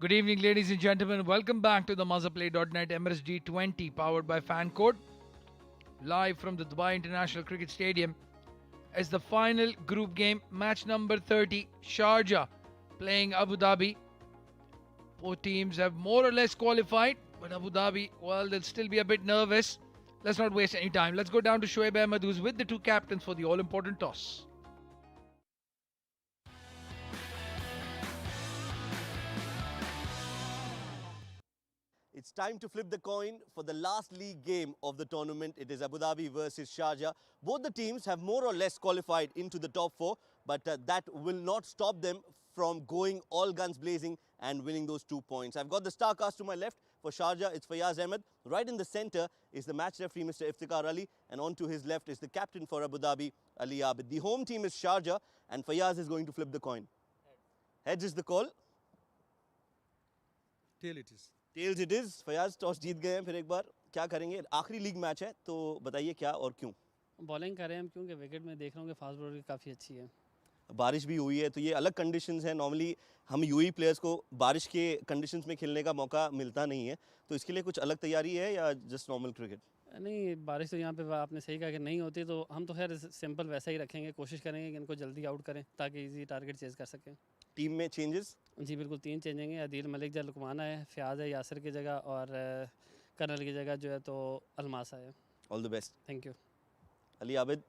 Good evening, ladies and gentlemen. Welcome back to the MazaPlay.net Emirates D20 powered by FanCode. Live from the Dubai International Cricket Stadium as the final group game, match number 30, Sharjah playing Abu Dhabi. Both teams have more or less qualified, but Abu Dhabi, well, they'll still be a bit nervous. Let's not waste any time. Let's go down to Shoaib Ahmed, who's with the two captains for the all-important toss. It's time to flip the coin for the last league game of the tournament. It is Abu Dhabi versus Sharjah. Both the teams have more or less qualified into the top four, but that will not stop them from going all guns blazing and winning those 2 points. I've got the star cast to my left. For Sharjah, it's Fayaz Ahmed. Right in the center is the match referee, Mr. Iftikhar Ali, and on to his left is the captain for Abu Dhabi, Ali Abid. The home team is Sharjah, and Fayaz is going to flip the coin. Heads is the call. Tail it is. Tails it is Fayaz toss जीत गए हैं फिर एक बार क्या करेंगे आखिरी league match है तो बताइए क्या और क्यों बॉलिंग कर रहे हैं हम क्योंकि विकेट में देख रहा हूँ कि फास्ट बॉलर की काफ़ी अच्छी है बारिश भी हुई है तो ये अलग कंडीशंस हैं नॉर्मली हम यूई प्लेयर्स को बारिश के कंडीशंस में खेलने का मौका मिलता नहीं है तो इसके लिए कुछ अलग तैयारी है या जस्ट नॉर्मल क्रिकेट नहीं बारिश तो यहाँ पे आपने सही कहा कि नहीं होती तो हम तो खैर सिंपल वैसा ही रखेंगे कोशिश करेंगे कि इनको जल्दी आउट करें ताकि इजी टारगेट चेज कर सकें टीम में चेंजेस जी बिल्कुल 3 चेंजेंगे अदील मलिक जब लुकमाना है फ़याज़ है यासर की जगह और कर्नल की जगह जो है तो अलमासा है all the best thank you Ali Abid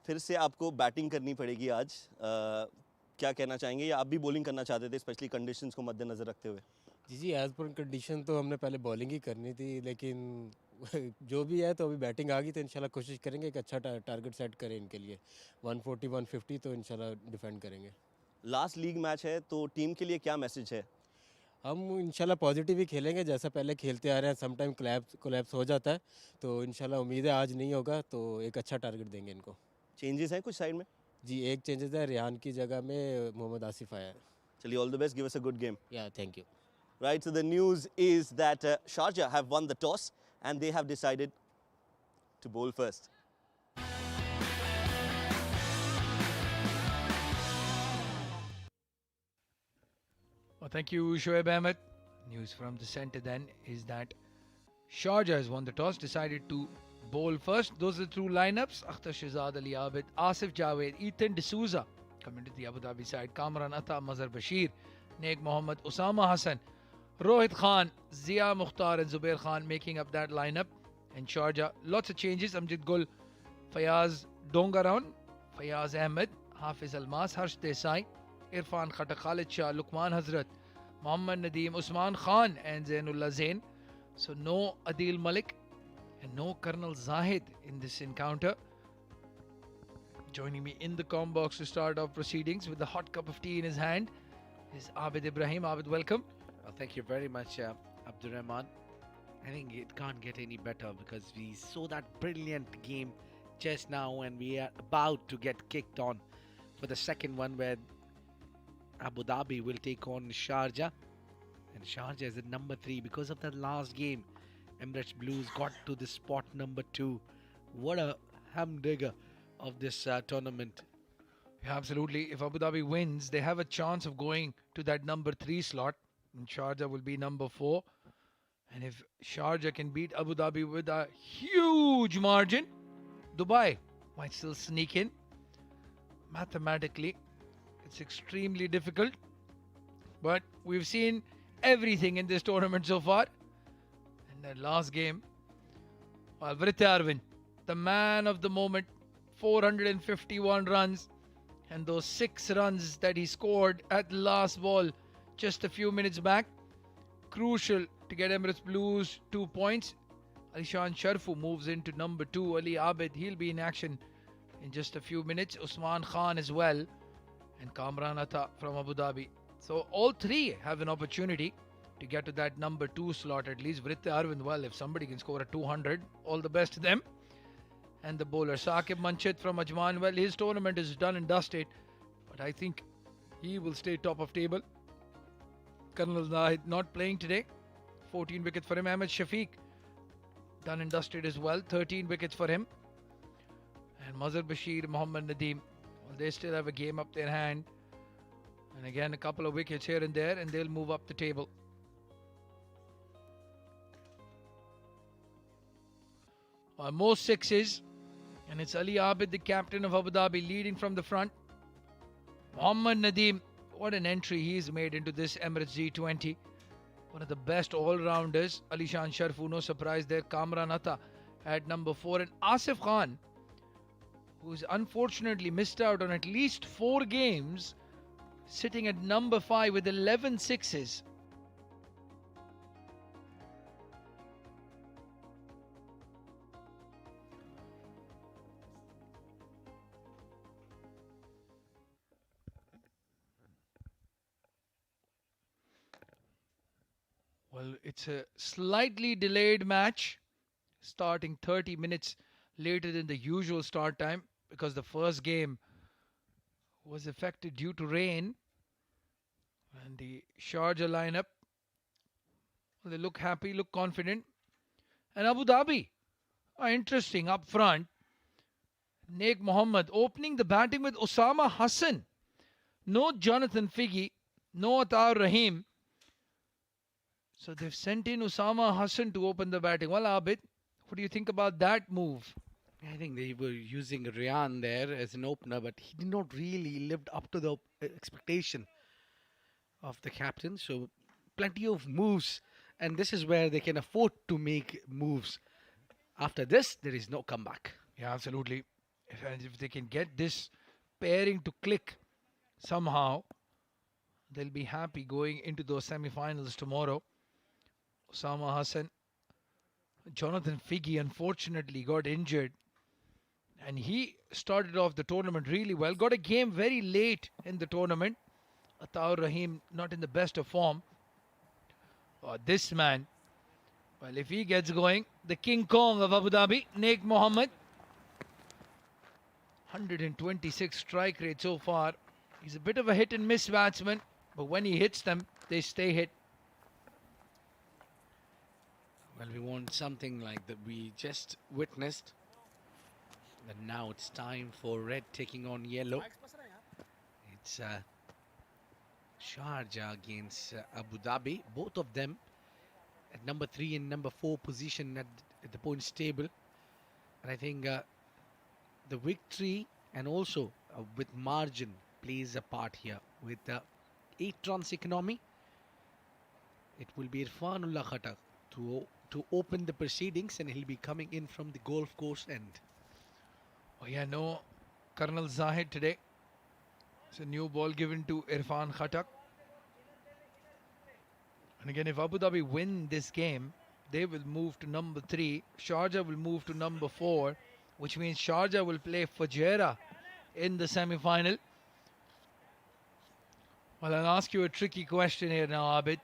फिर से आपको बैटिंग करनी पड़ेगी आज क्या कहना चाहेंगे या आप भी बॉलिंग करना चाहते थे स्पेशली कंडीशंस को मद्देनज़र रखते हुए जी एज़ पर कंडीशन तो हमने पहले बॉलिंग ही करनी थी लेकिन जो भी है तो अभी बैटिंग आ गई तो इंशाल्लाह कोशिश करेंगे एक अच्छा टारगेट सेट करें इनके लिए 140 150 तो इंशाल्लाह डिफेंड करेंगे लास्ट लीग मैच है तो टीम के लिए क्या मैसेज है हम इंशाल्लाह पॉजिटिव ही खेलेंगे जैसा पहले खेलते आ रहे हैं समटाइम कोलैप्स हो जाता है तो इंशाल्लाह उम्मीद है आज नहीं होगा तो एक अच्छा टारगेट देंगे इनको चेंजेस हैं कुछ साइड में जी एक चेंजेस है रेहान की जगह में मोहम्मद आसिफ आया है चलिए all the best give us a good game या thank you Right, so the news is that Sharjah have won the toss and they have decided to bowl first. Well, thank you, Shoaib Ahmed. News from the center then is that Sharjah has won the toss, decided to bowl first. Those are the two lineups. Akhtar Shahzad, Ali Abid, Asif Javed, Ethan D'Souza coming to the Abu Dhabi side. Kamran Atta, Mazhar Bashir, Naik Mohammed, Osama Hassan, Rohit Khan, Zia Mukhtar and Zubair Khan making up that lineup. And Sharjah, lots of changes. Amjad Gul, Fayaz Dongaraun, Fayaz Ahmed, Hafiz Almas, Harsh Desai, Irfan Khattak, Khalid Shah, Luqman Hazrat, Mohammad Nadeem, Usman Khan and Zainullah Zain. So no Adil Malik and no Colonel Zahid in this encounter. Joining me in the comm box to start off proceedings with the hot cup of tea in his hand is Abid Ibrahim. Abid, welcome. Well, thank you very much, Abdurrahman. I think it can't get any better because we saw that brilliant game just now and we are about to get kicked on for the second one where Abu Dhabi will take on Sharjah. And Sharjah is at number 3 because of that last game. Emirates Blues got to the spot number 2. What a humdinger of this tournament. Yeah, absolutely. If Abu Dhabi wins, they have a chance of going to that number 3 slot. And Sharjah will be number 4. And if Sharjah can beat Abu Dhabi with a huge margin, Dubai might still sneak in. Mathematically, it's extremely difficult. But we've seen everything in this tournament so far. And that last game, well, Vritte Arvind, the man of the moment, 451 runs. And those 6 runs that he scored at the last ball just a few minutes back, crucial to get Emirates Blues 2 points. Alishan Sharfu moves into number 2. Ali Abid, he'll be in action in just a few minutes. Usman Khan as well. And Kamran Atta from Abu Dhabi. So all 3 have an opportunity to get to that number 2 slot at least. Vritte Arvind, well, if somebody can score a 200, all the best to them. And the bowler Saqib Manchit from Ajman, well, his tournament is done and dusted. But I think he will stay top of table. Colonel Zahid not playing today. 14 wickets for him. Ahmed Shafiq done and dusted as well. 13 wickets for him. And Mazhar Bashir, Mohammad Nadeem, well, they still have a game up their hand. And And again, a couple of wickets here and there, and they'll move up the table. More sixes, and it's Ali Abid, the captain of Abu Dhabi, leading from the front. Mohammad Nadeem, what an entry he's made into this Emirates D20. One of the best all-rounders. Alishan Sharfu, no surprise there. Kamran Atta at number 4. And Asif Khan, who's unfortunately missed out on at least 4 games, sitting at number 5 with 11 sixes. Well, it's a slightly delayed match, starting 30 minutes later than the usual start time, because the first game was affected due to rain. And the Sharjah lineup, well, they look happy, look confident. And Abu Dhabi are interesting up front. Naik Mohammed opening the batting with Osama Hassan. No Jonathan Figgy, no Atar Rahim. So they've sent in Osama Hassan to open the batting. Well, Abid, what do you think about that move? I think they were using Ryan there as an opener, but he did not really lived up to the expectation of the captain. So plenty of moves, and this is where they can afford to make moves. After this, there is no comeback. Yeah, absolutely. If they can get this pairing to click somehow, they'll be happy going into those semi-finals tomorrow. Osama Hassan. Jonathan Figgy unfortunately got injured, and he started off the tournament really well. Got a game very late in the tournament. Ataur Rahim not in the best of form. This man, well, if he gets going, the King Kong of Abu Dhabi, Naik Mohammed. 126 strike rate so far. He's a bit of a hit and miss batsman, but when he hits them, they stay hit. Well, we want something like that we just witnessed. And now it's time for red taking on yellow. It's Sharjah against Abu Dhabi. Both of them at number 3 and number 4 position at the points table. And I think the victory and also with margin plays a part here. With 8 runs economy, it will be Irfanullah Khattak to open the proceedings, and he'll be coming in from the golf course end. Oh yeah, no Colonel Zahid today. It's a new ball given to Irfan Khattak. And again, if Abu Dhabi win this game, they will move to number 3. Sharjah will move to number 4, which means Sharjah will play Fujairah in the semi-final. Well, I'll ask you a tricky question here now, Abid.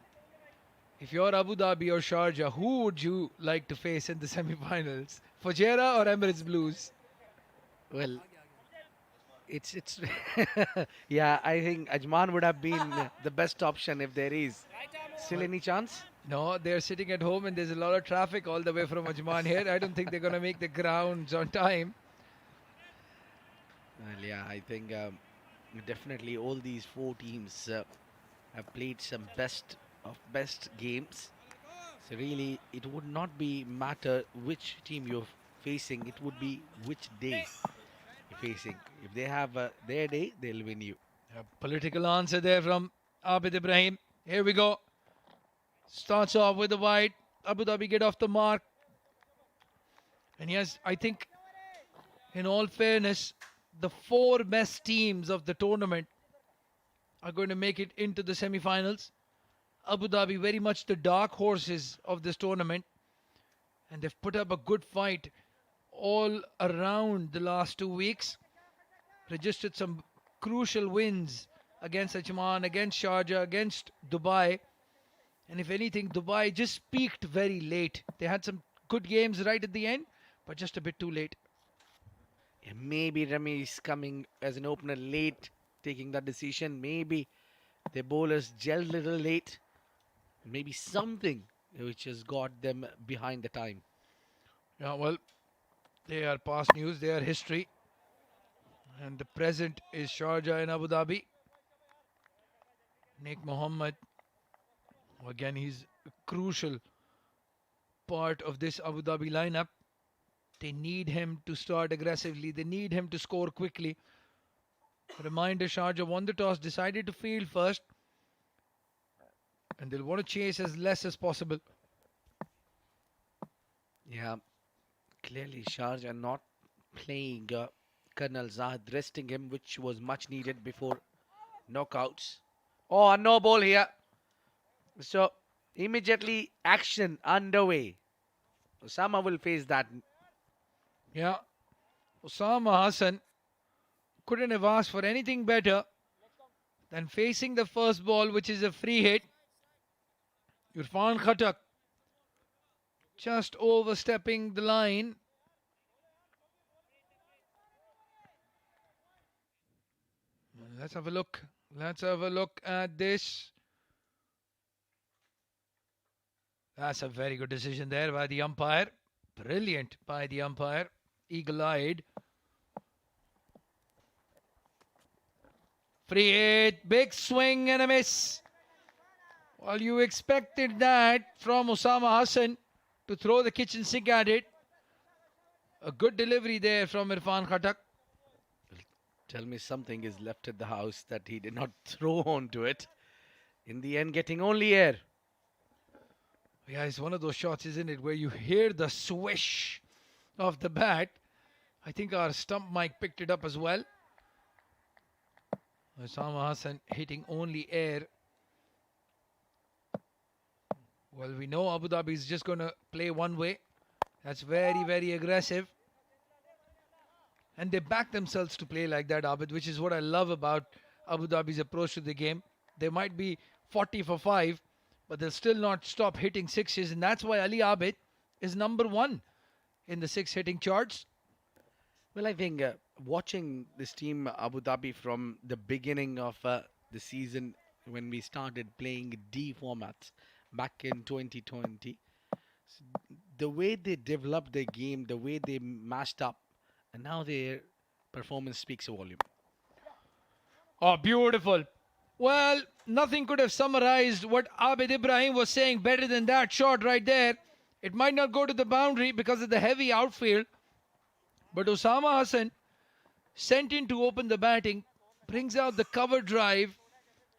If you're Abu Dhabi or Sharjah, who would you like to face in the semi-finals? Fujairah or Emirates Blues? Well, it's yeah, I think Ajman would have been the best option if there is. Still any chance? No, they're sitting at home and there's a lot of traffic all the way from Ajman here. I don't think they're going to make the grounds on time. Well, yeah, I think definitely all these 4 teams have played some best of best games. So really, it would not be matter which team you're facing. It would be which day you're facing. If they have their day, they'll win you. A political answer there from Abid Ibrahim. Here we go. Starts off with the wide. Abu Dhabi get off the mark. And yes, I think in all fairness, the 4 best teams of the tournament are going to make it into the semi-finals. Abu Dhabi very much the dark horses of this tournament, and they've put up a good fight all around the last 2 weeks. Registered some crucial wins against Ajman, against Sharjah, against Dubai. And if anything, Dubai just peaked very late. They had some good games right at the end, but just a bit too late. Yeah, maybe Rami is coming as an opener late, taking that decision. Maybe their bowlers gelled a little late. Maybe something which has got them behind the time. Yeah, well, they are past news, they are history. And the present is Sharjah and Abu Dhabi. Nick Mohammed, again, he's a crucial part of this Abu Dhabi lineup. They need him to start aggressively. They need him to score quickly. Reminder, Sharjah won the toss, decided to field first, and they'll want to chase as less as possible. Yeah, clearly Sharjah not playing Colonel Zahid, resting him, which was much needed before knockouts. Oh, no ball here. So immediately action underway. Osama will face that. Yeah, Osama Hassan couldn't have asked for anything better than facing the first ball, which is a free hit. Irfan Khatak just overstepping the line. Let's have a look. Let's have a look at this. That's a very good decision there by the umpire. Brilliant by the umpire. Eagle-eyed. Free hit. Big swing and a miss. Well, you expected that from Osama Hassan to throw the kitchen sink at it. A good delivery there from Irfan Khatak. Tell me something is left at the house that he did not throw onto it. In the end, getting only air. Yeah, it's one of those shots, isn't it, where you hear the swish of the bat. I think our stump mic picked it up as well. Osama Hassan hitting only air. Well, we know Abu Dhabi is just going to play one way. That's very, very aggressive. And they back themselves to play like that, Abid, which is what I love about Abu Dhabi's approach to the game. They might be 40 for 5, but they'll still not stop hitting sixes. And that's why Ali Abid is number 1 in the 6 hitting charts. Well, I think watching this team, Abu Dhabi, from the beginning of the season when we started playing D formats back in 2020, the way they developed their game, the way they mashed up, and now their performance speaks a volume. Oh, beautiful. Well, nothing could have summarized what Abid Ibrahim was saying better than that shot right there. It might not go to the boundary because of the heavy outfield, but Osama Hassan, sent in to open the batting, brings out the cover drive,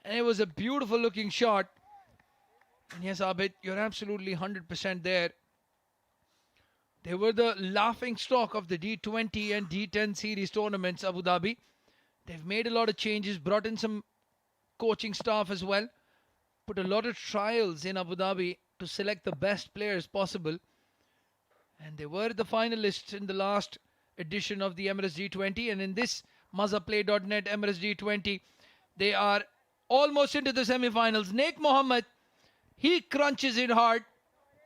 and it was a beautiful looking shot. And yes, Abid, you're absolutely 100% there. They were the laughing stock of the D20 and D10 series tournaments, Abu Dhabi. They've made a lot of changes, brought in some coaching staff as well, put a lot of trials in Abu Dhabi to select the best players possible. And they were the finalists in the last edition of the Emirates D20. And in this Mazaplay.net Emirates D20, they are almost into the semi-finals. Nick Mohammed, he crunches it hard.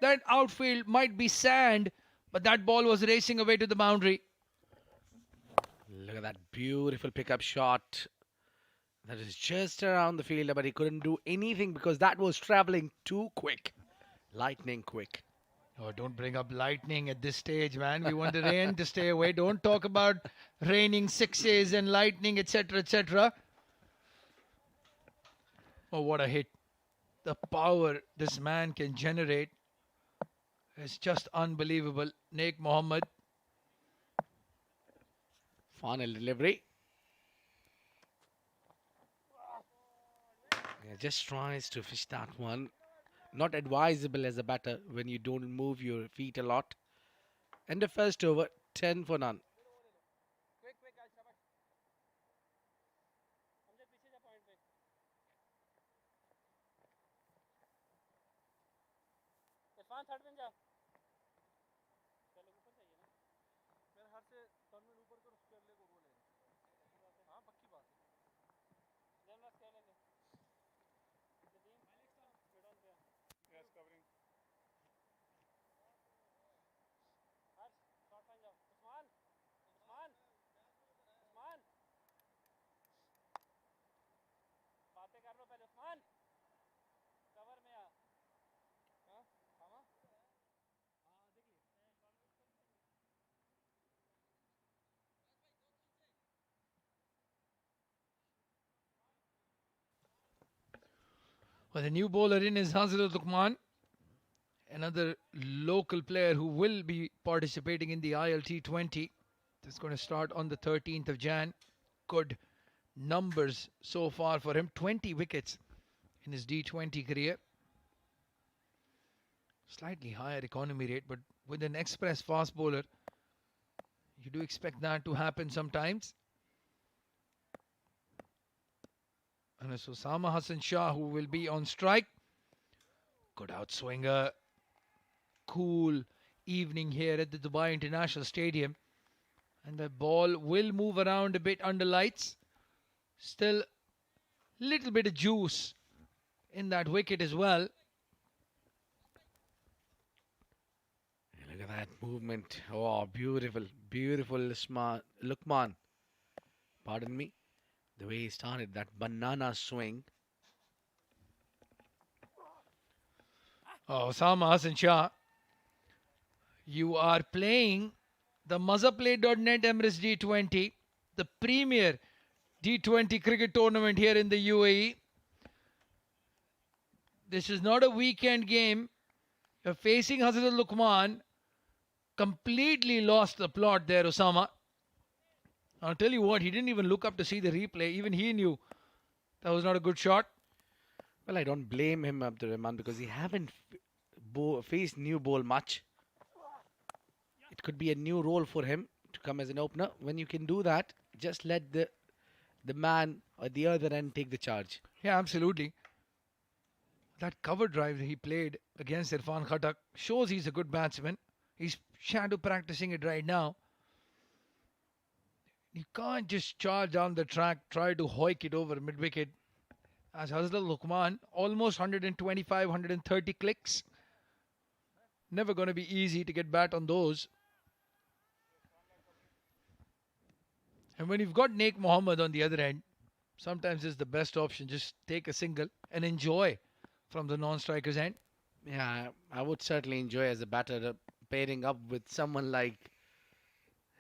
That outfield might be sand, but that ball was racing away to the boundary. Look at that beautiful pickup shot. That is just around the fielder, but he couldn't do anything because that was traveling too quick. Lightning quick. Oh, don't bring up lightning at this stage, man. We want the rain to stay away. Don't talk about raining sixes and lightning, etc., etc. Oh, what a hit. The power this man can generate is just unbelievable. Nick Mohammed. Final delivery. Yeah, just tries to fish that one. Not advisable as a batter when you don't move your feet a lot. And the first over, 10 for none. Well, the new bowler in is Hazrat Luqman, another local player who will be participating in the ILT20. That's going to start on the 13th of Jan. Good numbers so far for him. 20 wickets in his D20 career. Slightly higher economy rate, but with an express fast bowler, you do expect that to happen sometimes. And it's Osama Hassan Shah who will be on strike. Good outswinger. Cool evening here at the Dubai International Stadium. And the ball will move around a bit under lights. Still little bit of juice in that wicket as well. Look at that movement. Oh, beautiful, beautiful, smart Lukman. Pardon me. The way he started that banana swing. Oh, Osama Hassan Shah. You are playing the Mazaplay.net Emirates D20, the premier D20 cricket tournament here in the UAE. This is not a weekend game. You're facing Hazrat Luqman. Completely lost the plot there, Osama. I'll tell you what, he didn't even look up to see the replay. Even he knew that was not a good shot. Well, I don't blame him, Abdurrahman, because he haven't faced new ball much. It could be a new role for him to come as an opener. When you can do that, just let the man at the other end take the charge. Yeah, absolutely. That cover drive that he played against Irfan Khattak shows he's a good batsman. He's shadow practicing it right now. You can't just charge down the track, try to hoik it over mid-wicket. As Hazrat Luqman, almost 125, 130 clicks. Never going to be easy to get bat on those. And when you've got Naik Mohammed on the other end, sometimes it's the best option. Just take a single and enjoy from the non-striker's end. Yeah, I would certainly enjoy as a batter pairing up with someone like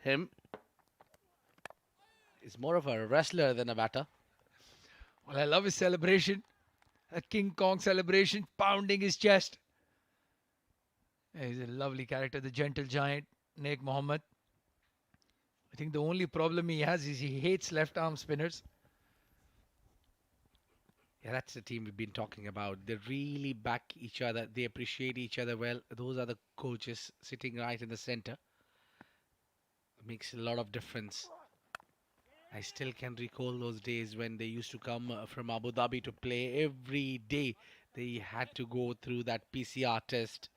him. He's more of a wrestler than a batter. Well, I love his celebration. A King Kong celebration, pounding his chest. He's a lovely character, the gentle giant, Naik Mohammed. I think the only problem he has is he hates left arm spinners. Yeah, that's the team we've been talking about. They really back each other. They appreciate each other well. Those are the coaches sitting right in the center. Makes a lot of difference. I still can recall those days when they used to come from Abu Dhabi to play every day. They had to go through that PCR test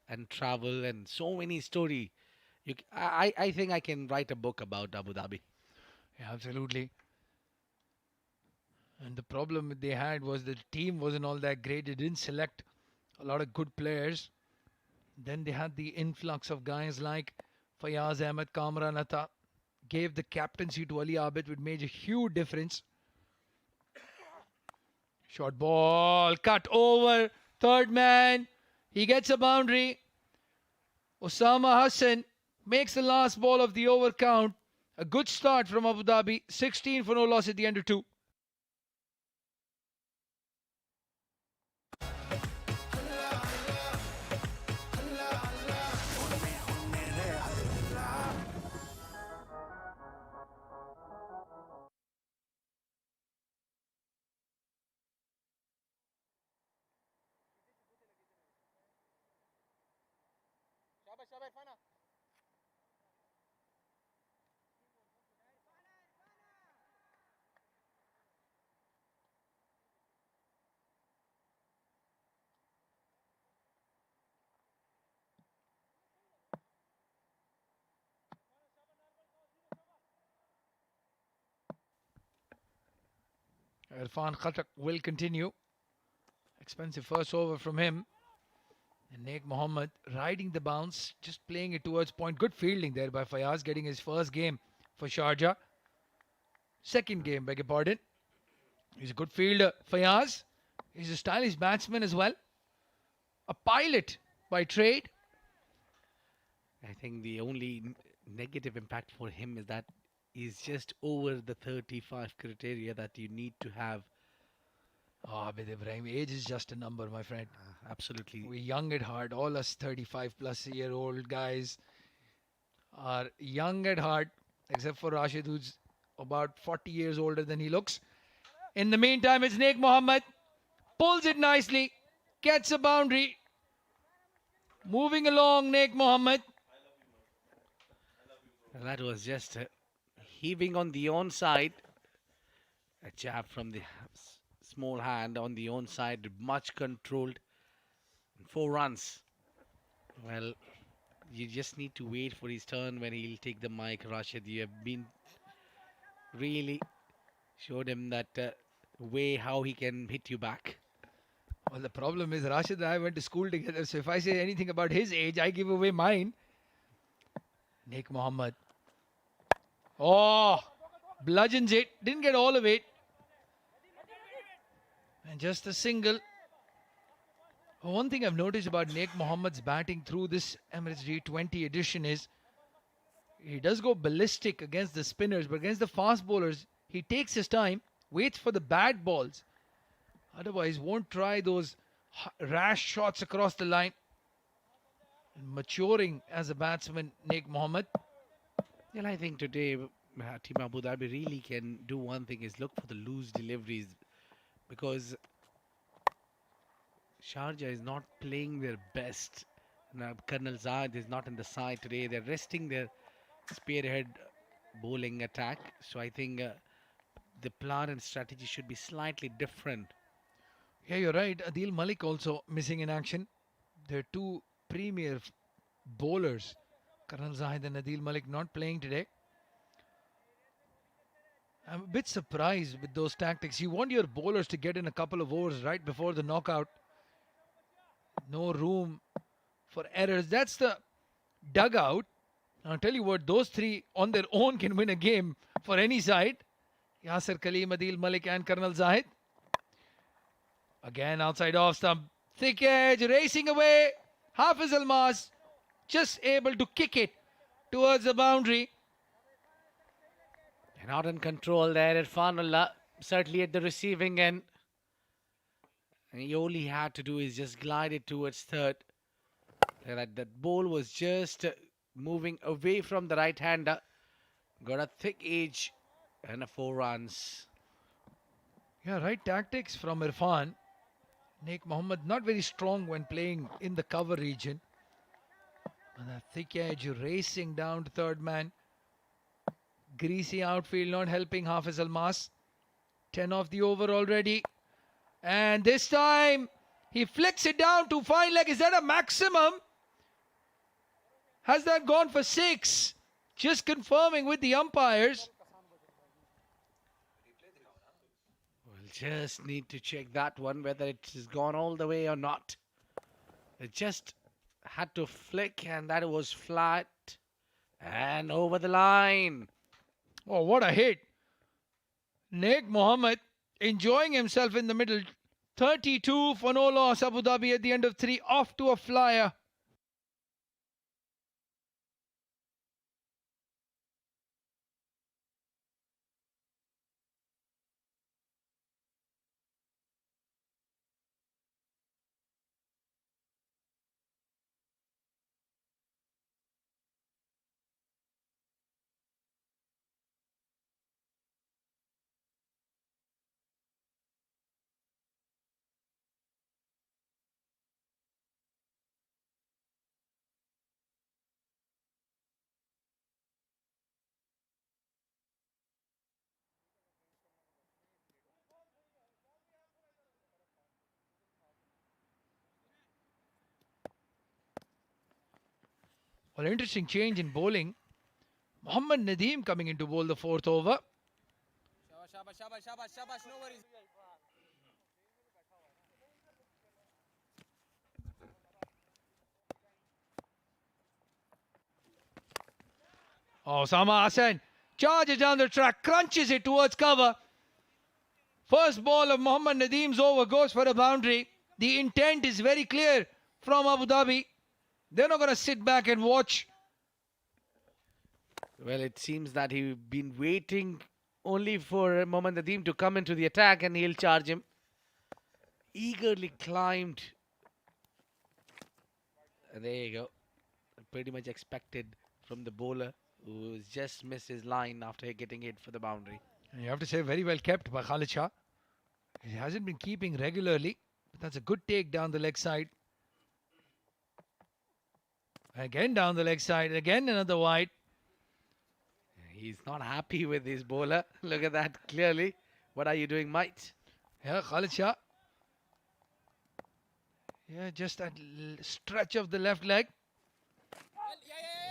and travel and so many story. I think I can write a book about Abu Dhabi. Yeah, absolutely. And the problem they had was the team wasn't all that great. They didn't select a lot of good players. Then they had the influx of guys like Fayaz Ahmed, Kamran Atta. Gave the captaincy to Ali Abid, which made a huge difference. Short ball, cut over, third man. He gets a boundary. Osama Hassan makes the last ball of the over count. A good start from Abu Dhabi. 16 for no loss at the end of 2. Irfan Khattak will continue. Expensive first over from him. And Naik Mohammed riding the bounce, just playing it towards point. Good fielding there by Fayaz, getting his first game for Sharjah. Second game, beg your pardon. He's a good fielder. Fayaz, he's a stylish batsman as well. A pilot by trade. I think the only negative impact for him is that he's just over the 35 criteria that you need to have Ah, Abid Ibrahim, age is just a number, my friend. Absolutely. We're young at heart. All us 35 plus year old guys are young at heart, except for Rashid, who's about 40 years older than he looks. In the meantime, it's Naik Mohammed. Pulls it nicely. Gets a boundary. Moving along, Naik Mohammed. That was just heaving on the own side. A jab from the small hand on the own side, much controlled. 4 runs. Well, you just need to wait for his turn when he'll take the mic, Rashid. You have been really showed him that way how he can hit you back. Well, the problem is Rashid and I went to school together, so if I say anything about his age, I give away mine. Naik Mohammed. Oh, bludgeons it. Didn't get all of it. And just a single. One thing I've noticed about Naik Mohammed's batting through this Emirates D20 edition is he does go ballistic against the spinners, but against the fast bowlers, he takes his time, waits for the bad balls. Otherwise, won't try those rash shots across the line. Maturing as a batsman, Naik Mohammed. Well, I think today Team Abu Dhabi really can do one thing is look for the loose deliveries because Sharjah is not playing their best. Now, Colonel Zahid is not in the side today. They're resting their spearhead bowling attack. So I think the plan and strategy should be slightly different. Yeah, you're right. Adil Malik also missing in action. They're two premier bowlers. Colonel Zahid and Adil Malik not playing today. I'm a bit surprised with those tactics. You want your bowlers to get in a couple of overs right before the knockout. No room for errors. That's the dugout. I'll tell you what, those three on their own can win a game for any side. Yasir Kaleem, Adil Malik and Colonel Zahid. Again outside off stump. Thick edge, racing away. Hafiz Almas just able to kick it towards the boundary. Not in control there, Irfanullah, certainly at the receiving end. And all he had to do is just glide it towards third. That ball was just moving away from the right-hander. Got a thick edge and 4 runs. Yeah, right tactics from Irfan. Naik Mohammed not very strong when playing in the cover region. And that thick edge racing down to third man. Greasy outfield not helping Hafiz Almas. 10 off the over already. And this time he flicks it down to fine leg. Is that a maximum? Has that gone for 6? Just confirming with the umpires. We'll just need to check that one, whether it has gone all the way or not. It just had to flick and that was flat and over the line. Oh, what a hit. Naik Mohammed enjoying himself in the middle. 32 for no loss. Abu Dhabi at the end of 3 off to a flyer. Well, interesting change in bowling. Mohammad Nadeem coming in to bowl the 4th over. Oh, Sama Hassan charges down the track, crunches it towards cover. First ball of Mohammad Nadeem's over goes for a boundary. The intent is very clear from Abu Dhabi. They're not going to sit back and watch. Well, it seems that he's been waiting only for Mohammad Nadeem to come into the attack and he'll charge him. eagerly climbed. There you go. Pretty much expected from the bowler who's just missed his line after getting hit for the boundary. And you have to say very well kept by Khalid Shah. He hasn't been keeping regularly, but that's a good take down the leg side. Again down the leg side, again another wide. He's not happy with his bowler. Look at that clearly. What are you doing, mate? Yeah, Khalid Shah. Yeah, just that stretch of the left leg.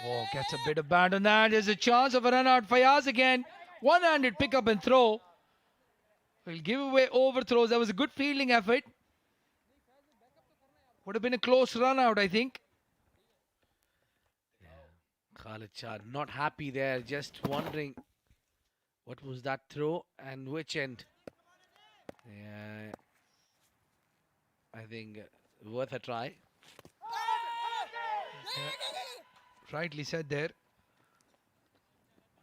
Oh, gets a bit of bad on that. There's a chance of a run out. Fayaz again. One-handed pick up and throw. Will give away overthrows. That was a good fielding effort. Would have been a close run out, I think. Khalid Shah not happy there, just wondering what was that throw and which end. Yeah, I think worth a try. Rightly said there.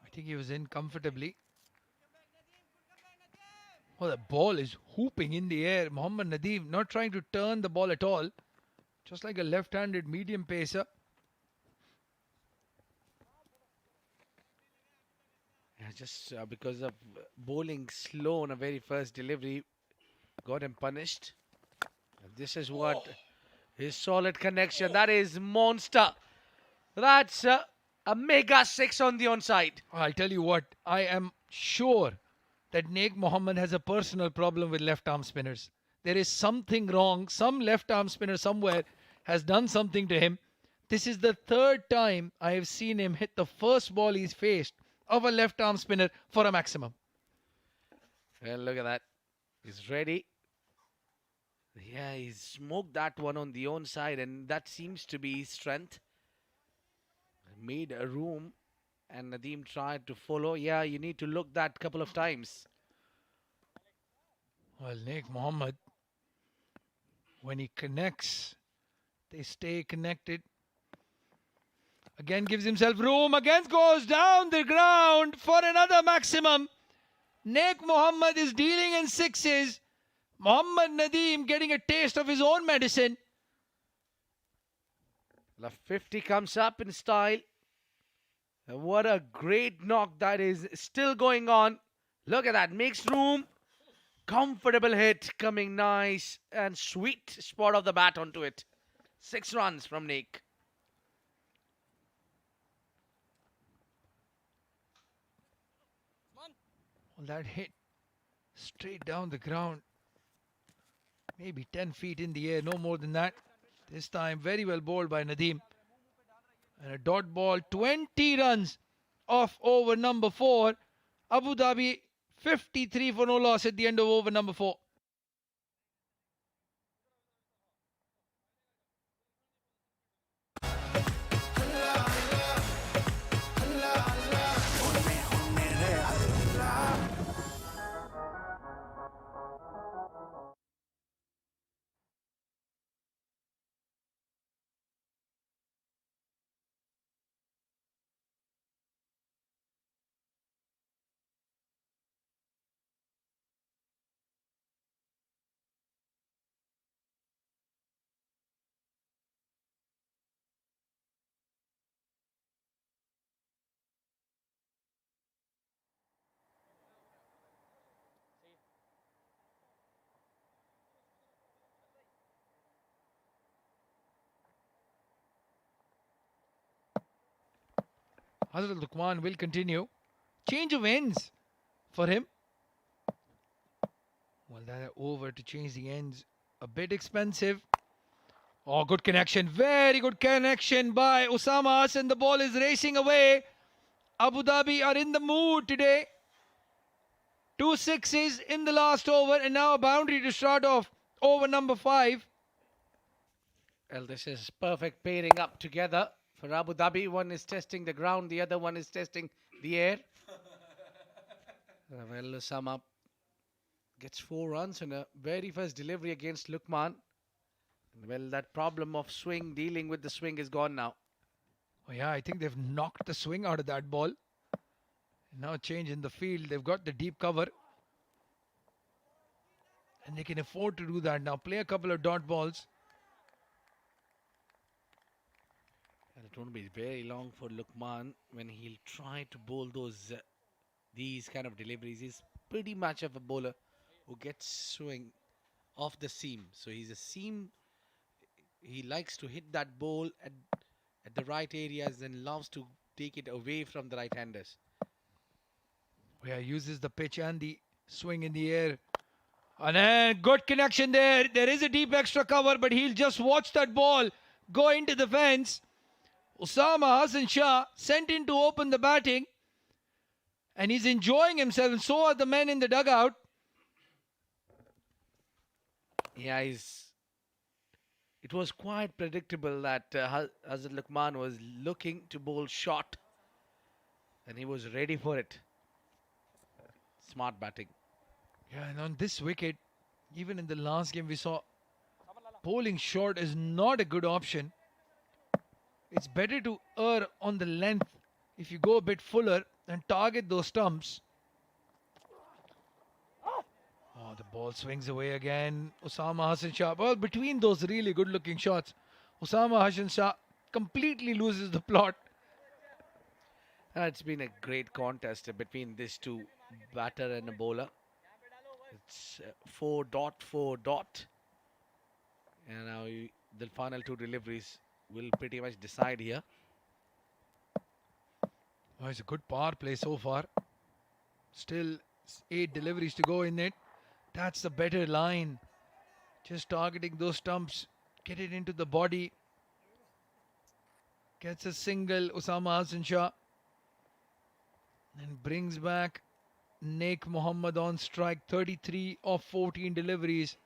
I think he was in comfortably. Oh, the ball is hooping in the air. Mohammad Nadeem not trying to turn the ball at all. Just like a left-handed medium pacer. Yeah, just because of bowling slow on a very first delivery, got him punished. And this is what his solid connection. That is monster. That's a mega six on the onside. I'll tell you what, I am sure that Naik Mohammed has a personal problem with left arm spinners. There is something wrong. Some left arm spinner somewhere has done something to him. This is the third time I have seen him hit the first ball he's faced of a left arm spinner for a maximum. Well, look at that. He's ready. Yeah, he's smoked that one on the onside, and that seems to be his strength. Made a room, and Nadeem tried to follow. Yeah, you need to look that couple of times. Well, Naik Mohammed, when he connects, they stay connected. Again gives himself room. Again goes down the ground for another maximum. Naik Mohammed is dealing in sixes. Mohammad Nadeem getting a taste of his own medicine. The 50 comes up in style. And what a great knock that is. Still going on. Look at that. Makes room. Comfortable hit. Coming nice and sweet spot of the bat onto it. 6 runs from Naik. Well, that hit straight down the ground. Maybe 10 feet in the air. No more than that. This time very well bowled by Nadeem. And a dot ball, 20 runs off over number 4. Abu Dhabi 53 for no loss at the end of over number 4. Hazrat Luqman will continue. Change of ends for him. Well, that over to change the ends. A bit expensive. Oh, good connection. Very good connection by Usama Hassan. The ball is racing away. Abu Dhabi are in the mood today. 2 sixes in the last over and now a boundary to start off over number 5. Well, this is perfect pairing up together for Abu Dhabi. One is testing the ground, the other one is testing the air. Well, Osama gets 4 runs on a very first delivery against Luqman. Well, that problem of swing, dealing with the swing is gone now. Oh yeah, I think they've knocked the swing out of that ball. Now change in the field. They've got the deep cover. And they can afford to do that now. Play a couple of dot balls. And it won't be very long for Lukman when he'll try to bowl these kind of deliveries. He's pretty much of a bowler who gets swing off the seam. So he's a seam. He likes to hit that ball at the right areas and loves to take it away from the right-handers. Yeah, uses the pitch and the swing in the air. And then good connection there. There is a deep extra cover, but he'll just watch that ball go into the fence. Osama Hassan Shah sent in to open the batting. And he's enjoying himself, and so are the men in the dugout. Yeah, it was quite predictable that Hazrat Lukman was looking to bowl short. And he was ready for it. Smart batting. Yeah, and on this wicket, even in the last game, we saw bowling short is not a good option. It's better to err on the length if you go a bit fuller and target those stumps. Oh, the ball swings away again. Osama Hassan Shah. Well, between those really good looking shots, Osama Hassan Shah completely loses the plot. It's been a great contest between these two, batter and a bowler. It's 4-4. And now the final two deliveries will pretty much decide here. Oh, it's a good power play so far. Still 8 deliveries to go in it. That's the better line. Just targeting those stumps. Get it into the body. Gets a single, Osama Hassan Shah. And brings back Naik Mohammed on strike. 33 of 14 deliveries.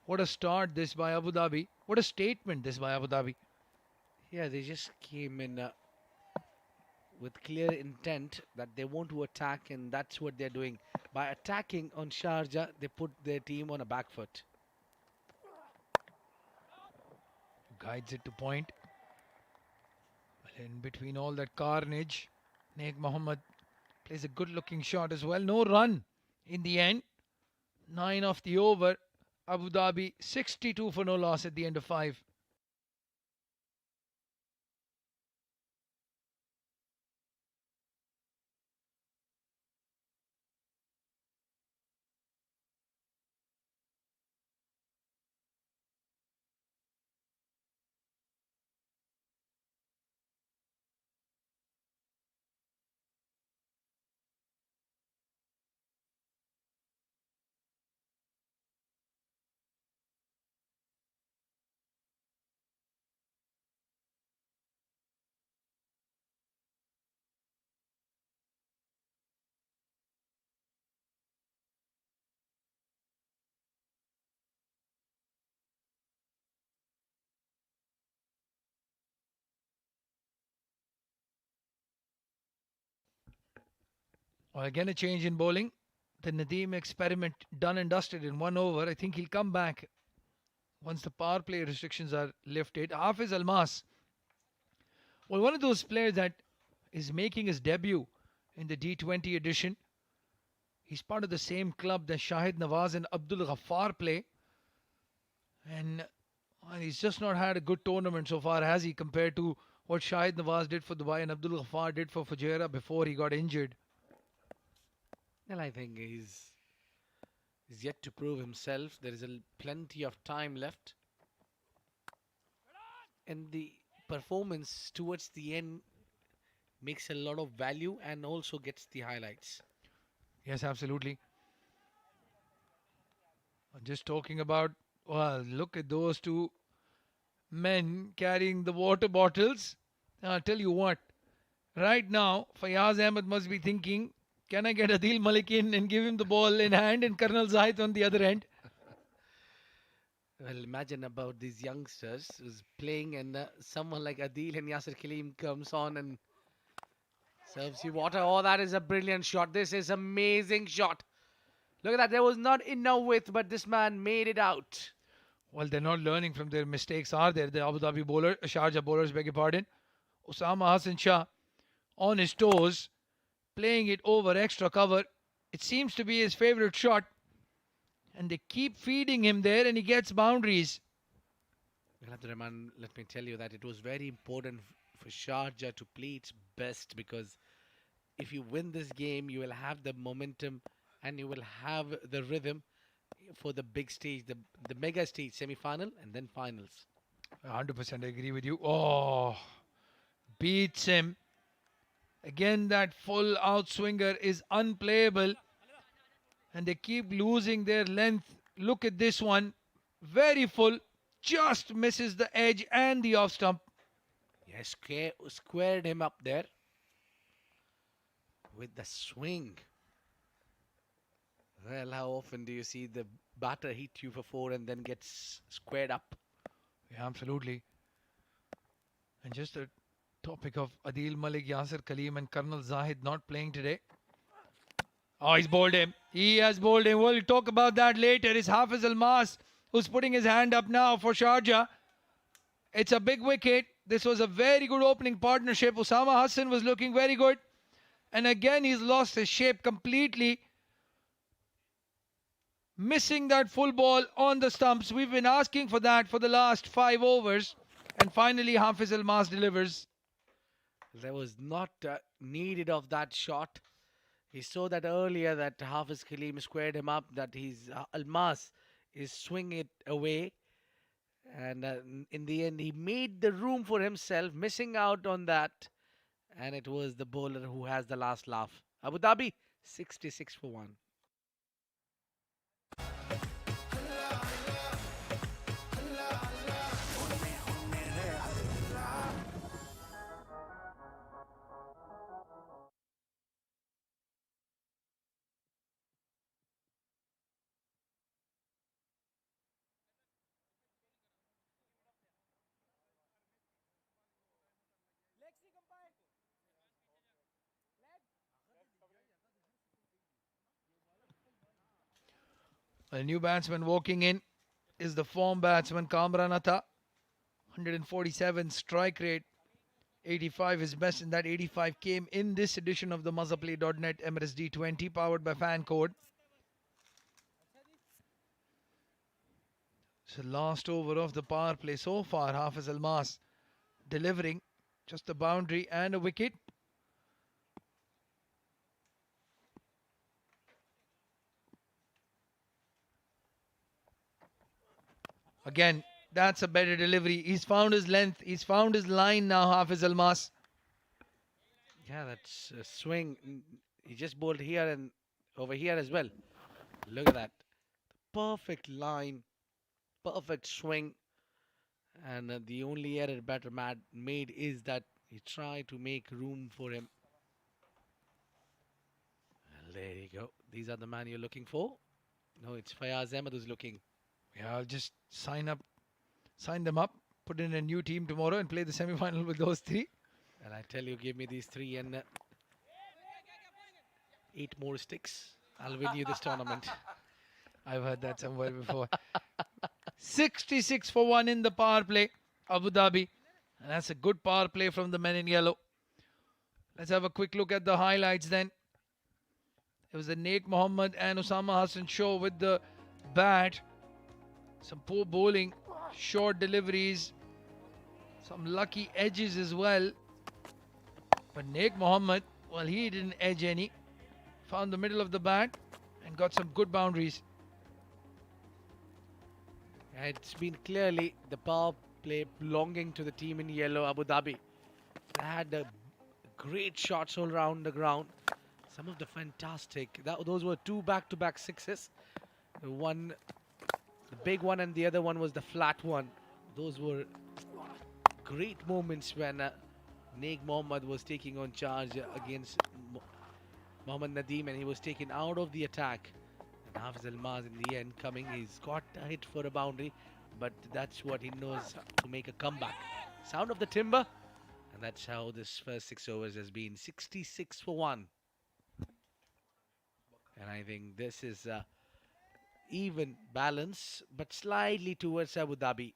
What a start this by Abu Dhabi. What a statement this by Abu Dhabi. Yeah, they just came in with clear intent that they want to attack, and that's what they're doing. By attacking on Sharjah, they put their team on a back foot. Guides it to point. Well, in between all that carnage, Naik Mohammed plays a good looking shot as well. No run in the end. 9 off the over. Abu Dhabi 62 for no loss at the end of 5. Well, again a change in bowling. The Nadeem experiment done and dusted in 1 over. I think he'll come back once the power play restrictions are lifted. Hafiz Almas. Well, one of those players that is making his debut in the D20 edition. He's part of the same club that Shahid Nawaz and Abdul Ghaffar play. And well, he's just not had a good tournament so far, has he, compared to what Shahid Nawaz did for Dubai and Abdul Ghaffar did for Fujairah before he got injured. Well, I think he's yet to prove himself. There is plenty of time left. And the performance towards the end makes a lot of value and also gets the highlights. Yes, absolutely. I'm just talking about, well, look at those two men carrying the water bottles. I'll tell you what, right now, Fayaz Ahmed must be thinking, can I get Adil Malik in and give him the ball in hand and Colonel Zahid on the other end? Well, imagine about these youngsters who's playing and someone like Adil and Yasir Khalim comes on and serves you water. Oh, that is a brilliant shot. This is amazing shot. Look at that. There was not enough width, but this man made it out. Well, they're not learning from their mistakes, are they? The Abu Dhabi bowler, Sharjah bowlers, beg your pardon. Osama Hassan Shah on his toes, playing it over extra cover. It seems to be his favourite shot. And they keep feeding him there and he gets boundaries. Well, Abdurrahman, let me tell you that it was very important for Sharjah to play its best, because if you win this game, you will have the momentum and you will have the rhythm for the big stage, the mega stage, semi-final and then finals. 100% agree with you. Oh, beats him. Again, that full out swinger is unplayable. And they keep losing their length. Look at this one. Very full. Just misses the edge and the off stump. Yeah, squared him up there with the swing. Well, how often do you see the batter hit you for four and then gets squared up? Yeah, absolutely. And just a topic of Adil Malik, Yasir Kaleem and Colonel Zahid not playing today. Oh, he's bowled him. He has bowled him. We'll talk about that later. It's Hafiz Almas who's putting his hand up now for Sharjah. It's a big wicket. This was a very good opening partnership. Usama Hassan was looking very good. And again, he's lost his shape completely. Missing that full ball on the stumps. We've been asking for that for the last 5 overs. And finally, Hafiz Almas delivers. There was not needed of that shot. He saw that earlier that Hafiz Kaleem squared him up, that his Almas is swinging it away. And in the end, he made the room for himself, missing out on that. And it was the bowler who has the last laugh. Abu Dhabi, 66 for 1. A new batsman walking in is the form batsman Kamran Atta. 147 strike rate. 85 is best, and that 85 came in this edition of the Mazaplay.net Emirates D20 powered by Fan Code. So last over of the power play so far, Hafiz Almas delivering just a boundary and a wicket. Again, that's a better delivery. He's found his length. He's found his line now, Hafiz Almas. Yeah, that's a swing. He just bowled here and over here as well. Look at that. Perfect line. Perfect swing. And the only error batter made is that he tried to make room for him. Well, there you go. These are the man you're looking for. No, it's Fayaz Ahmed who's looking. Yeah, I'll just sign them up, put in a new team tomorrow and play the semi-final with those 3. And I tell you, give me these 3 and 8 more sticks. I'll win you this tournament. I've heard that somewhere before. 66 for 1 in the power play, Abu Dhabi. And that's a good power play from the men in yellow. Let's have a quick look at the highlights then. It was the Naik Mohammed and Usama Hassan show with the bat. Some poor bowling, short deliveries, some lucky edges as well. But Naik Mohammed, well, he didn't edge any. Found the middle of the bat and got some good boundaries. It's been clearly the power play belonging to the team in yellow, Abu Dhabi. They had great shots all around the ground. Some of the fantastic. Those were 2 back-to-back sixes. One, the big one, and the other one was the flat one. Those were great moments when Naik Mohammed was taking on charge against Mohammad Nadeem, and he was taken out of the attack. And Hafiz Almas in the end coming, he's got a hit for a boundary, but that's what he knows, to make a comeback. Sound of the timber, and that's how this first 6 overs has been. 66 for 1. And I think this is even balance, but slightly towards Abu Dhabi.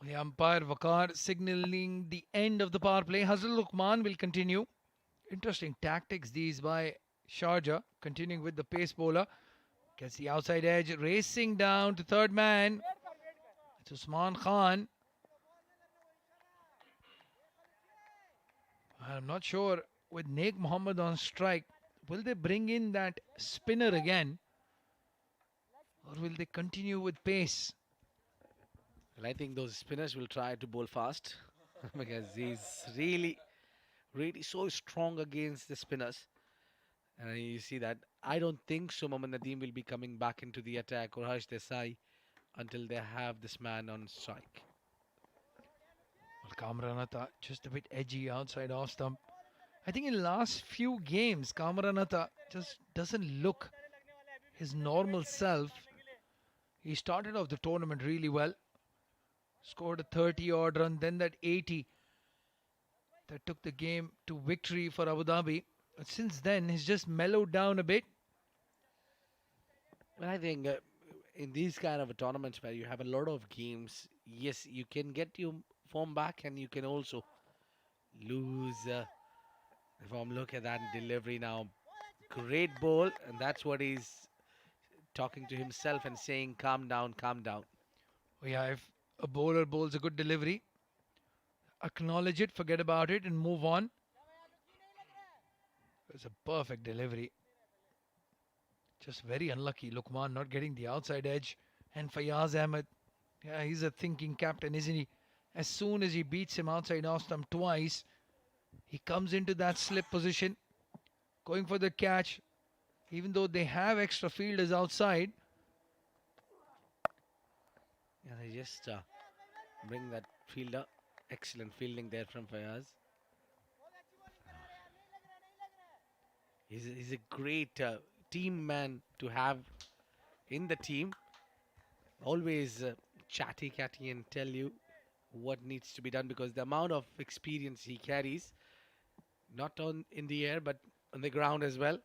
The umpire Waqar signaling the end of the power play. Hazal Luqman will continue. Interesting tactics these by Sharjah, continuing with the pace bowler. Gets the outside edge, racing down to third man. It's Usman Khan. I'm not sure with Naik Mohammed on strike, will they bring in that spinner again? Or will they continue with pace? Well, I think those spinners will try to bowl fast because he's really so strong against the spinners. And you see that. I don't think so Mohammad Nadeem will be coming back into the attack or Harsh Desai until they have this man on strike. Well, Kamranata just a bit edgy outside off stump. I think in last few games, Kamranata just doesn't look his normal self. He started off the tournament really well. Scored a 30 odd run, then that 80 that took the game to victory for Abu Dhabi. But since then, he's just mellowed down a bit. Well, I think in these kind of tournaments where you have a lot of games, yes, you can get your form back and you can also lose the form. Look at that delivery now. Great ball, and that's what he's talking to himself and saying, calm down, calm down. Oh yeah, if a bowler bowls a good delivery, acknowledge it, forget about it, and move on. It's a perfect delivery. Just very unlucky. Lukman not getting the outside edge. And Fayaz Ahmed, yeah, he's a thinking captain, isn't he? As soon as he beats him outside off stump twice, he comes into that slip position, going for the catch. Even though they have extra fielders outside, Yeah, they just bring that fielder. Excellent fielding there from Fayaz. He's a great team man to have in the team. Always chatty catty and tell you what needs to be done because the amount of experience he carries, not on in the air but on the ground as well.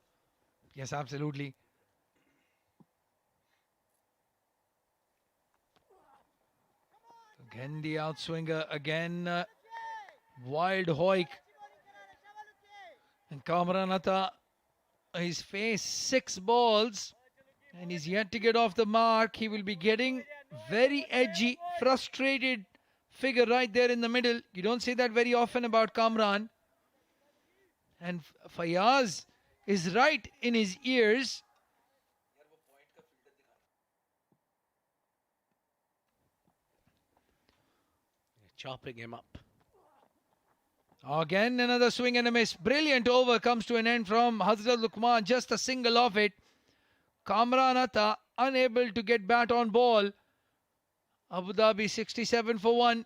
yes, absolutely. Again, the outswinger. Again, wild hoik. And Kamranata, he's faced 6 balls and he's yet to get off the mark. He will be getting very edgy, frustrated figure right there in the middle. You don't say that very often about Kamran. And Fayaz is right in his ears. Chopping him up. Again, another swing and a miss. Brilliant over comes to an end from Hazrat Lukman. Just a single off it. Kamran Atta unable to get bat on ball. Abu Dhabi 67 for 1.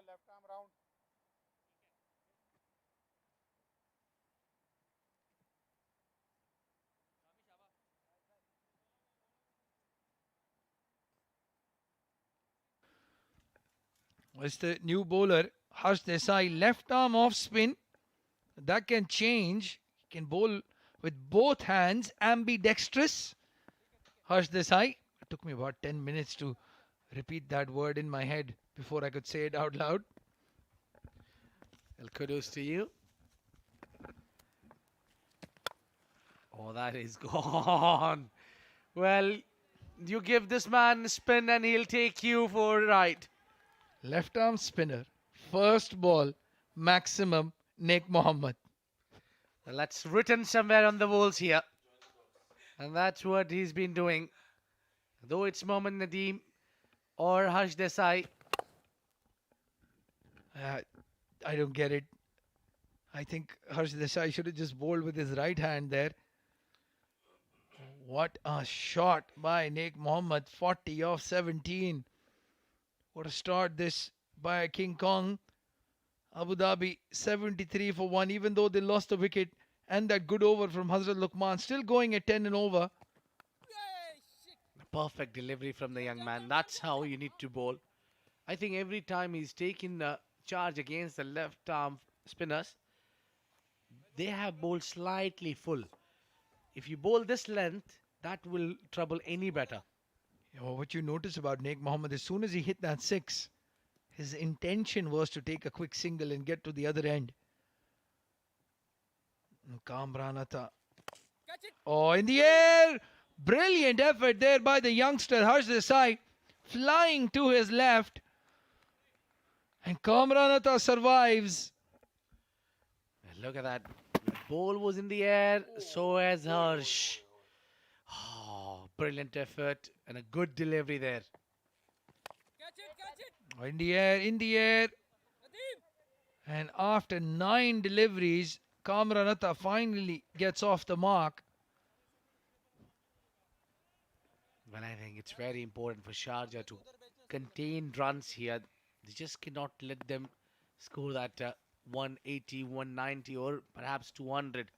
left arm round. It's the new bowler, Harsh Desai, left arm off spin. That can change. He can bowl with both hands, ambidextrous. Harsh Desai. It took me about 10 minutes to repeat that word in my head before I could say it out loud. Well, kudos to you. Oh, that is gone. Well, you give this man a spin and he'll take you for a ride. Left arm spinner. First ball, maximum, Naik Mohammed. Well, that's written somewhere on the walls here. And that's what he's been doing. Though it's Mohammad Nadeem or Harsh Desai. I don't get it. I think Harsh Desai should have just bowled with his right hand there. What a shot by Naik Mohammed, 40 off 17. What a start this by King Kong. Abu Dhabi 73 for 1, even though they lost the wicket and that good over from Hazrat Luqman, still going at 10 and over. Perfect delivery from the young man. That's how you need to bowl. I think every time he's taken the charge against the left arm spinners, they have bowled slightly full. If you bowl this length, that will trouble any batter. What you notice about Naik Mohammed, as soon as he hit that six, his intention was to take a quick single and get to the other end. Kamran Atta. Oh, in the air! Brilliant effort there by the youngster Harsh Desai, flying to his left. And Kamran Atta survives. Look at that. The ball was in the air, so as Harsh. Oh, brilliant effort and a good delivery there. In the air, in the air. And after 9 deliveries, Kamran Atta finally gets off the mark. Well, I think it's very important for Sharjah to contain runs here. They just cannot let them score that 180, 190 or perhaps 200.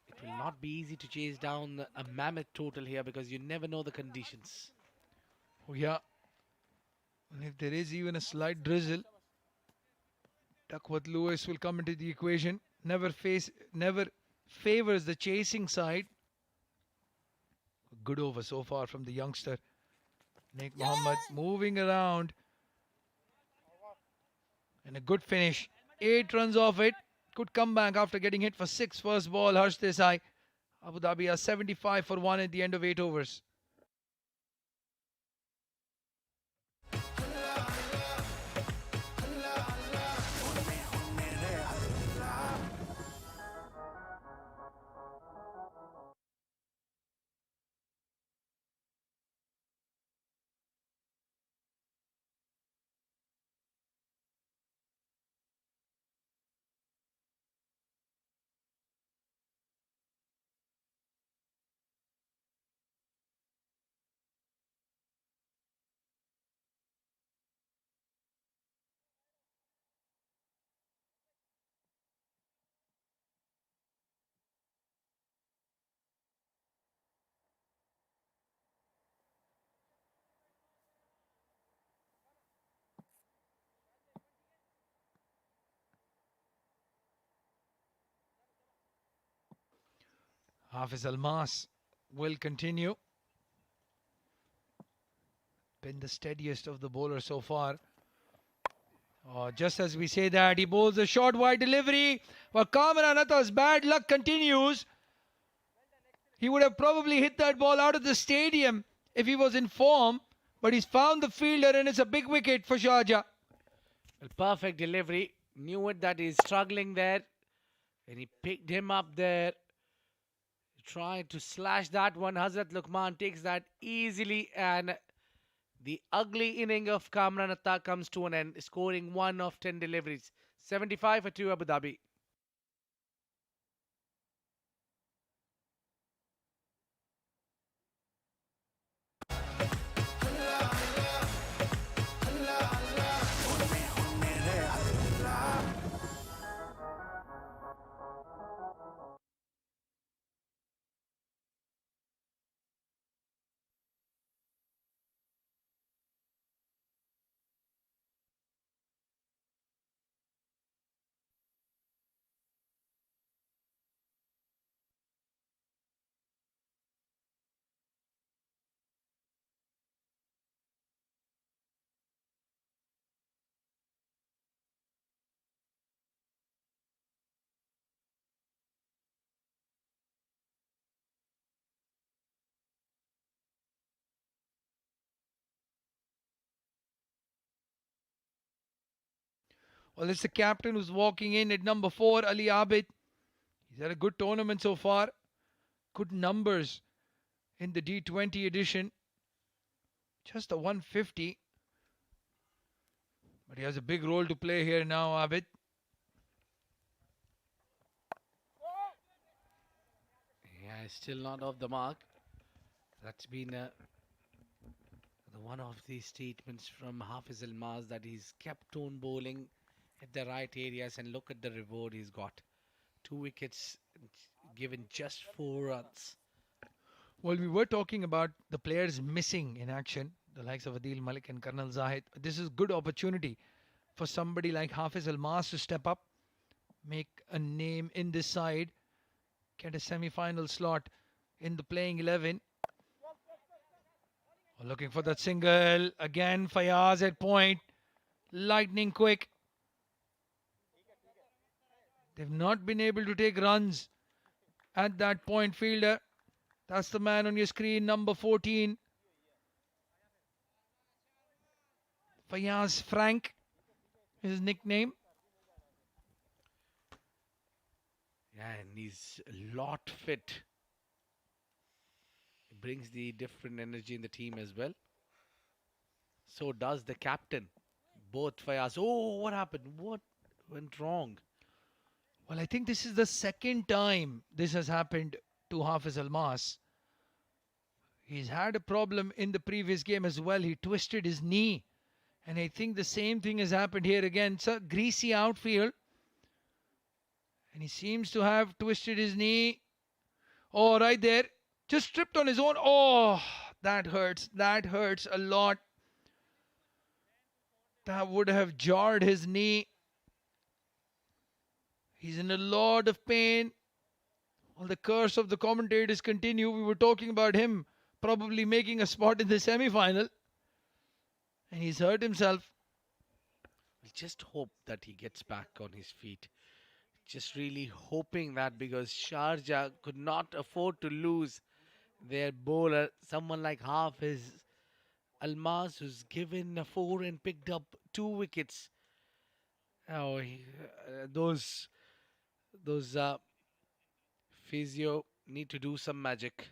It will not be easy to chase down a mammoth total here because you never know the conditions. Oh, yeah. And if there is even a slight drizzle, Duckworth Lewis will come into the equation. Never favors the chasing side. Good over so far from the youngster. Naik Mohammed moving around. And a good finish. 8 runs off it. Could come back after getting hit for 6 first ball. Harsh Desai. Abu Dhabi are 75 for 1 at the end of 8 overs. Hafiz Almas will continue. Been the steadiest of the bowlers so far. Just as we say that, he bowls a short wide delivery. But Kamran Atta's bad luck continues. He would have probably hit that ball out of the stadium if he was in form. But he's found the fielder and it's a big wicket for Sharjah. Well, perfect delivery. Knew it that he's struggling there. And he picked him up there. Trying to slash that one. Hazrat Luqman takes that easily. And the ugly inning of Kamran Atta comes to an end, scoring 1 of 10 deliveries. 75 for 2 Abu Dhabi. Well, it's the captain who's walking in at number 4, Ali Abid. He's had a good tournament so far. Good numbers in the D20 edition. Just a 150. But he has a big role to play here now, Abid. Yeah, still not off the mark. That's been the One of these statements from Hafiz Almaz that he's kept on bowling at the right areas, and look at the reward he's got. 2 wickets, given just 4 runs. Well, we were talking about the players missing in action, the likes of Adil Malik and Karnal Zahid. This is good opportunity for somebody like Hafiz Almas to step up, make a name in this side, get a semi-final slot in the playing 11. Looking for that single. Again, Fayaz at point. Lightning quick. They've not been able to take runs at that point, fielder. That's the man on your screen, number 14. Fayaz Frank, his nickname. Yeah, and he's a lot fit. He brings the different energy in the team as well. So does the captain. Both Fayaz. Oh, what happened? What went wrong? Well, I think this is the second time this has happened to Hafiz Almas. He's had a problem in the previous game as well. He twisted his knee. And I think the same thing has happened here again. It's a greasy outfield. And he seems to have twisted his knee. Oh, right there. Just tripped on his own. Oh, that hurts. That hurts a lot. That would have jarred his knee. He's in a lot of pain. Well, the curse of the commentators continue. We were talking about him probably making a spot in the semi-final. And he's hurt himself. We just hope that he gets back on his feet. Just really hoping that, because Sharjah could not afford to lose their bowler, someone like Hafiz Almas, who's given a 4 and picked up 2 wickets. Oh, those physio need to do some magic.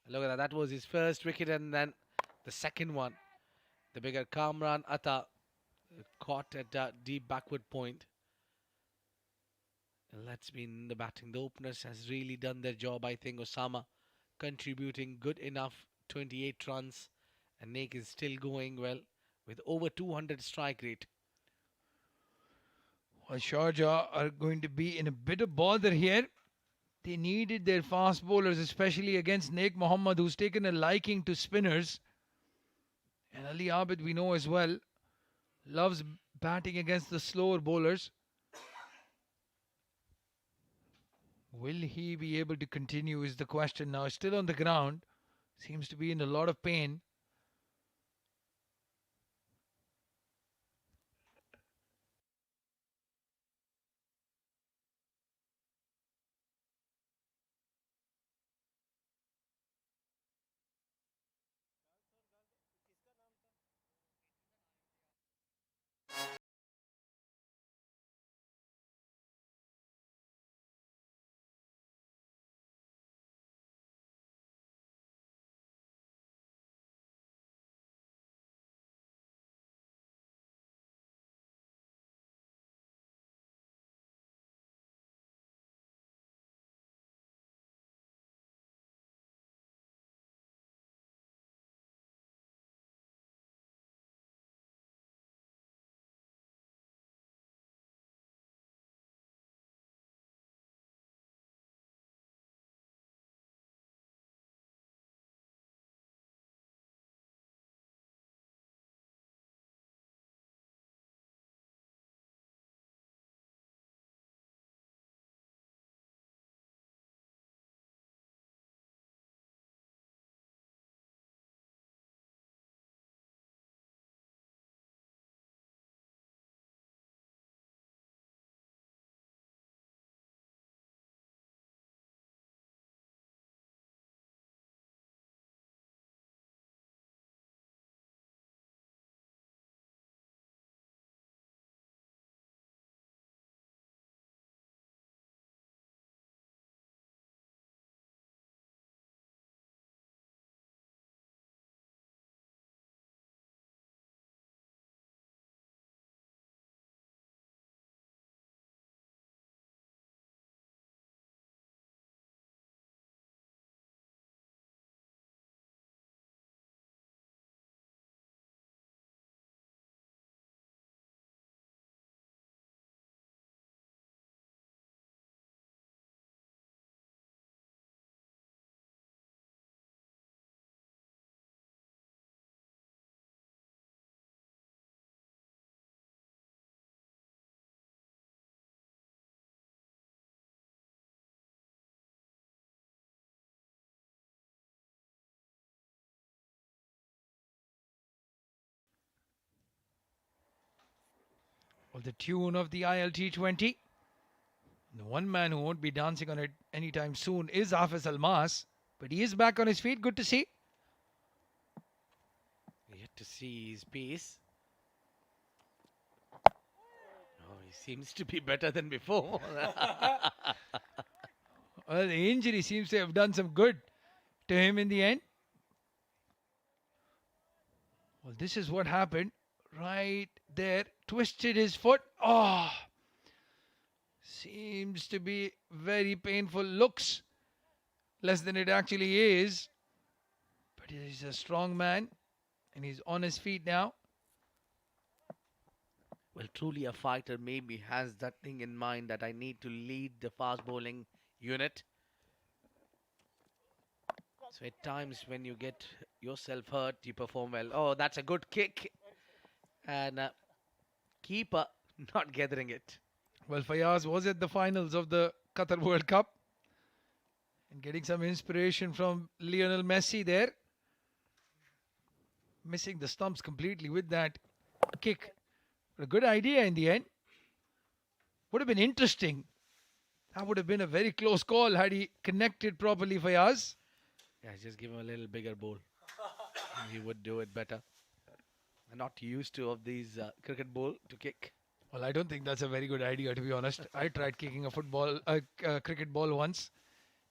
Look at that. That was his first wicket, and then the second one. The bigger Kamran Atta caught at a deep backward point. And let's be in the batting. The openers has really done their job. I think Osama contributing good enough, 28 runs, and Naik is still going well with over 200 strike rate. Well, Sharjah are going to be in a bit of bother here. They needed their fast bowlers, especially against Naik Mohammed, who's taken a liking to spinners. And Ali Abid, we know as well, loves batting against the slower bowlers. Will he be able to continue is the question now. Still on the ground. Seems to be in a lot of pain. Well, the tune of the ILT20. The one man who won't be dancing on it anytime soon is Hafiz Almas, but he is back on his feet. Good to see. Yet to see his pace. Oh, he seems to be better than before. Well, the injury seems to have done some good to him in the end. Well, this is what happened right there. Twisted his foot. Oh, seems to be very painful. Looks less than it actually is. But he's a strong man and he's on his feet now. Well, truly a fighter maybe has that thing in mind that I need to lead the fast bowling unit. So at times when you get yourself hurt, you perform well. Oh, that's a good kick. And keeper not gathering it. Well, Fayaz was at the finals of the Qatar World Cup and getting some inspiration from Lionel Messi there. Missing the stumps completely with that kick. But a good idea in the end. Would have been interesting. That would have been a very close call had he connected properly, Fayaz. Yeah, just give him a little bigger ball. He would do it better. I'm not used to of these cricket ball to kick. Well, I don't think that's a very good idea, to be honest. I tried kicking a cricket ball once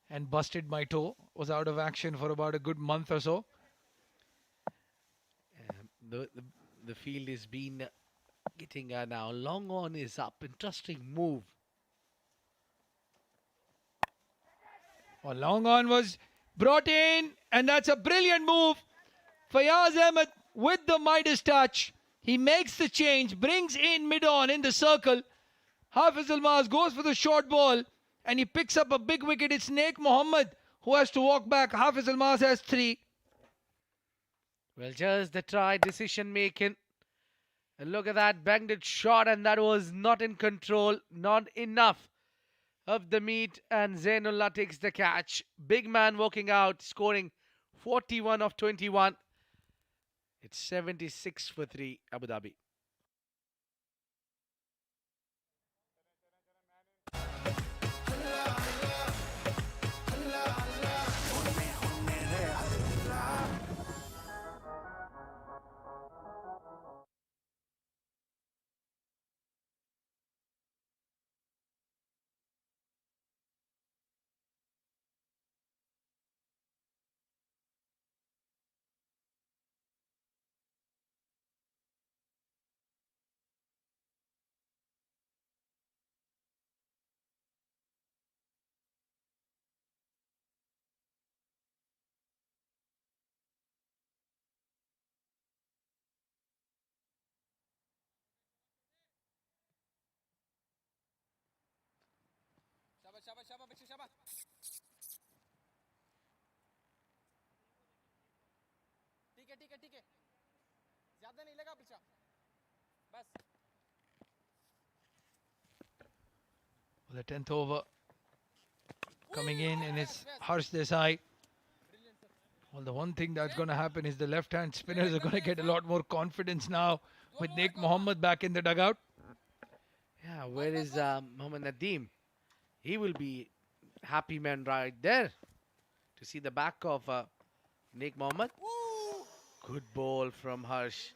and busted my toe. Was out of action for about a good month or so. The field is been getting now. Long on is up. Interesting move. Well, long on was brought in, and that's a brilliant move. Fayaz Ahmed with the Midas touch. He makes the change, brings in mid-on in the circle. Hafiz Almas goes for the short ball, and he picks up a big wicket. It's Naik Mohammed who has to walk back. Hafiz Almas has 3. Well, just the try decision making. And look at that banged it shot, and that was not in control, not enough of the meat. And Zainullah takes the catch. Big man walking out, scoring 41 of 21. It's 76 for 3, Abu Dhabi. The 10th over coming in, and it's Harsh Desai. Well, the one thing that's going to happen is the left-hand spinners are going to get a lot more confidence now with Naik Mohammed back in the dugout. Yeah, where is Mohammad Nadeem? He will be happy man right there to see the back of Naik Mohammed. Good ball from Harsh.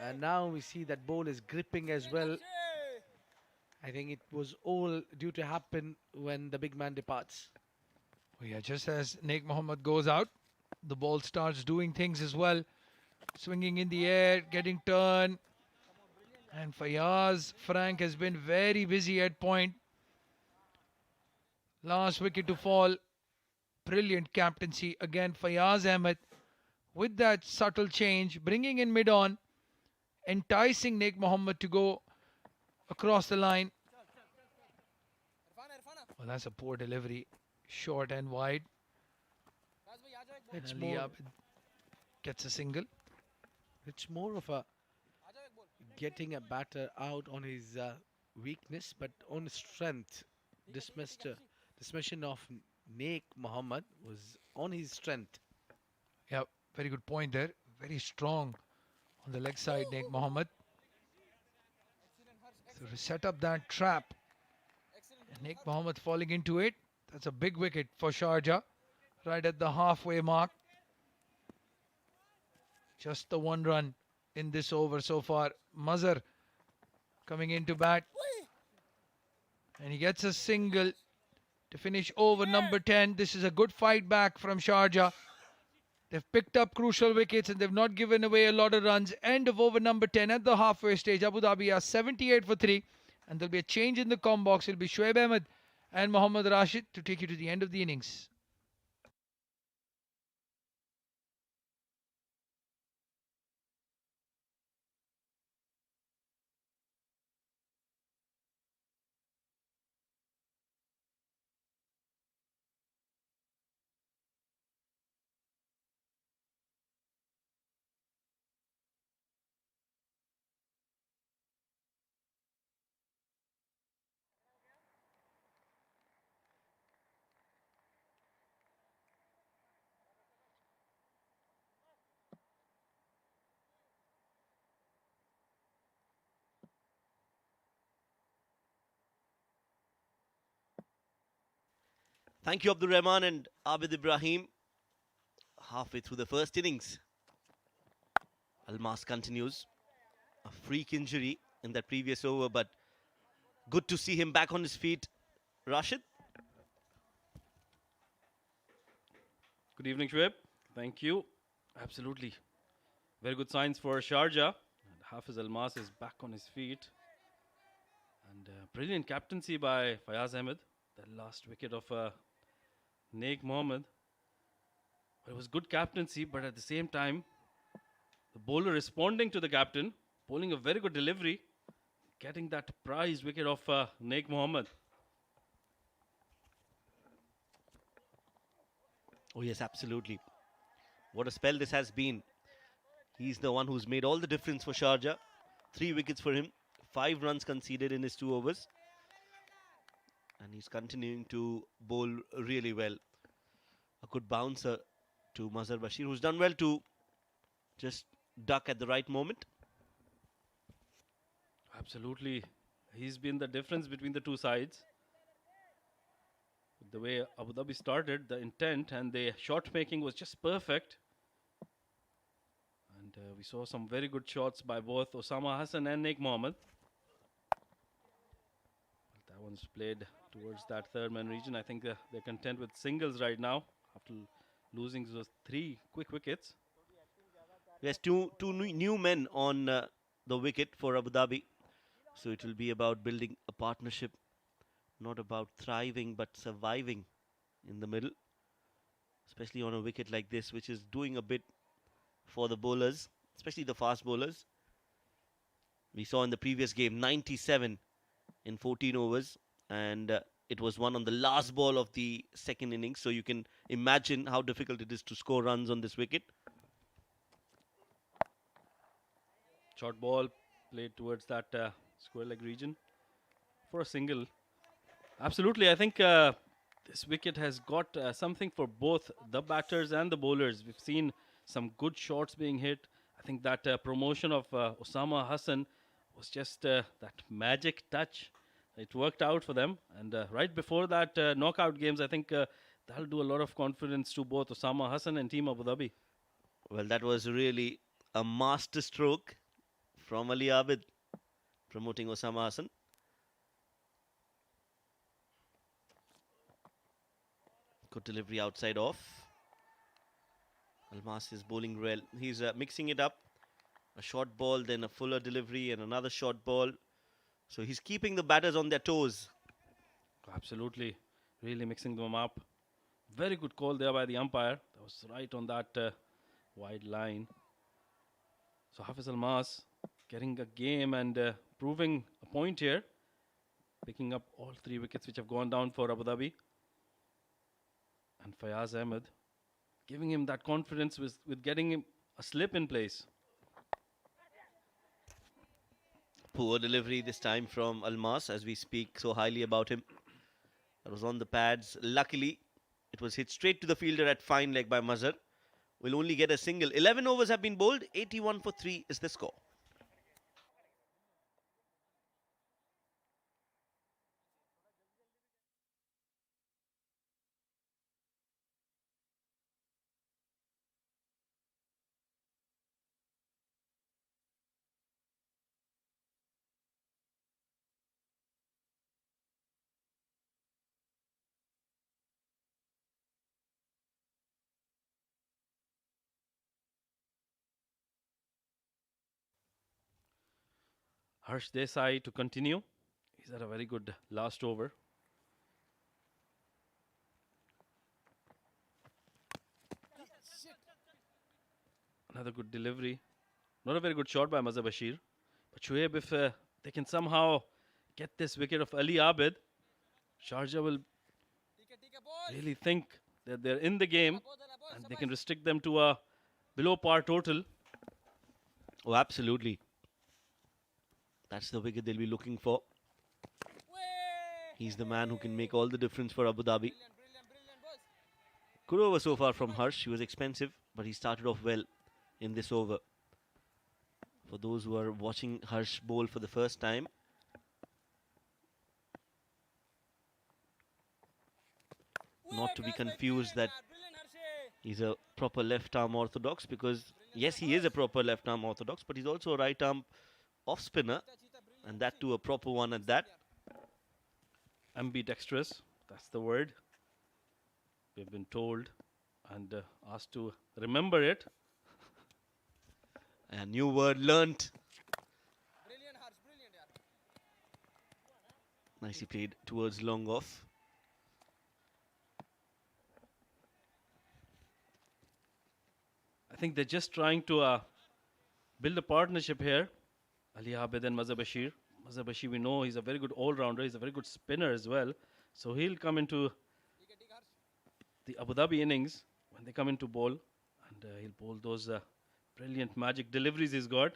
And now we see that ball is gripping as well. I think it was all due to happen when the big man departs. Oh yeah, just as Naik Mohammed goes out, the ball starts doing things as well. Swinging in the air, getting turned. And Fayaz Frank has been very busy at point. Last wicket to fall. Brilliant captaincy. Again, Fayaz Ahmed with that subtle change, bringing in mid-on, enticing Naik Mohammed to go across the line. Well, that's a poor delivery. Short and wide. It's Ali more, Abid gets a single. it's more of a getting a batter out on his weakness, but on strength. Dismission of Naik Mohammed was on his strength. Yeah, very good point there. Very strong on the leg side, Naik Mohammed. to set up that trap. And Nick Mohammed falling into it. That's a big wicket for Sharjah, right at the halfway mark. Just the one run in this over so far. Mazhar coming into bat. And he gets a single to finish over number 10. This is a good fight back from Sharjah. They've picked up crucial wickets and they've not given away a lot of runs. End of over number 10 at the halfway stage. Abu Dhabi are 78 for 3. And there'll be a change in the com box. It'll be Shoaib Ahmed and Mohammad Rashid to take you to the end of the innings. Thank you, Abdul Rahman and Abid Ibrahim. Halfway through the first innings, Almas continues. A freak injury in that previous over, but good to see him back on his feet. Rashid? Good evening, Shoaib. Thank you. Absolutely. Very good signs for Sharjah. And Hafiz Almas is back on his feet. And brilliant captaincy by Fayaz Ahmed. That last wicket of Naik Mohammed. It was good captaincy, but at the same time, the bowler responding to the captain, bowling a very good delivery, getting that prize wicket of Naik Mohammed. Oh yes, absolutely. What a spell this has been. He's the one who's made all the difference for Sharjah. 3 wickets for him, 5 runs conceded in his 2 overs. And he's continuing to bowl really well. A good bouncer to Mazhar Bashir, who's done well to just duck at the right moment. Absolutely. He's been the difference between the two sides. The way Abu Dhabi started, the intent and the shot making was just perfect. And we saw some very good shots by both Osama Hassan and Naik Mohammed. That one's played towards that third man region. I think they're content with singles right now after losing those 3 quick wickets. Yes, two new men on the wicket for Abu Dhabi. So it will be about building a partnership, not about thriving but surviving in the middle. Especially on a wicket like this, which is doing a bit for the bowlers, especially the fast bowlers. We saw in the previous game 97 in 14 overs, and it was won on the last ball of the second innings. So you can imagine how difficult it is to score runs on this wicket. Short ball played towards that square leg region for a single. Absolutely, I think this wicket has got something for both the batters and the bowlers. We've seen some good shots being hit. I think that promotion of Osama Hassan was just that magic touch. It worked out for them. And right before that knockout games, I think that'll do a lot of confidence to both Osama Hassan and Team Abu Dhabi. Well, that was really a master stroke from Ali Abid, promoting Osama Hassan. Good delivery outside off. Almas is bowling well. He's mixing it up. A short ball, then a fuller delivery and another short ball. So he's keeping the batters on their toes. Absolutely. Really mixing them up. Very good call there by the umpire. That was right on that wide line. So Hafiz Almas getting a game and proving a point here. Picking up all 3 wickets which have gone down for Abu Dhabi. And Fayaz Ahmed giving him that confidence with getting him a slip in place. Poor delivery this time from Almas, as we speak so highly about him. That was on the pads. Luckily, it was hit straight to the fielder at fine leg by Mazhar. Will only get a single. 11 overs have been bowled. 81 for 3 is the score. Harsh Desai to continue. He's had a very good last over. Another good delivery. Not a very good shot by Mazhar Bashir. But Shoaib, if they can somehow get this wicket of Ali Abid, Sharjah will really think that they're in the game and they can restrict them to a below par total. Oh, absolutely. That's the wicket they'll be looking for. He's the man who can make all the difference for Abu Dhabi. Good over so far from Harsh. He was expensive, but he started off well in this over. For those who are watching Harsh bowl for the first time, not to be confused that he's a proper left arm orthodox, because yes, he is a proper left arm orthodox, but he's also a right arm off spinner, and that too a proper one at that. Ambidextrous, that's the word. We've been told and asked to remember it. A new word learnt. Nicely played towards long off. I think they're just trying to build a partnership here. Ali Abid and Mazhar Bashir. Mazhar Bashir, we know he's a very good all-rounder. He's a very good spinner as well. So he'll come into the Abu Dhabi innings when they come into bowl. And he'll bowl those brilliant magic deliveries he's got.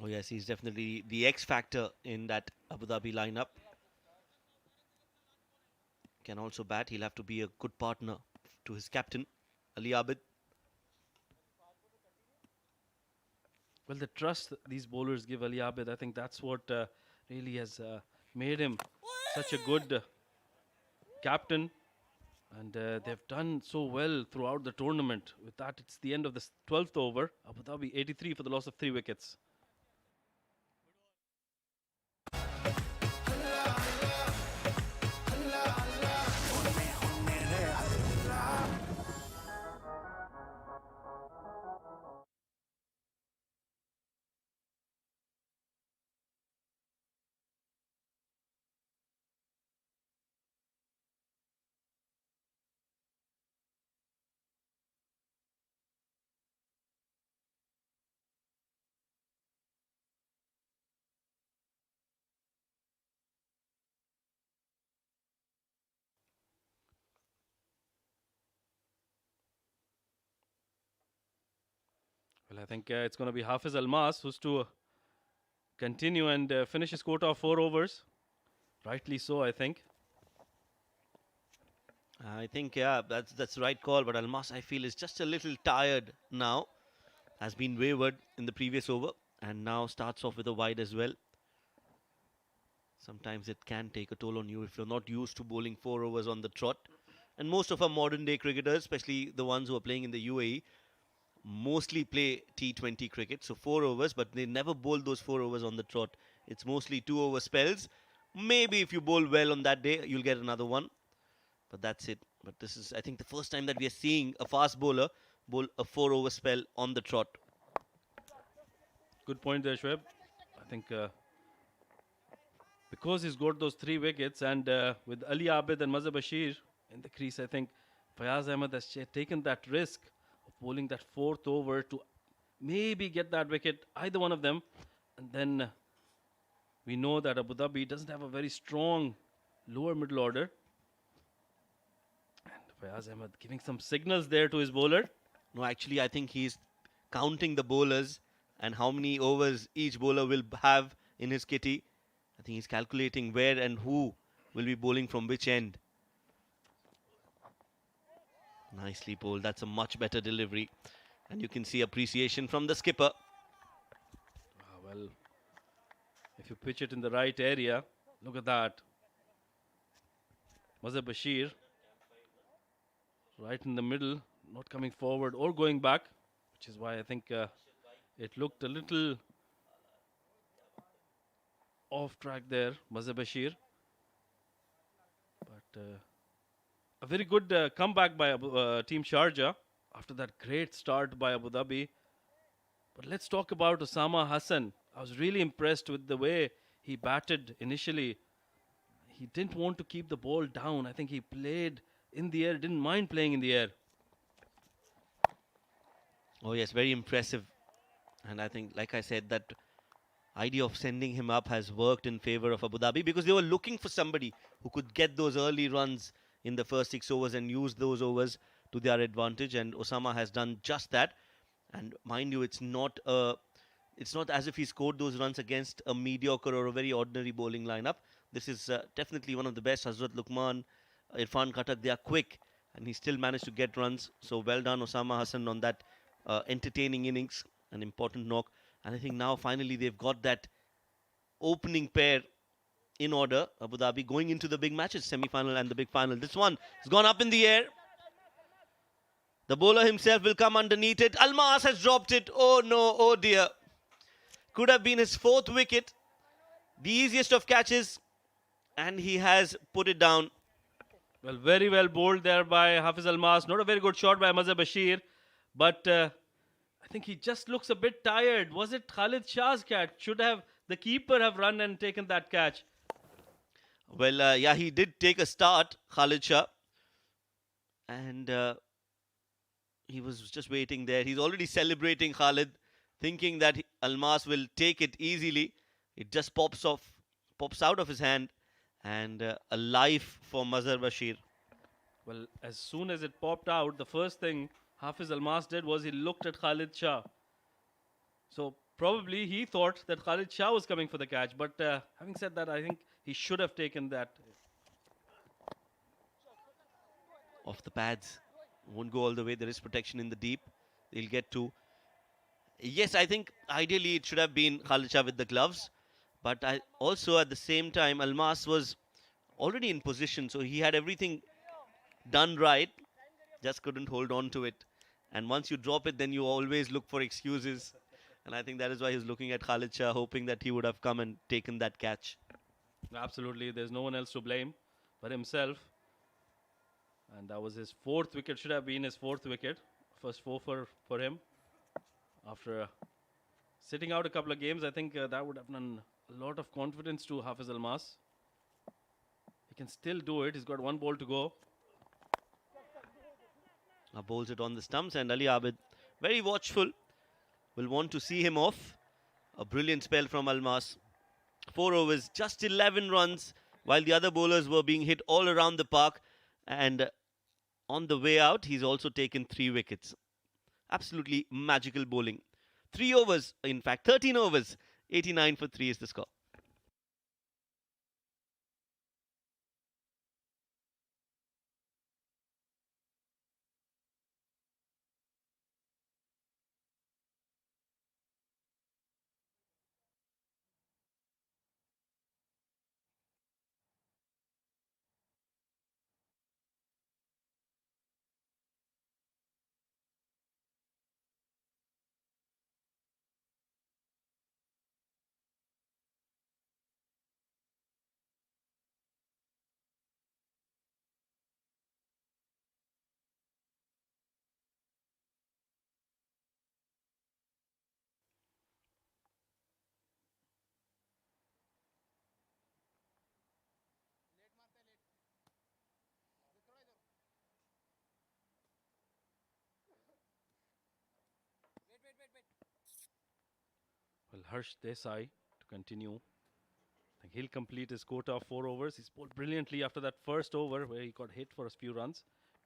Oh yes, he's definitely the X factor in that Abu Dhabi lineup. Can also bat. He'll have to be a good partner to his captain, Ali Abid. Well, the trust these bowlers give Ali Abid, I think that's what really has made him such a good captain. And they've done so well throughout the tournament. With that, it's the end of the 12th over. Abu Dhabi 83 for the loss of 3 wickets. Well, I think it's going to be Hafiz Almas who's to continue and finish his quota of 4 overs. Rightly so, I think. I think, yeah, that's the right call. But Almas, I feel, is just a little tired now. Has been wayward in the previous over and now starts off with a wide as well. Sometimes it can take a toll on you if you're not used to bowling 4 overs on the trot. And most of our modern day cricketers, especially the ones who are playing in the UAE, mostly play T20 cricket. So 4 overs, but they never bowl those 4 overs on the trot. It's mostly 2 over spells. Maybe if you bowl well on that day, you'll get another one. But that's it. But this is, I think, the first time that we are seeing a fast bowler bowl a 4 over spell on the trot. Good point there, Shoaib. I think because he's got those 3 wickets and with Ali Abid and Mazhar Bashir in the crease, I think Fayaz Ahmed has taken that risk of bowling that 4th over to maybe get that wicket, either one of them. And then we know that Abu Dhabi doesn't have a very strong lower middle order. And Fayaz Ahmed giving some signals there to his bowler. No, actually, I think he's counting the bowlers and how many overs each bowler will have in his kitty. I think he's calculating where and who will be bowling from which end. Nicely bowled. That's a much better delivery. And you can see appreciation from the skipper. Well, if you pitch it in the right area, look at that. Mazhar Bashir, right in the middle, not coming forward or going back, which is why I think it looked a little off track there, Mazhar Bashir. But a very good comeback by Team Sharjah after that great start by Abu Dhabi. But let's talk about Osama Hassan. I was really impressed with the way he batted initially. He didn't want to keep the ball down. I think he played in the air, didn't mind playing in the air. Oh yes, very impressive. And I think, like I said, that idea of sending him up has worked in favor of Abu Dhabi because they were looking for somebody who could get those early runs in the first 6 overs and use those overs to their advantage. And Osama has done just that. And mind you, it's not as if he scored those runs against a mediocre or a very ordinary bowling lineup. This is definitely one of the best. Hazrat Lukman, Irfan Khattak, they are quick, and he still managed to get runs. So well done, Osama Hassan, on that entertaining innings, an important knock. And I think now finally they've got that opening pair in order. Abu Dhabi going into the big matches, semi-final and the big final. This one has gone up in the air. The bowler himself will come underneath it. Almas has dropped it. Oh no, oh dear. Could have been his 4th wicket. The easiest of catches. And he has put it down. Well, very well bowled there by Hafiz Almas. Not a very good shot by Mazhar Bashir. But I think he just looks a bit tired. Was it Khalid Shah's catch? Should have the keeper have run and taken that catch? Well, yeah, he did take a start, Khalid Shah. And he was just waiting there. He's already celebrating Khalid, thinking that Almas will take it easily. It just pops out of his hand. And a life for Mazhar Bashir. Well, as soon as it popped out, the first thing Hafiz Almas did was he looked at Khalid Shah. So probably he thought that Khalid Shah was coming for the catch. But having said that, I think he should have taken that. Off the pads. Won't go all the way. There is protection in the deep. They'll get to. Yes, I think ideally it should have been Khalid Shah with the gloves. But also at the same time, Almas was already in position. So he had everything done right. Just couldn't hold on to it. And once you drop it, then you always look for excuses. And I think that is why he's looking at Khalid Shah, hoping that he would have come and taken that catch. Absolutely. There's no one else to blame but himself. And that was his 4th wicket. Should have been his 4th wicket. First 4 for him. After sitting out a couple of games, I think that would have done a lot of confidence to Hafiz Almas. He can still do it. He's got 1 ball to go. Now bowls it on the stumps, and Ali Abid, very watchful, will want to see him off. A brilliant spell from Almas. 4 overs, just 11 runs, while the other bowlers were being hit all around the park. And on the way out, he's also taken 3 wickets. Absolutely magical bowling. 3 overs, in fact, 13 overs. 89 for 3 is the score. Well, Harsh Desai to continue. I think he'll complete his quota of 4 overs. He's bowled brilliantly after that first over where he got hit for a few runs.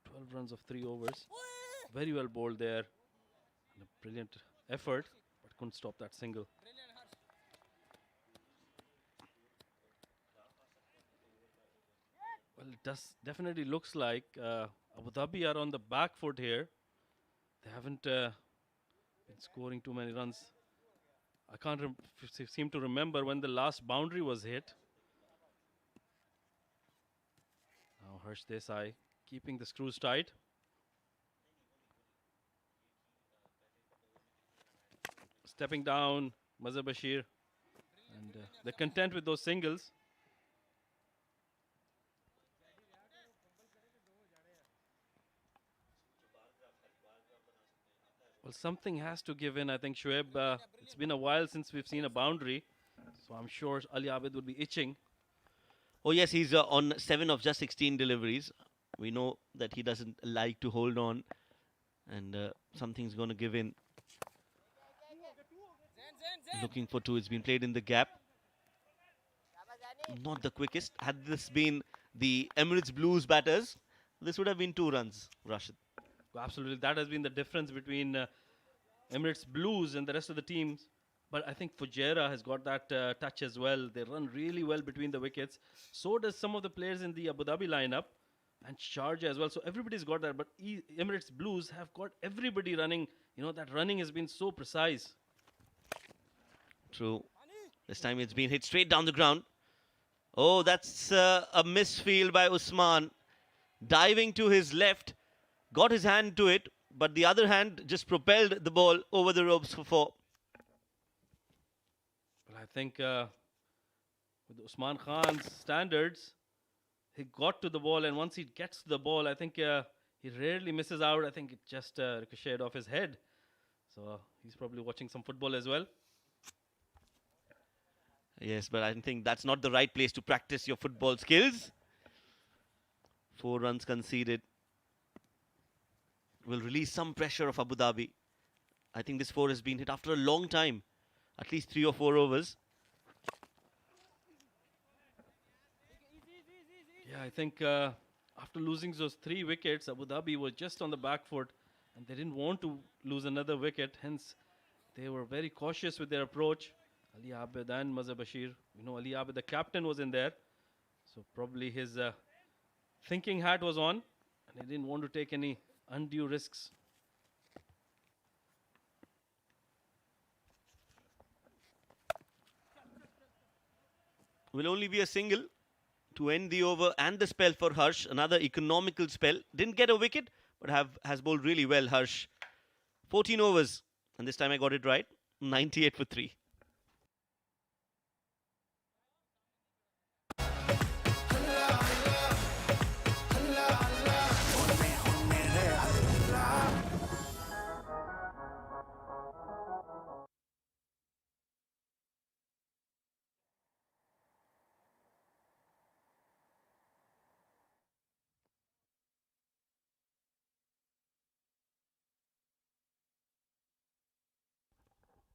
12 runs of 3 overs. Very well bowled there. And a brilliant effort, but couldn't stop that single. Well, it definitely looks like Abu Dhabi are on the back foot here. They haven't been scoring too many runs. I can't seem to remember when the last boundary was hit. Now Harsh Desai keeping the screws tight. Stepping down, Mazhar Bashir. And they're content with those singles. Well, Well, something has to give in. I think Shoaib, it's been a while since we've seen a boundary. So I'm sure Ali Abid would be itching. Oh, yes, he's on 7 of just 16 deliveries. We know that he doesn't like to hold on, and something's going to give in. Looking for two. It's been played in the gap. Not the quickest. Had this been the Emirates Blues batters, this would have been 2 runs, Rashid. Absolutely. That has been the difference between Emirates Blues and the rest of the teams. But I think Fujairah has got that touch as well. They run really well between the wickets. So does some of the players in the Abu Dhabi lineup and Sharjah as well. So everybody's got that. But Emirates Blues have got everybody running. You know, that running has been so precise. True. This time it's been hit straight down the ground. Oh, that's a misfield by Usman. Diving to his left. Got his hand to it. But the other hand just propelled the ball over the ropes for 4. Well, I think with Usman Khan's standards, he got to the ball, and once he gets to the ball, I think he rarely misses out. I think it just ricocheted off his head. So he's probably watching some football as well. Yes, but I think that's not the right place to practice your football skills. 4 runs conceded. Will release some pressure of Abu Dhabi. I think this 4 has been hit after a long time. At least 3 or 4 overs. Yeah, I think after losing those 3 wickets, Abu Dhabi was just on the back foot, and they didn't want to lose another wicket. Hence, they were very cautious with their approach. Ali Abid and Mazhar Bashir. You know, Ali Abid, the captain, was in there. So probably his thinking hat was on, and he didn't want to take any undue risks. Will only be a single to end the over and the spell for Harsh. Another economical spell. Didn't get a wicket, but has bowled really well, Harsh. 14 overs, and this time I got it right. 98 for 3.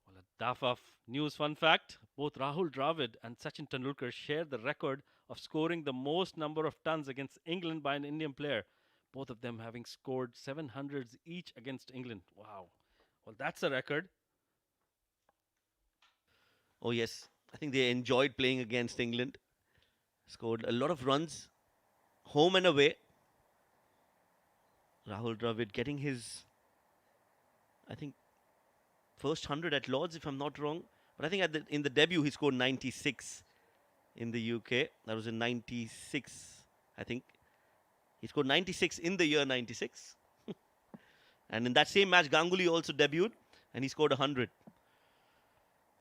Well, a Dafaf news fun fact. Both Rahul Dravid and Sachin Tendulkar share the record of scoring the most number of tons against England by an Indian player. Both of them having scored 700s each against England. Wow. Well, that's a record. Oh, yes. I think they enjoyed playing against England. Scored a lot of runs, home and away. Rahul Dravid getting his, I think, first 100 at Lords, if I'm not wrong. But I think in the debut, he scored 96 in the UK. That was in 96, I think. He scored 96 in the year 96. And in that same match, Ganguly also debuted, and he scored 100.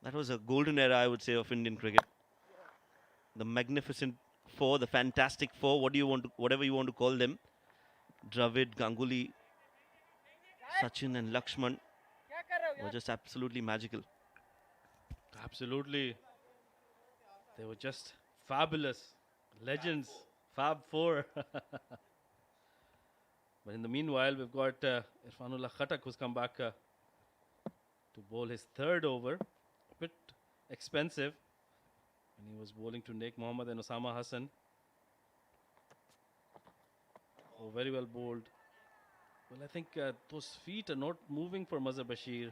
That was a golden era, I would say, of Indian cricket. The magnificent 4, the fantastic 4, whatever you want to call them. Dravid, Ganguly, Sachin and Lakshman were just absolutely magical. Absolutely. They were just fabulous. Legends. Fab 4. But in the meanwhile, we've got Irfanullah Khattak, who's come back to bowl his 3rd over. A bit expensive. And he was bowling to Naik Mohammed and Osama Hassan. Oh, very well bowled. Well, I think those feet are not moving for Mazhar Bashir.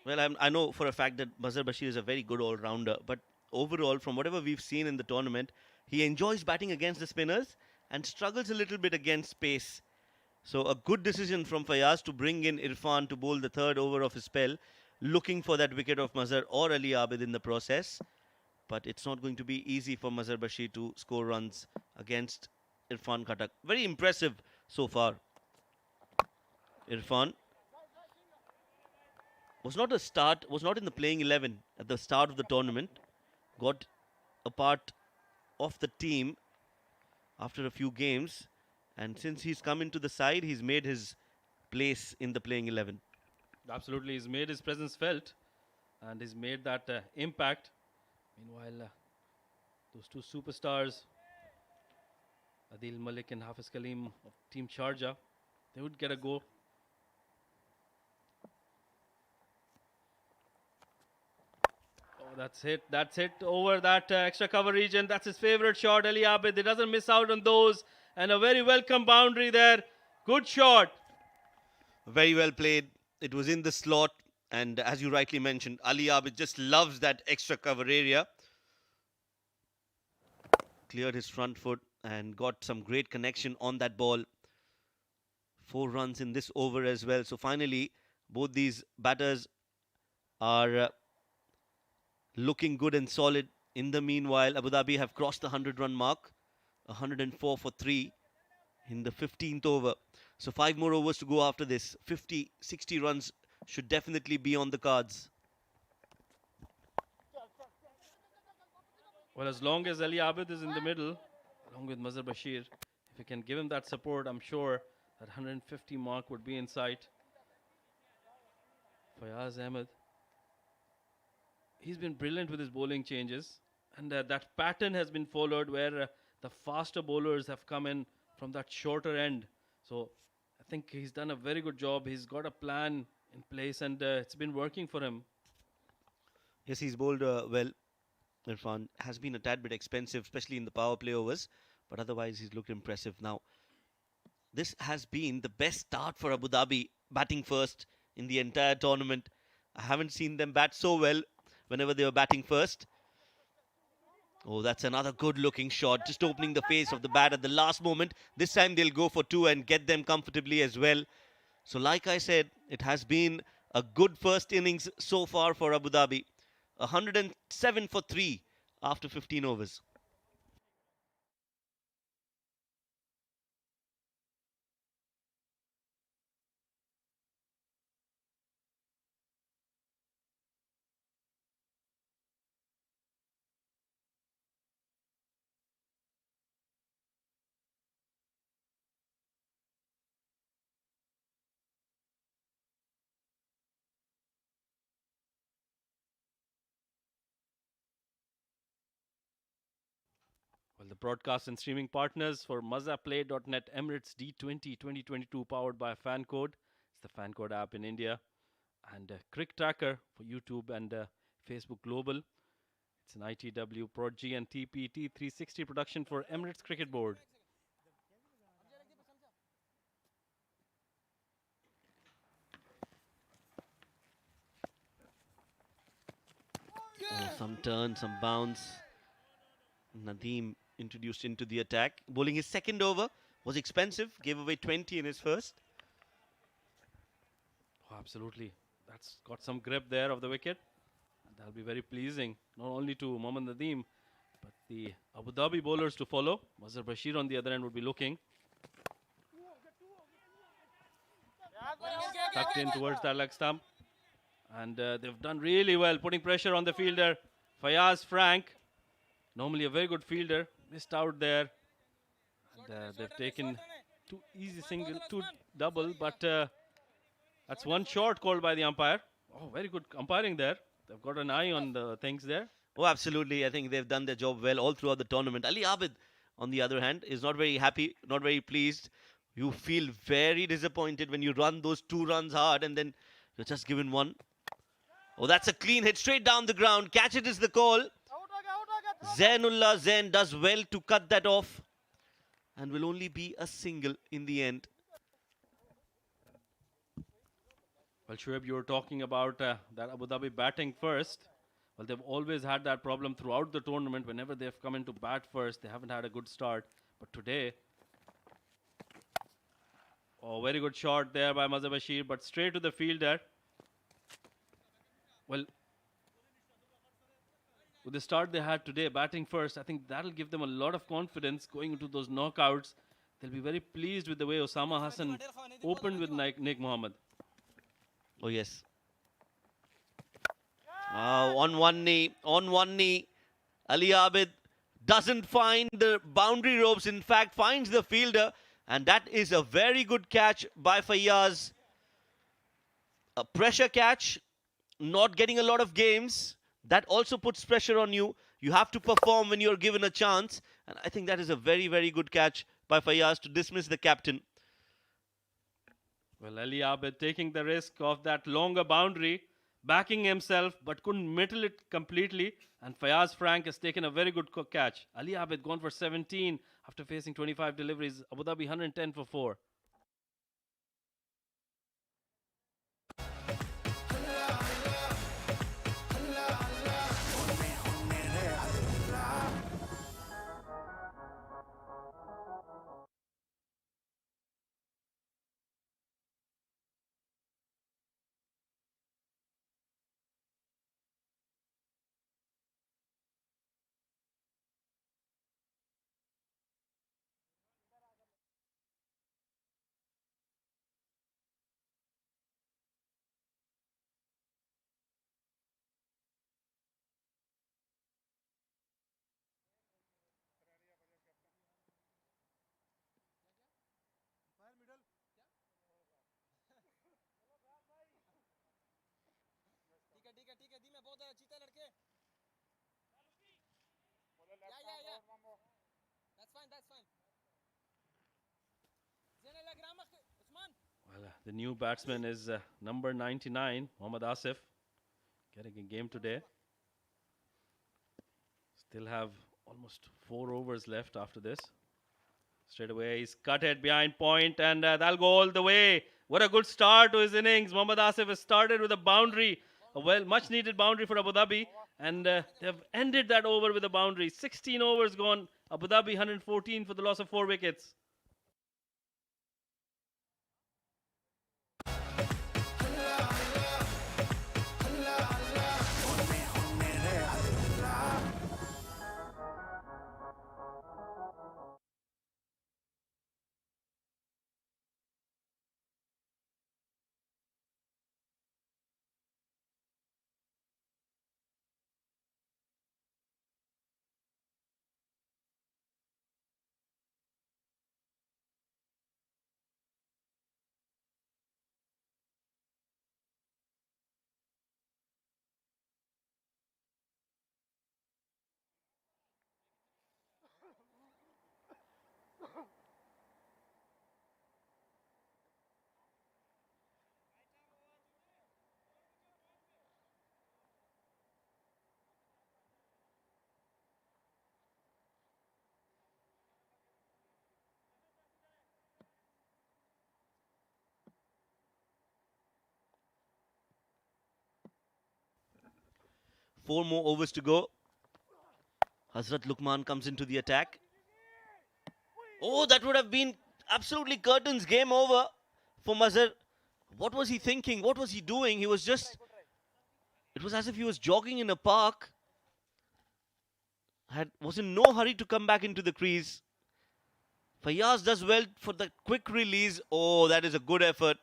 Well, I know for a fact that Mazhar Bashir is a very good all-rounder. But overall, from whatever we've seen in the tournament, he enjoys batting against the spinners and struggles a little bit against pace. So a good decision from Fayaz to bring in Irfan to bowl the 3rd over of his spell, looking for that wicket of Mazhar or Ali Abid in the process. But it's not going to be easy for Mazhar Bashir to score runs against Irfan Khattak. Very impressive so far. Irfan was not in the playing 11 at the start of the tournament. Got a part of the team after a few games. And since he's come into the side, he's made his place in the playing 11. Absolutely, he's made his presence felt and he's made that impact. Meanwhile, those two superstars, Adil Malik and Hafiz Kaleem of Team Sharjah, they would get a go. Oh, that's hit over that extra cover region. That's his favorite shot, Ali Abid. He doesn't miss out on those. And a very welcome boundary there. Good shot. Very well played. It was in the slot. And as you rightly mentioned, Ali Abid just loves that extra cover area. Cleared his front foot and got some great connection on that ball. 4 runs in this over as well. So finally, both these batters are looking good and solid. In the meanwhile, Abu Dhabi have crossed the 100-run mark. 104 for 3 in the 15th over. So 5 more overs to go after this. 50, 60 runs should definitely be on the cards. Well, as long as Ali Abid is in the middle, along with Mazhar Bashir, if we can give him that support, I'm sure that 150 mark would be in sight. Fayaz Ahmed, he's been brilliant with his bowling changes, and that pattern has been followed where the faster bowlers have come in from that shorter end. So I think he's done a very good job. He's got a plan in place, and it's been working for him. Yes, he's bowled well. Irfan has been a tad bit expensive, especially in the power play overs, but otherwise he's looked impressive. Now, this has been the best start for Abu Dhabi, batting first in the entire tournament. I haven't seen them bat so well whenever they were batting first. Oh, that's another good looking shot, just opening the face of the bat at the last moment. This time they'll go for 2 and get them comfortably as well. So like I said, it has been a good first innings so far for Abu Dhabi. 107 for 3 after 15 overs. Well, the broadcast and streaming partners for Mazaplay.net Emirates D20 2022 powered by FanCode. It's the FanCode app in India. And CricTracker for YouTube and Facebook Global. It's an ITW Prod-G and TPT 360 production for Emirates Cricket Board. Oh, some turn, some bounce. Nadeem introduced into the attack. Bowling his second over was expensive. Gave away 20 in his first. Oh, absolutely. That's got some grip there of the wicket. And that'll be very pleasing, not only to Mohammad Nadeem, but the Abu Dhabi bowlers to follow. Mazhar Bashir on the other end would be looking. Tucked in towards that leg stump. And they've done really well, putting pressure on the fielder. Fayaz Frank, normally a very good fielder, missed out there. And they've taken 2 easy single, 2 double, but that's 1 short called by the umpire. Oh, very good umpiring there. They've got an eye on the things there. Oh, absolutely. I think they've done their job well all throughout the tournament. Ali Abid, on the other hand, is not very happy, not very pleased. You feel very disappointed when you run those 2 runs hard and then you're just given 1. Oh, that's a clean hit straight down the ground. Catch it is the call. Zainullah Zain does well to cut that off and will only be a single in the end. Well, Shoaib, you were talking about that Abu Dhabi batting first. Well, they've always had that problem throughout the tournament. Whenever they've come in to bat first, they haven't had a good start. But today, oh, very good shot there by Mazhar Bashir, but straight to the fielder. Well, with the start they had today, batting first, I think that'll give them a lot of confidence going into those knockouts. They'll be very pleased with the way Osama Hassan opened with Nick Mohammed. Oh, yes. On one knee. Ali Abid doesn't find the boundary ropes. In fact, finds the fielder. And that is a very good catch by Fayyaz. a pressure catch, not getting a lot of games, that also puts pressure on you. You have to perform when you're given a chance. And I think that is a very, very good catch by Fayaz to dismiss the captain. Well, Ali Abid taking the risk of that longer boundary, backing himself, but couldn't middle it completely. And Fayaz Frank has taken a very good catch. Ali Abid gone for 17 after facing 25 deliveries. Abu Dhabi 110 for 4. Well, the new batsman is number 99, Mohammad Asif, getting a game today. Still have almost 4 overs left after this. Straight away, he's cut it behind point, and that'll go all the way. What a good start to his innings. Mohammad Asif has started with a boundary, a much needed boundary for Abu Dhabi, and they've ended that over with a boundary. 16 overs gone. Abu Dhabi 114 for the loss of 4 wickets. Four more overs to go. Hazrat Luqman comes into the attack. Oh, that would have been absolutely curtains. Game over for Mazhar. What was he thinking? What was he doing? He was just... It was as if he was jogging in a park. Was in no hurry to come back into the crease. Fayaz does well for the quick release. Oh, that is a good effort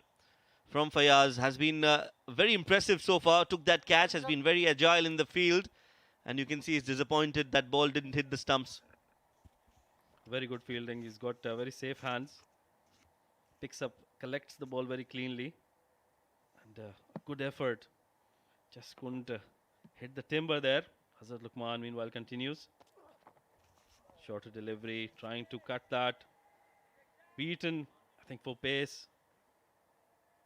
from Fayaz. Has been very impressive so far. Took that catch. Has been very agile in the field. And you can see he's disappointed that ball didn't hit the stumps. Very good fielding. He's got very safe hands. Picks up, collects the ball very cleanly. And good effort. Just couldn't hit the timber there. Hazrat Luqman meanwhile continues. Shorter delivery, trying to cut that. Beaten, I think, for pace.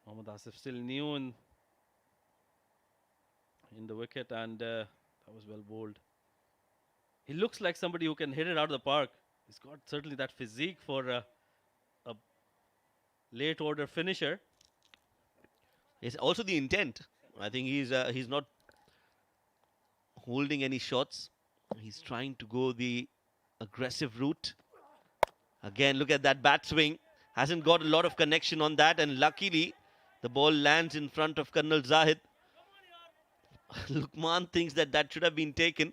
Mohammad Asif still new in the wicket, and that was well bowled. He looks like somebody who can hit it out of the park. He's got certainly that physique for a late order finisher. It's also the intent. I think he's not holding any shots. He's trying to go the aggressive route. Again, look at that bat swing. Hasn't got a lot of connection on that, and luckily the ball lands in front of Colonel Zahid. Luqman thinks that should have been taken.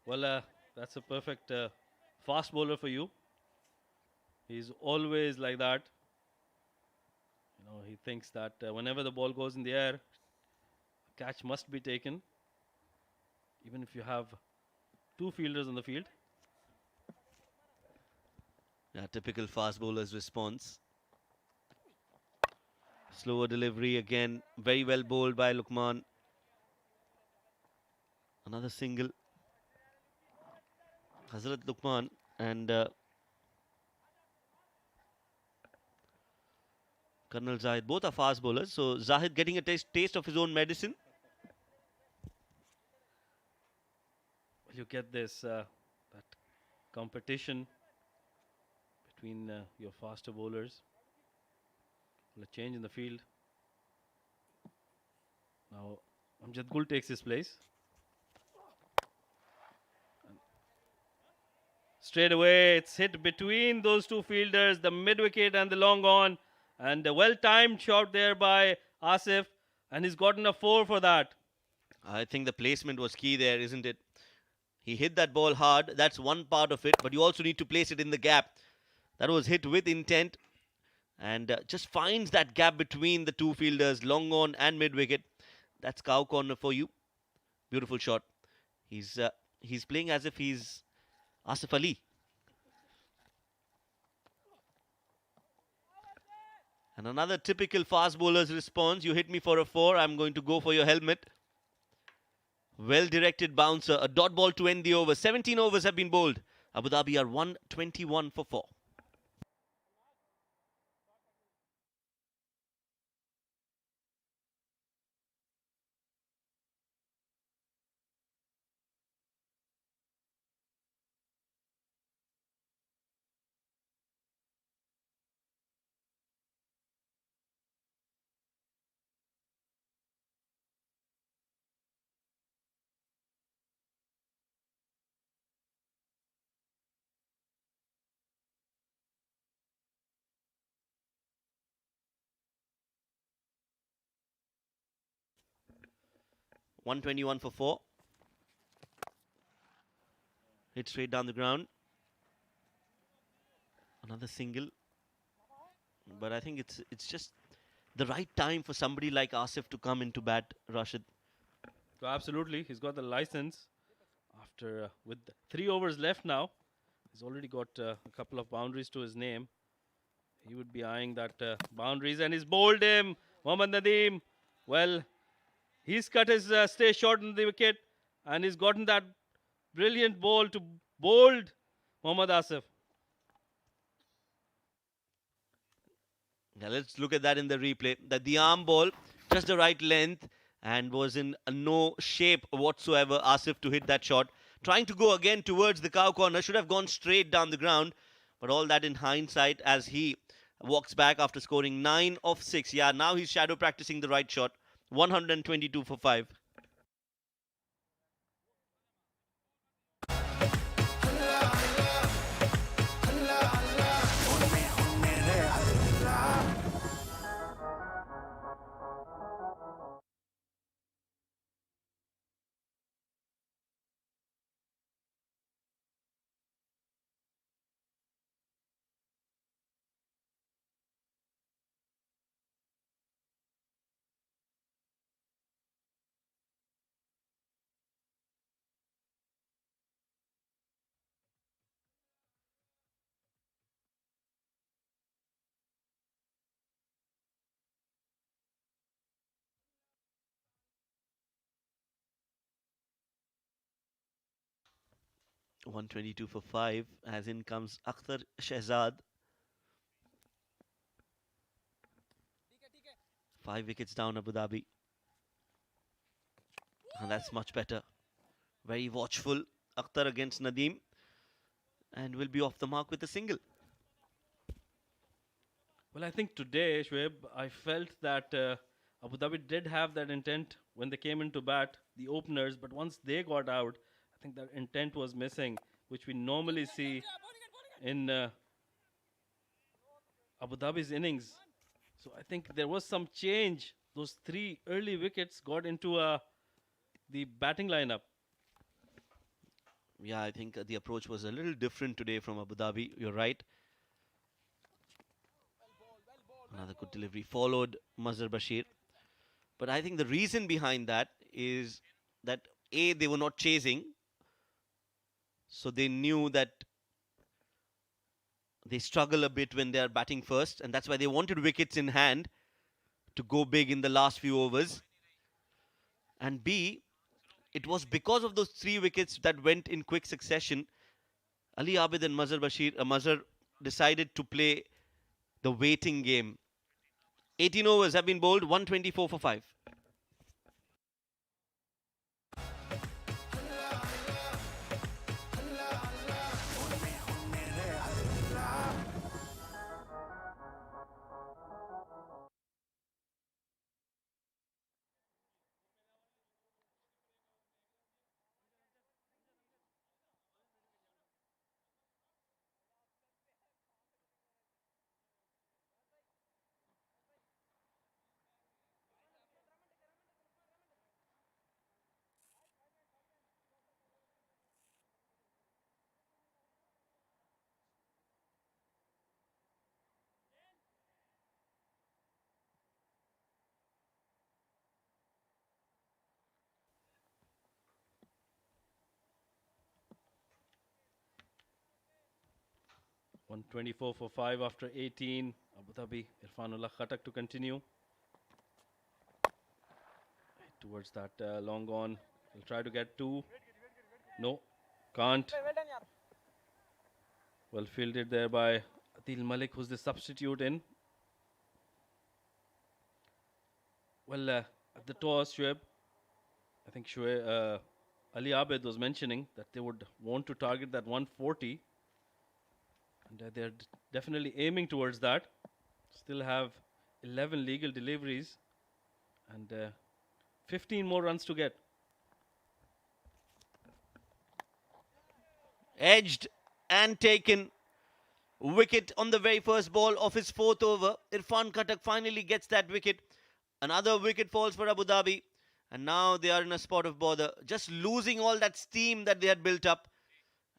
Well, that's a perfect fast bowler for you. He's always like that. You know, he thinks that whenever the ball goes in the air, a catch must be taken, even if you have 2 fielders on the field. Yeah, typical fast bowler's response. Slower delivery again. Very well bowled by Lukman. Another single. Hazrat Lukman and Colonel Zahid. Both are fast bowlers. So Zahid getting a taste of his own medicine. You get this that competition between your faster bowlers. A change in the field. Now Amjad Gul takes his place. And straight away, it's hit between those two fielders, the mid wicket and the long on, and a well-timed shot there by Asif, and he's gotten a 4 for that. I think the placement was key there, isn't it? He hit that ball hard. That's one part of it, but you also need to place it in the gap. That was hit with intent, and just finds that gap between the two fielders, long on and mid wicket. That's cow corner for you. Beautiful shot. He's playing as if he's Asif Ali. And another typical fast bowler's response. You hit me for a 4. I'm going to go for your helmet. Well directed bouncer. A dot ball to end the over. 17 overs have been bowled. Abu Dhabi are 121 for 4. $121 for 4. Hit straight down the ground. Another single. But I think it's just the right time for somebody like Asif to come into bat, Rashid. So absolutely, he's got the license. After with 3 overs left now, he's already got a couple of boundaries to his name. He would be eyeing that boundaries, and he's bowled him. Mohammad Nadeem. Well, he's cut his stay short on the wicket, and he's gotten that brilliant ball to bowled Mohammad Asif. Now let's look at that in the replay. That the arm ball, just the right length, and was in no shape whatsoever, Asif, to hit that shot. Trying to go again towards the cow corner, should have gone straight down the ground. But all that in hindsight as he walks back after scoring 9 of 6. Yeah, now he's shadow practicing the right shot. 122 for 5. $122 for 5, as in comes Akhtar Shehzad. 5 wickets down, Abu Dhabi. And that's much better. Very watchful. Akhtar against Nadeem. And will be off the mark with a single. Well, I think today, Shoaib, I felt that Abu Dhabi did have that intent when they came into bat, the openers, but once they got out, I think that intent was missing, which we normally see in Abu Dhabi's innings. So I think there was some change. Those 3 early wickets got into the batting lineup. Yeah, I think the approach was a little different today from Abu Dhabi. You're right. Another good delivery. Followed Mazhar Bashir. But I think the reason behind that is that A, they were not chasing. So they knew that they struggle a bit when they are batting first. And that's why they wanted wickets in hand to go big in the last few overs. And B, it was because of those 3 wickets that went in quick succession. Ali Abid and Mazhar decided to play the waiting game. 18 overs have been bowled, 124 for 5. One 24 for 5 after 18. Abu Dhabi, Irfanullah Khatak to continue. Towards that long on. He'll try to get 2. No, can't. Well fielded there by Adil Malik, who's the substitute in. Well, at the toss, Shoaib, I think Ali Abid was mentioning that they would want to target that 140. And they're definitely aiming towards that. Still have 11 legal deliveries and 15 more runs to get. Edged and taken. Wicket on the very first ball of his 4th over. Irfan Khatak finally gets that wicket. Another wicket falls for Abu Dhabi. And now they are in a spot of bother. Just losing all that steam that they had built up.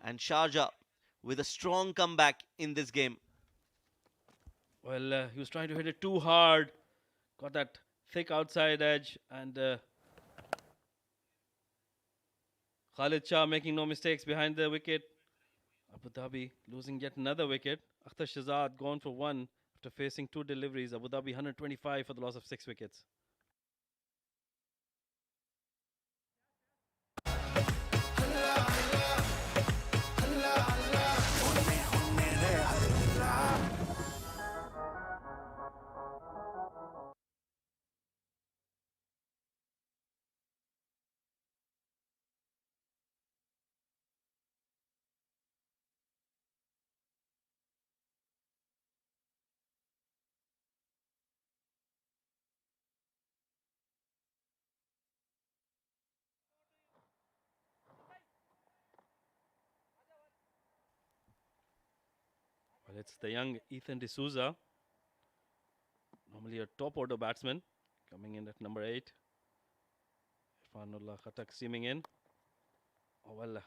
And Sharjah with a strong comeback in this game. Well, he was trying to hit it too hard. Got that thick outside edge. And Khalid Shah making no mistakes behind the wicket. Abu Dhabi losing yet another wicket. Akhtar Shahzad gone for 1 after facing 2 deliveries. Abu Dhabi 125 for the loss of 6 wickets. Well, it's the young Ethan D'Souza, normally a top order batsman, coming in at number 8. Irfanullah Khatak steaming in. Oh, well,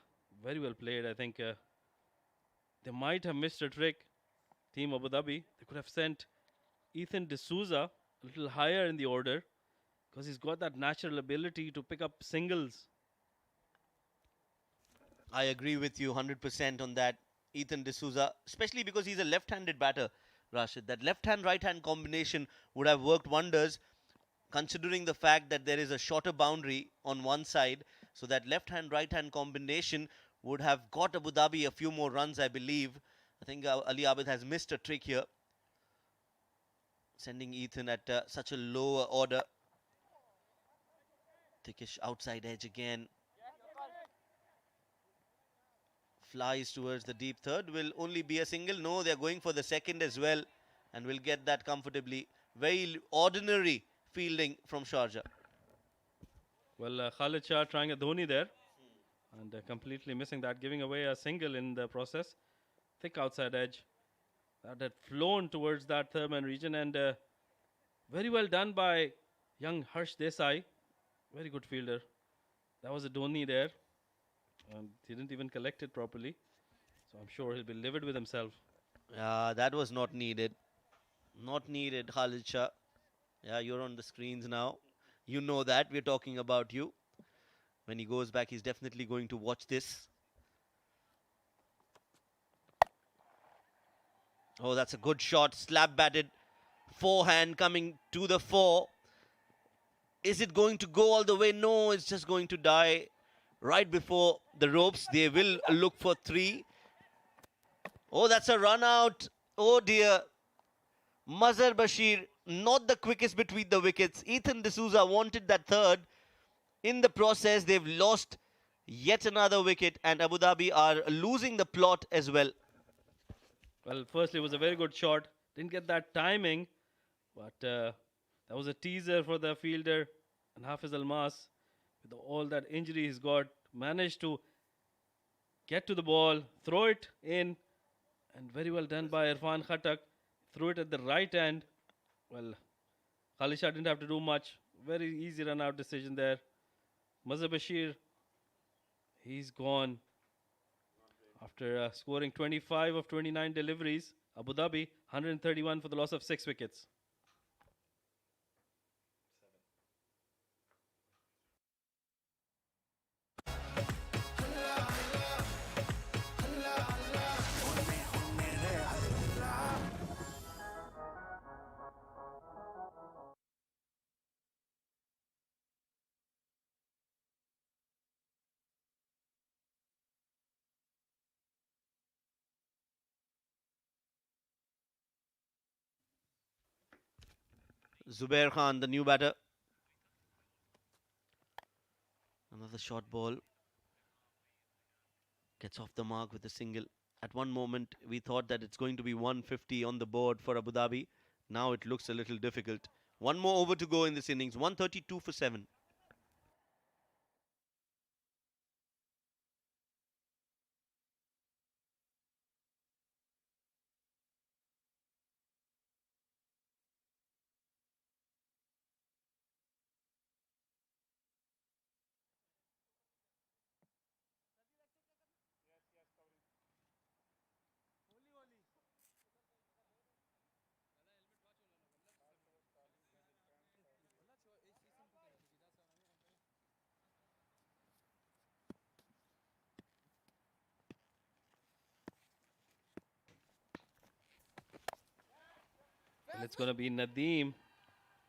very well played. I think they might have missed a trick, Team Abu Dhabi. They could have sent Ethan D'Souza a little higher in the order because he's got that natural ability to pick up singles. I agree with you 100% on that. Ethan D'Souza, especially because he's a left-handed batter, Rashid. That left-hand, right-hand combination would have worked wonders, considering the fact that there is a shorter boundary on one side. So that left-hand, right-hand combination would have got Abu Dhabi a few more runs, I believe. I think Ali Abid has missed a trick here, sending Ethan at such a lower order. Thickish outside edge again. Flies towards the deep third. Will only be a single. No, they're going for the second as well. And will get that comfortably. Very ordinary fielding from Sharjah. Well, Khalid Shah trying a Dhoni there. And completely missing that. Giving away a single in the process. Thick outside edge. That had flown towards that third man region. And very well done by young Harsh Desai. Very good fielder. That was a Dhoni there. He didn't even collect it properly. So I'm sure he'll be livid with himself. That was not needed. Not needed, Khalid Shah. Yeah, you're on the screens now. You know that. We're talking about you. When he goes back, he's definitely going to watch this. Oh, that's a good shot. Slap batted forehand coming to the fore. Is it going to go all the way? No, it's just going to die right before the ropes. They will look for three. Oh, that's a run out. Oh dear. Mazhar Bashir, not the quickest between the wickets. Ethan D'Souza wanted that third. In the process, they've lost yet another wicket, and Abu Dhabi are losing the plot as well. Well, firstly, it was a very good shot. Didn't get that timing, but that was a teaser for the fielder. And Hafiz Almas, with all that injury he's got, managed to get to the ball, throw it in, and very well done by Irfan Khattak. Threw it at the right end. Well, Khalisha didn't have to do much. Very easy run out decision there. Mazhar Bashir, he's gone. After scoring 25 of 29 deliveries, Abu Dhabi 131 for the loss of 6 wickets. Zubair Khan, the new batter. Another short ball. Gets off the mark with a single. At one moment, we thought that it's going to be 150 on the board for Abu Dhabi. Now it looks a little difficult. One more over to go in this innings. 132 for 7. And it's going to be Nadeem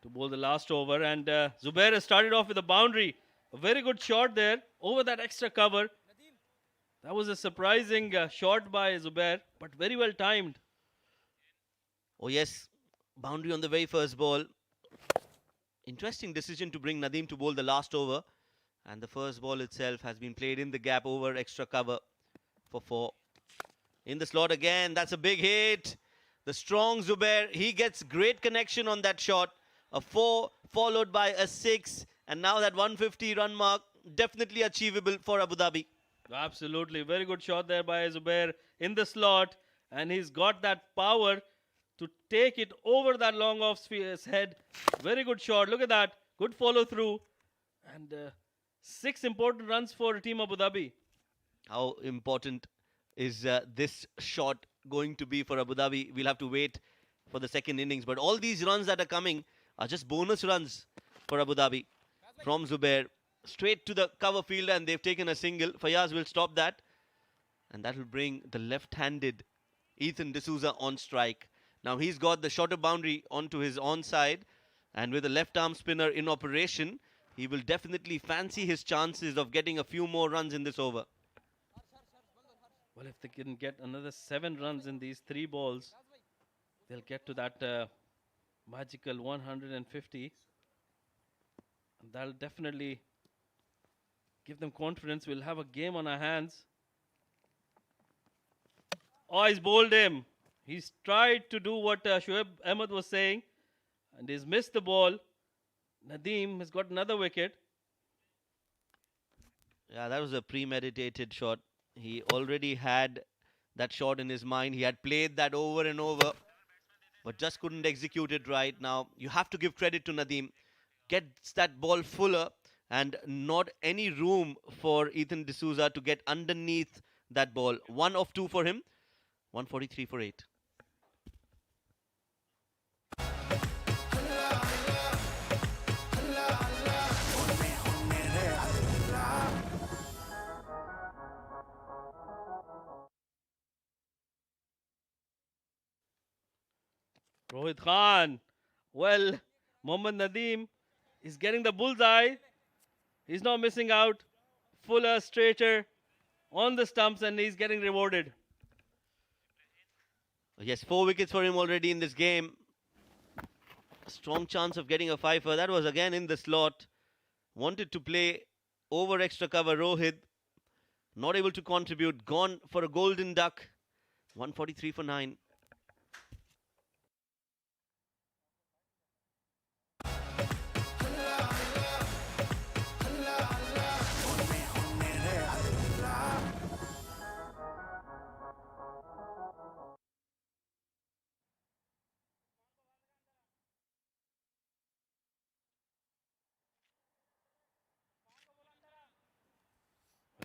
to bowl the last over. And Zubair has started off with a boundary. A very good shot there over that extra cover. That was a surprising shot by Zubair, but very well timed. Oh yes, boundary on the very first ball. Interesting decision to bring Nadeem to bowl the last over. And the first ball itself has been played in the gap over extra cover for 4. In the slot again, that's a big hit. The strong Zubair, he gets great connection on that shot. A 4 followed by a 6. And now that 150 run mark, definitely achievable for Abu Dhabi. Absolutely. Very good shot there by Zubair in the slot. And he's got that power to take it over that long off sphere's head. Very good shot. Look at that. Good follow through. And 6 important runs for Team Abu Dhabi. How important is this shot going to be for Abu Dhabi? We'll have to wait for the second innings. But all these runs that are coming are just bonus runs for Abu Dhabi. From Zubair, straight to the cover field, and they've taken a single. Fayaz will stop that. And that will bring the left-handed Ethan D'Souza on strike. Now he's got the shorter boundary onto his onside. And with a left-arm spinner in operation, he will definitely fancy his chances of getting a few more runs in this over. Well, if they can get another 7 runs in these 3 balls, they'll get to that magical 150. And that'll definitely give them confidence. We'll have a game on our hands. Oh, he's bowled him. He's tried to do what Shoaib Ahmed was saying, and he's missed the ball. Nadeem has got another wicket. Yeah, that was a premeditated shot. He already had that shot in his mind. He had played that over and over, but just couldn't execute it right. Now, you have to give credit to Nadeem. Gets that ball fuller and not any room for Ethan D'Souza to get underneath that ball. 1 of 2 for him. 143 for 8. Rohit Khan Well, Mohammad Nadeem is getting the bullseye. He's not missing out. Fuller, straighter on the stumps, and he's getting rewarded. Yes, 4 wickets for him already in this game. Strong chance of getting a fifer. That was again in the slot. Wanted to play over extra cover. Rohit not able to contribute. Gone for a golden duck. 143 for 9.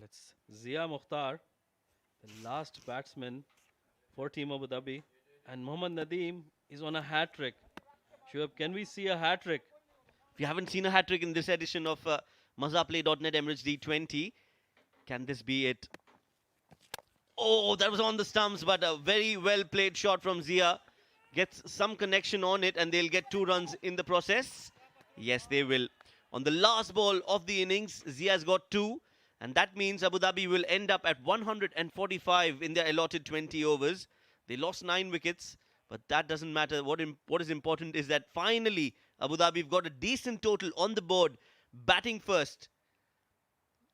It's Zia Mukhtar, the last batsman for Team Abu Dhabi. And Mohammad Nadeem is on a hat trick. Shoaib, can we see a hat trick? If you haven't seen a hat trick in this edition of Mazaplay.net Emirates D20, can this be it? Oh, that was on the stumps, but a very well played shot from Zia. Gets some connection on it, and they'll get 2 runs in the process. Yes, they will. On the last ball of the innings, Zia's got 2, and that means Abu Dhabi will end up at 145 in their allotted 20 overs. They lost 9 wickets, but that doesn't matter. What is important is that finally Abu Dhabi have got a decent total on the board, batting first.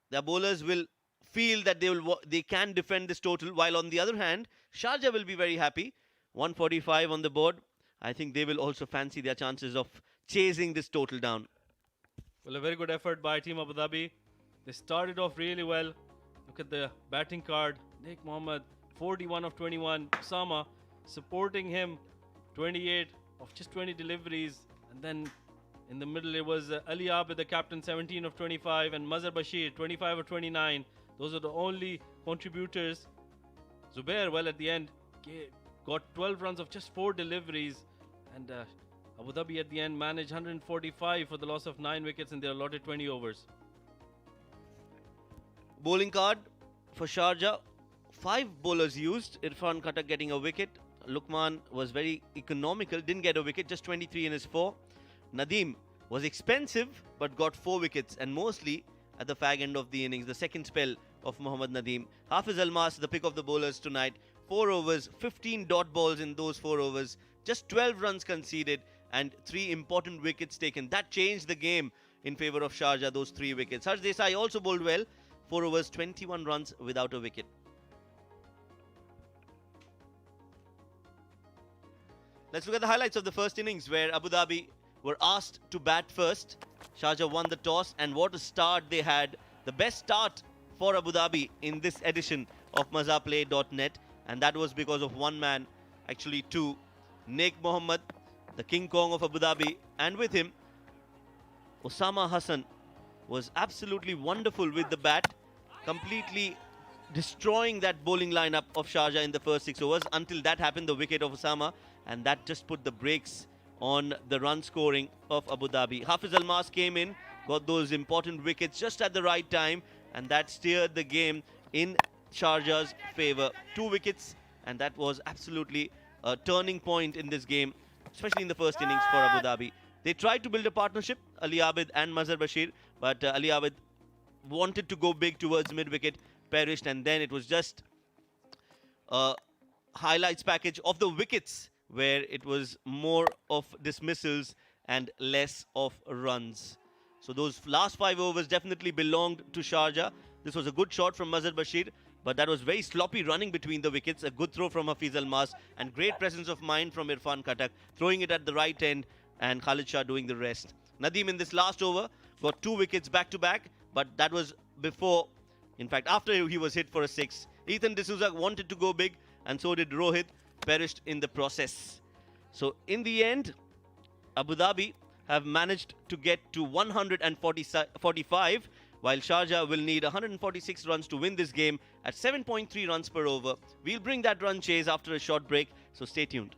Their bowlers will feel that they can defend this total, while on the other hand, Sharjah will be very happy. 145 on the board. I think they will also fancy their chances of chasing this total down. Well, a very good effort by Team Abu Dhabi. They started off really well. Look at the batting card. Nick Mohammed, 41 of 21. Osama supporting him, 28 of just 20 deliveries. And then in the middle, it was Ali Abid, the captain, 17 of 25. And Mazhar Bashir, 25 of 29. Those are the only contributors. Zubair, well, at the end, got 12 runs of just 4 deliveries. And Abu Dhabi at the end managed 145 for the loss of 9 wickets in their allotted 20 overs. Bowling card for Sharjah. 5 bowlers used. Irfan Khattak getting a wicket. Lukman was very economical, didn't get a wicket, just 23 in his 4. Nadeem was expensive but got 4 wickets, and mostly at the fag end of the innings, the second spell of Mohammad Nadeem. Hafiz Almas, the pick of the bowlers tonight. 4 overs, 15 dot balls in those 4 overs, just 12 runs conceded and 3 important wickets taken. That changed the game in favour of Sharjah, those 3 wickets. Harsh Desai also bowled well. 4 overs, 21 runs without a wicket. Let's look at the highlights of the first innings, where Abu Dhabi were asked to bat first. Sharjah won the toss, and what a start they had. The best start for Abu Dhabi in this edition of Mazaplay.net, and that was because of one man, actually 2. Nick Mohammed, the King Kong of Abu Dhabi, and with him, Osama Hassan was absolutely wonderful with the bat, completely destroying that bowling lineup of Sharjah in the first 6 overs. Until that happened, the wicket of Osama, and that just put the brakes on the run scoring of Abu Dhabi. Hafiz Almas came in, got those important wickets just at the right time, and that steered the game in Sharjah's favour. 2 wickets, and that was absolutely a turning point in this game, especially in the first innings for Abu Dhabi. They tried to build a partnership, Ali Abid and Mazhar Bashir, but Ali Abid wanted to go big towards mid-wicket, perished, and then it was just a highlights package of the wickets, where it was more of dismissals and less of runs. So those last 5 overs definitely belonged to Sharjah. This was a good shot from Mazhar Bashir, but that was very sloppy running between the wickets. A good throw from Hafiz Almas, and great presence of mind from Irfan Khattak, throwing it at the right end, and Khalid Shah doing the rest. Nadeem in this last over got 2 wickets back to back, but that was before, in fact, after he was hit for a 6. Ethan D'Souza wanted to go big, and so did Rohit, perished in the process. So in the end, Abu Dhabi have managed to get to 145, while Sharjah will need 146 runs to win this game at 7.3 runs per over. We'll bring that run chase after a short break, so stay tuned.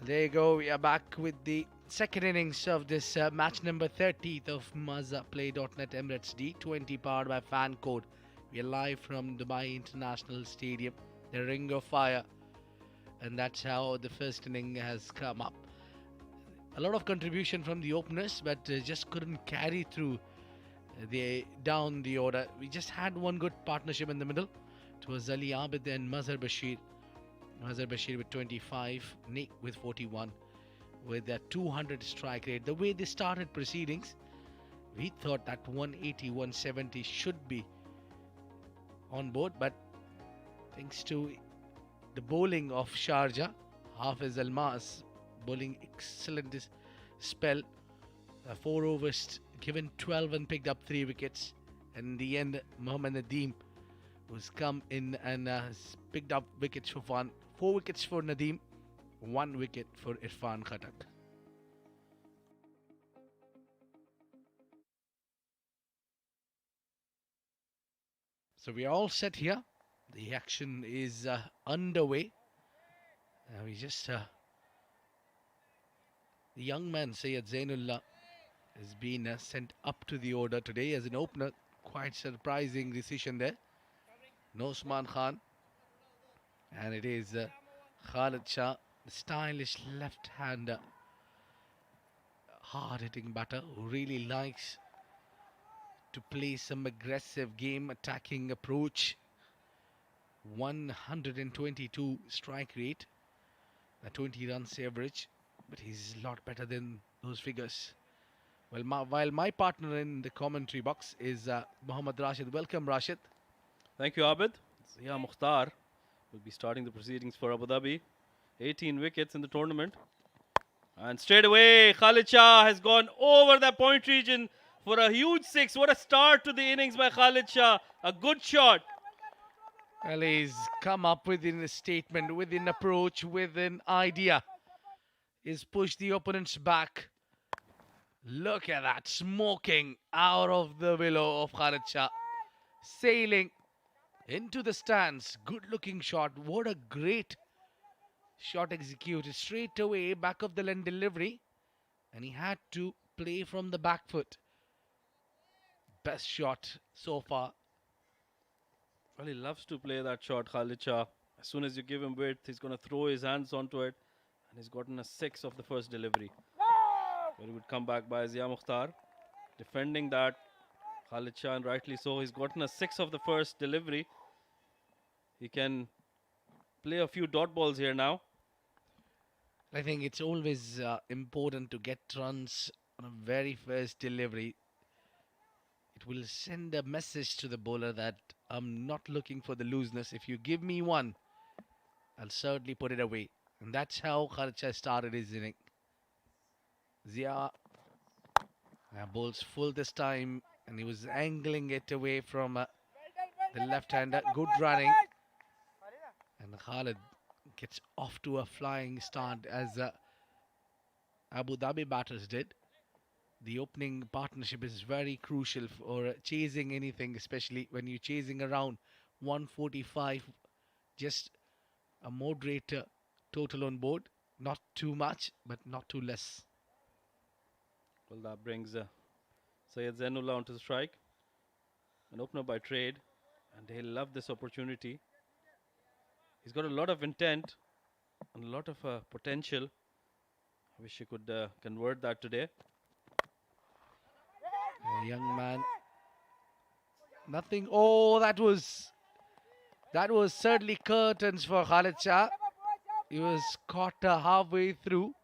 There you go. We are back with the second innings of this match number 30th of MazzaPlay.net Emirates D20 powered by Fan Code. We are live from Dubai International Stadium, the Ring of Fire, and that's how the first inning has come up. A lot of contribution from the openers, but just couldn't carry through down the order. We just had one good partnership in the middle. It was Ali Abid and Mazhar Bashir. Mazhar Bashir with 25, Nick with 41, with a 200 strike rate. The way they started proceedings, we thought that 180, 170 should be on board, but thanks to the bowling of Sharjah, Hafiz Almas bowling excellent spell, 4 overs given 12 and picked up 3 wickets, and in the end Mohammad Nadeem who's come in and has picked up wickets for fun. 4 wickets for Nadeem, 1 wicket for Irfan Khattak. So we are all set here. The action is underway. We just the young man Syed Zainullah has been sent up to the order today as an opener. Quite surprising decision there. No Usman Khan, and it is Khalid Shah, the stylish left-hander, hard-hitting batter who really likes to play some aggressive game attacking approach. 122 strike rate, a 20 runs average, but he's a lot better than those figures. Well, while my partner in the commentary box is Mohammad Rashid. Welcome, Rashid. Thank you, Abid. Zia Mukhtar will be starting the proceedings for Abu Dhabi. 18 wickets in the tournament. And straight away, Khalid Shah has gone over the point region for a huge 6. What a start to the innings by Khalid Shah. A good shot. Well, he's come up with a statement, with an approach, with an idea. He's pushed the opponents back. Look at that, smoking out of the willow of Khalid Shah. Sailing into the stands. Good looking shot. What a great shot executed. Straight away, back of the lane delivery. And he had to play from the back foot. Best shot so far. Well, he loves to play that shot, Khalid Shah. As soon as you give him width, he's going to throw his hands onto it. And he's gotten a 6 of the first delivery. Very good comeback by Zia Mukhtar. Defending that, Khalid Shah, and rightly so. He's gotten a 6 of the first delivery. He can play a few dot balls here now. I think it's always important to get runs on a very first delivery. It will send a message to the bowler that I'm not looking for the looseness. If you give me one, I'll certainly put it away. And that's how Khalid Shah started his inning. Zia bowls full this time, and he was angling it away from the left-hander. Good running. And Khalid gets off to a flying start as Abu Dhabi batters did. The opening partnership is very crucial for chasing anything, especially when you're chasing around 145. Just a moderate total on board. Not too much, but not too less. Well, that brings Syed Zainullah onto the strike. An opener by trade, and he'll love this opportunity. He's got a lot of intent and a lot of potential. I wish he could convert that today. A young man. Nothing. Oh, that was certainly curtains for Khalid Shah. He was caught halfway through.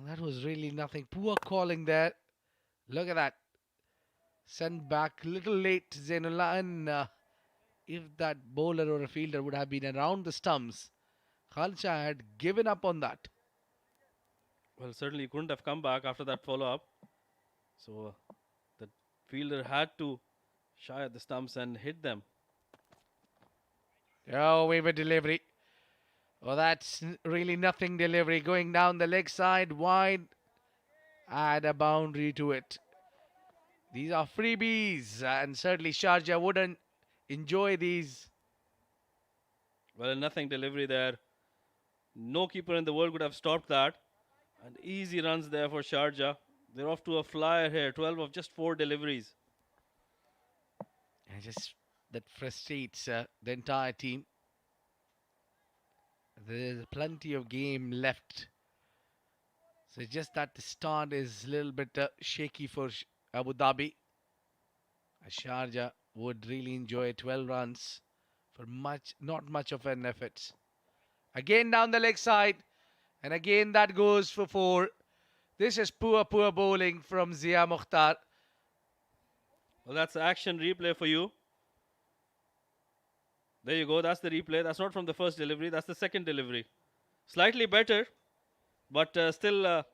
That was really nothing. Poor calling there. Look at that. Sent back a little late, Zainullah. And if that bowler or a fielder would have been around the stumps, Khalid Shah had given up on that. Well, certainly he couldn't have come back after that follow-up. So the fielder had to shy at the stumps and hit them. Oh, wave a delivery. Oh, that's really nothing delivery. Going down the leg side, wide. Add a boundary to it. These are freebies, and certainly Sharjah wouldn't enjoy these. Well, nothing delivery there No keeper in the world could have stopped that. And easy runs there for Sharjah. They're off to a flyer here. 12 of just 4 deliveries. And just that frustrates the entire team. There's plenty of game left. So it's just that the start is a little bit shaky for Abu Dhabi. Sharjah would really enjoy 12 runs for not much of an effort. Again down the leg side. And again that goes for 4. This is poor bowling from Zia Mukhtar. Well, that's the action replay for you. There you go. That's the replay. That's not from the first delivery. That's the second delivery. Slightly better, but still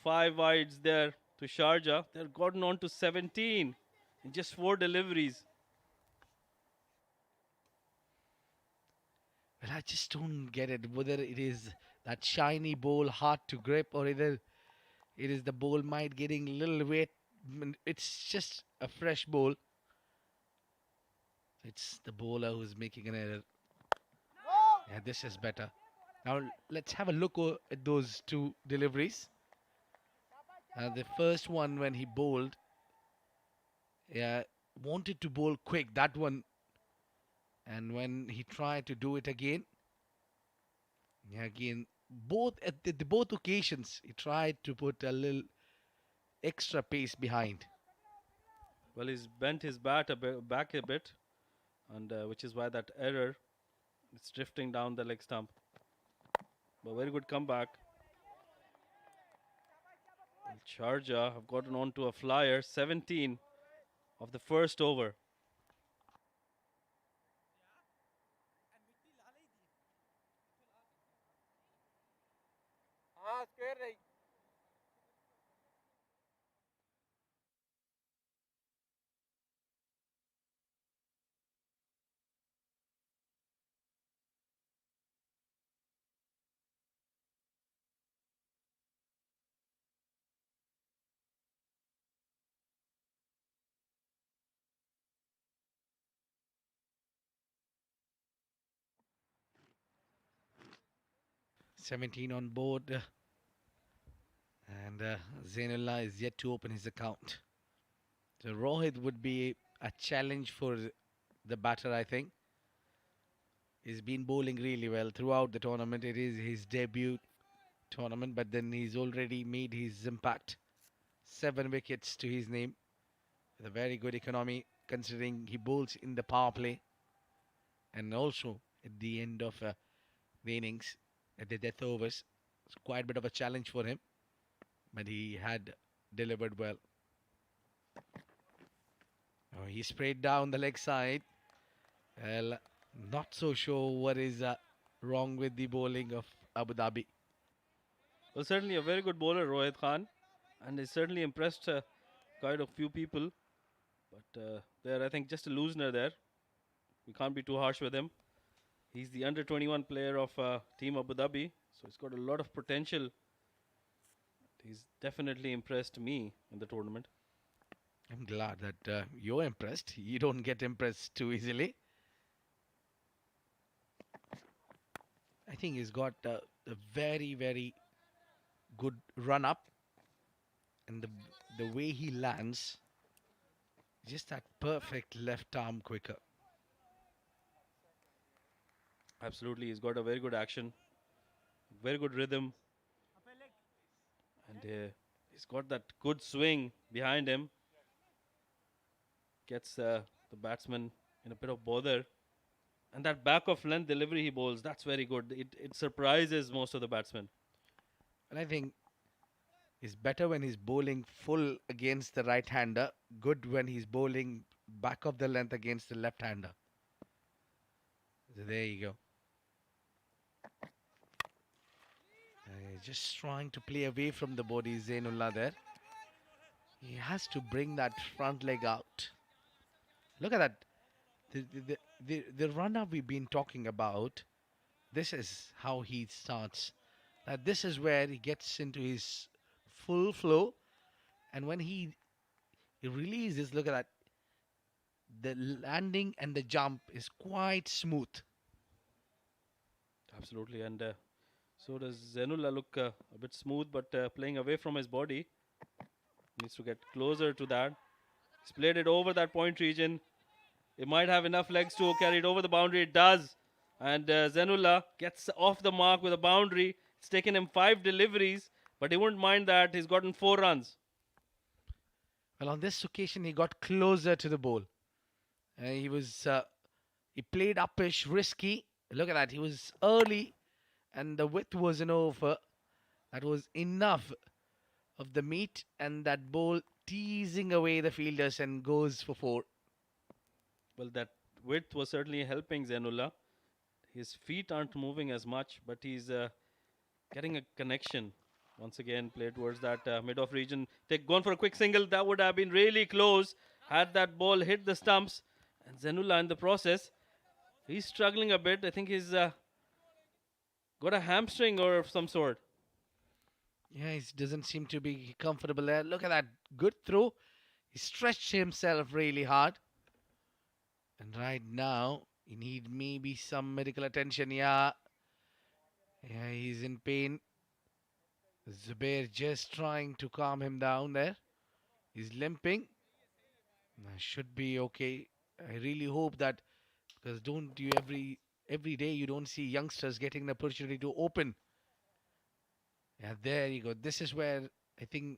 5 wides there to Sharjah. They've gotten on to 17 in just 4 deliveries. Well, I just don't get it. Whether it is that shiny bowl hard to grip or either it is the bowl might getting a little wet. It's just a fresh bowl. It's the bowler who's making an error. Yeah, this is better. Now let's have a look at those 2 deliveries. The first one when he bowled, wanted to bowl quick, that one. And when he tried to do it again, again, both at the both occasions, he tried to put a little extra pace behind. Well, he's bent his bat back a bit, and which is why that error is drifting down the leg stump. But very good comeback. And Sharjah have gotten on to a flyer, 17 of the first over. "17 on board, and Zainullah is yet to open his account. So Rohit would be a challenge for the batter, I think. He's been bowling really well throughout the tournament. It is his debut tournament, but then he's already made his impact. 7 wickets to his name, with a very good economy considering he bowls in the power play, and also at the end of the innings, at the death overs. It's quite a bit of a challenge for him, but he had delivered well. Oh, he sprayed down the leg side. Well, not so sure what is wrong with the bowling of Abu Dhabi. Well, certainly a very good bowler, Rohit Khan, and he's certainly impressed quite a few people. But there, I think, just a loosener there. We can't be too harsh with him. He's the under 21 player of Team Abu Dhabi, so he's got a lot of potential. He's definitely impressed me in the tournament. I'm glad that you're impressed. You don't get impressed too easily. I think he's got a very good run up, and the way he lands, just that perfect left arm quicker. Absolutely, he's got a very good action, very good rhythm, and he's got that good swing behind him. Gets the batsman in a bit of bother, and that back of length delivery he bowls, that's very good. It surprises most of the batsmen. And I think it's better when he's bowling full against the right hander, good when he's bowling back of the length against the left hander. So there you go. Just trying to play away from the body, Zainullah there. He has to bring that front leg out. Look at that. The run-up we've been talking about, this is how he starts. This is where he gets into his full flow. And when he releases, look at that. The landing and the jump is quite smooth. Absolutely, and so does Zenullah look a bit smooth, but playing away from his body. Needs to get closer to that. He's played it over that point region. It might have enough legs to carry it over the boundary. It does. And Zenullah gets off the mark with a boundary. It's taken him 5 deliveries, but he wouldn't mind that. He's gotten 4 runs. Well, on this occasion, he got closer to the ball. He played uppish, risky. Look at that. He was early, and the width wasn't over. That was enough of the meat, and that ball teasing away the fielders and goes for 4. Well, that width was certainly helping Zenullah. His feet aren't moving as much, but he's getting a connection. Once again, play towards that mid-off region. Gone for a quick single. That would have been really close. Had that ball hit the stumps. And Zenullah in the process, he's struggling a bit. I think he's got a hamstring or of some sort. Yeah, he doesn't seem to be comfortable there. Look at that. Good throw. He stretched himself really hard. And right now, he need maybe some medical attention. Yeah, he's in pain. Zubair just trying to calm him down there. He's limping. Should be okay. I really hope that, because don't you every day you don't see youngsters getting the opportunity to open. Yeah, there you go. This is where I think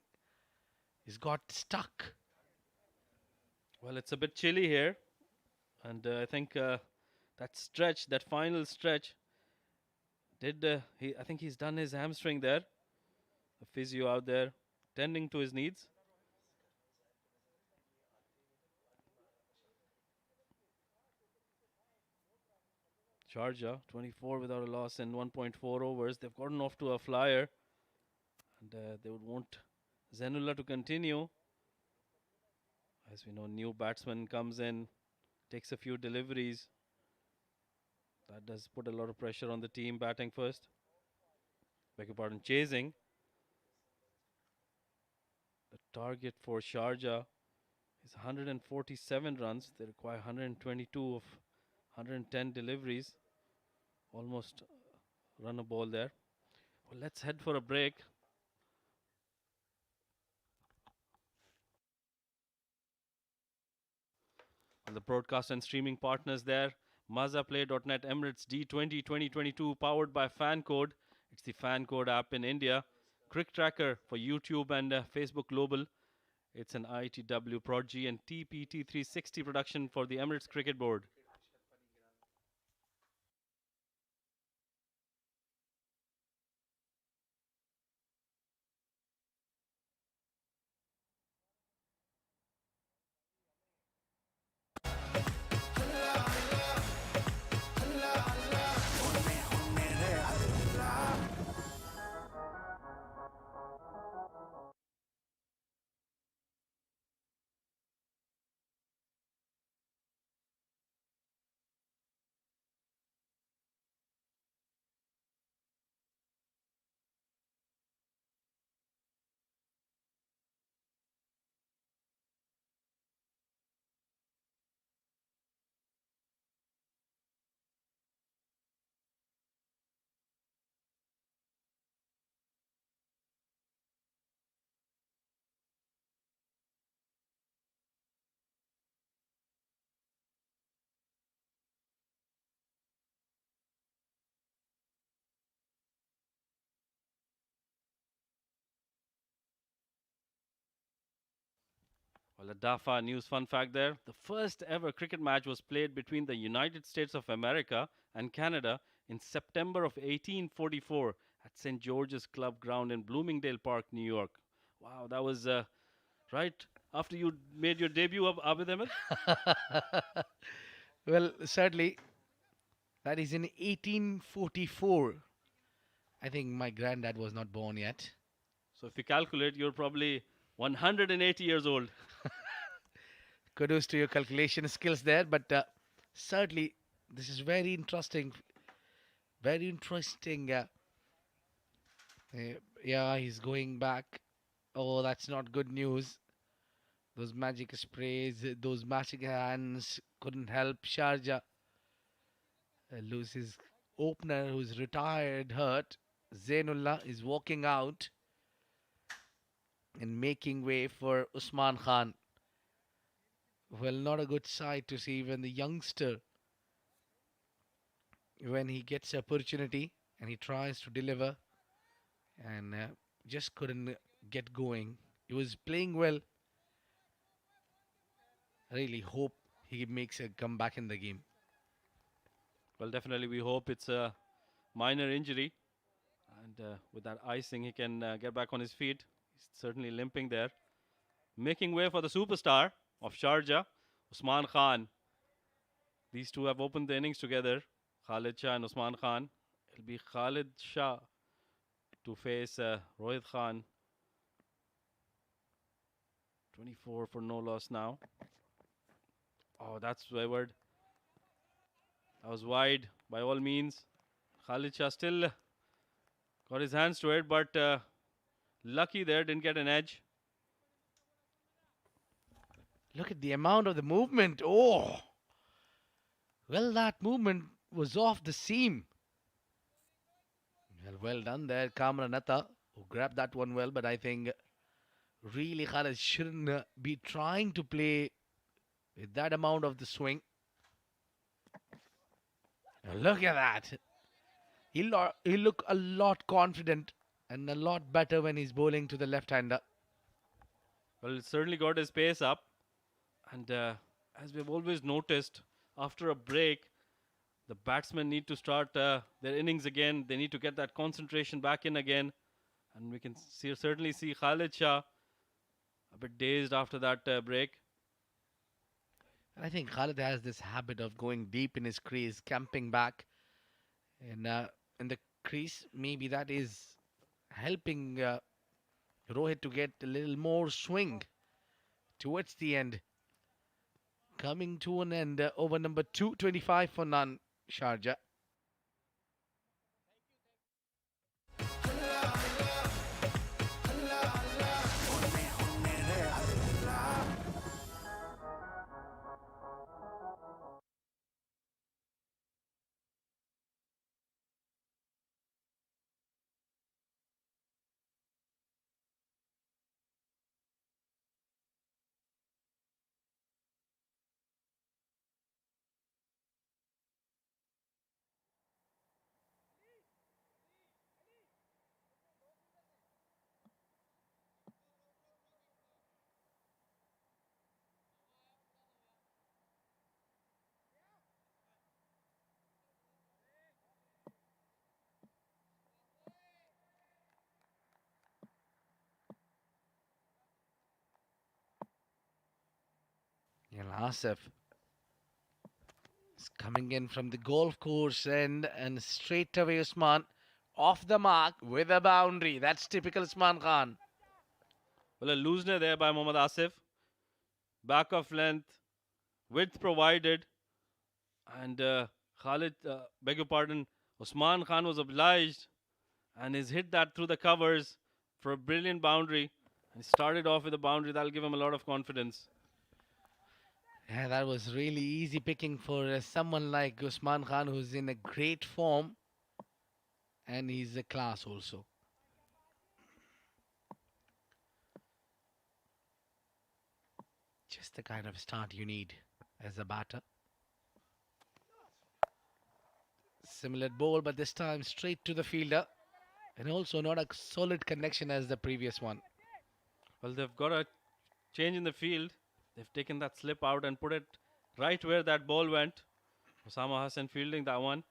he's got stuck. Well, it's a bit chilly here. And I think that stretch, that final stretch, I think he's done his hamstring there. A physio out there tending to his needs. Sharjah, 24 without a loss in 1.4 overs. They've gotten off to a flyer. And they would want Zenullah to continue. As we know, new batsman comes in, takes a few deliveries. That does put a lot of pressure on the team batting first. Beg your pardon, chasing. The target for Sharjah is 147 runs. They require 122 of 110 deliveries. Almost run a ball there. Well, let's head for a break. Well, the broadcast and streaming partners there. Mazaplay.net Emirates D20 2022 powered by FanCode. It's the FanCode app in India. CricTracker for YouTube and Facebook Global. It's an ITW Prodigy and TPT 360 production for the Emirates Cricket Board. Well, a DAFA news fun fact there. The first ever cricket match was played between the United States of America and Canada in September of 1844 at St. George's Club Ground in Bloomingdale Park, New York. Wow, that was right after you made your debut of Abid Ahmed? Well, sadly, that is in 1844. I think my granddad was not born yet. So if you calculate, you're probably 180 years old. Kudos to your calculation skills there, but certainly this is very interesting. Very interesting. Yeah, he's going back. Oh, that's not good news. Those magic sprays, those magic hands couldn't help Sharjah lose his opener who's retired hurt, Zainullah, is walking out and making way for Usman Khan. Well, not a good sight to see when the youngster, when he gets opportunity and he tries to deliver and just couldn't get going. He was playing well. Really hope he makes a comeback in the game. Well, definitely we hope it's a minor injury. And with that icing, he can get back on his feet. He's certainly limping there. Making way for the superstar of Sharjah, Usman Khan. These two have opened the innings together, Khalid Shah and Usman Khan. It'll be Khalid Shah to face Rohit Khan. 24 for no loss now. Oh, that's wayward. That was wide by all means. Khalid Shah still got his hands to it, but lucky there, didn't get an edge. Look at the amount of the movement. Oh, well, that movement was off the seam. Well done there, Kamran Atta, who grabbed that one well, but I think really Khalid shouldn't be trying to play with that amount of the swing. Look at that. He look a lot confident and a lot better when he's bowling to the left-hander. Well, it certainly got his pace up. And as we've always noticed, after a break, the batsmen need to start their innings again. They need to get that concentration back in again. And we can certainly see Khalid Shah a bit dazed after that break. I think Khalid has this habit of going deep in his crease, camping back in the crease. Maybe that is helping Rohit to get a little more swing towards the end. Coming to an end, over number 225 for none, Sharjah. Asif is coming in from the golf course end, and straight away Usman off the mark with a boundary. That's typical Usman Khan. Well, a loosener there by Mohammad Asif. Back of length, width provided. And Khalid, beg your pardon, Usman Khan was obliged and he's hit that through the covers for a brilliant boundary. And he started off with a boundary that'll give him a lot of confidence. Yeah, that was really easy picking for someone like Usman Khan, who's in a great form, and he's a class also. Just the kind of start you need as a batter. Similar ball, but this time straight to the fielder, and also not a solid connection as the previous one. Well, they've got a change in the field. They've taken that slip out and put it right where that ball went. Osama Hassan fielding that one.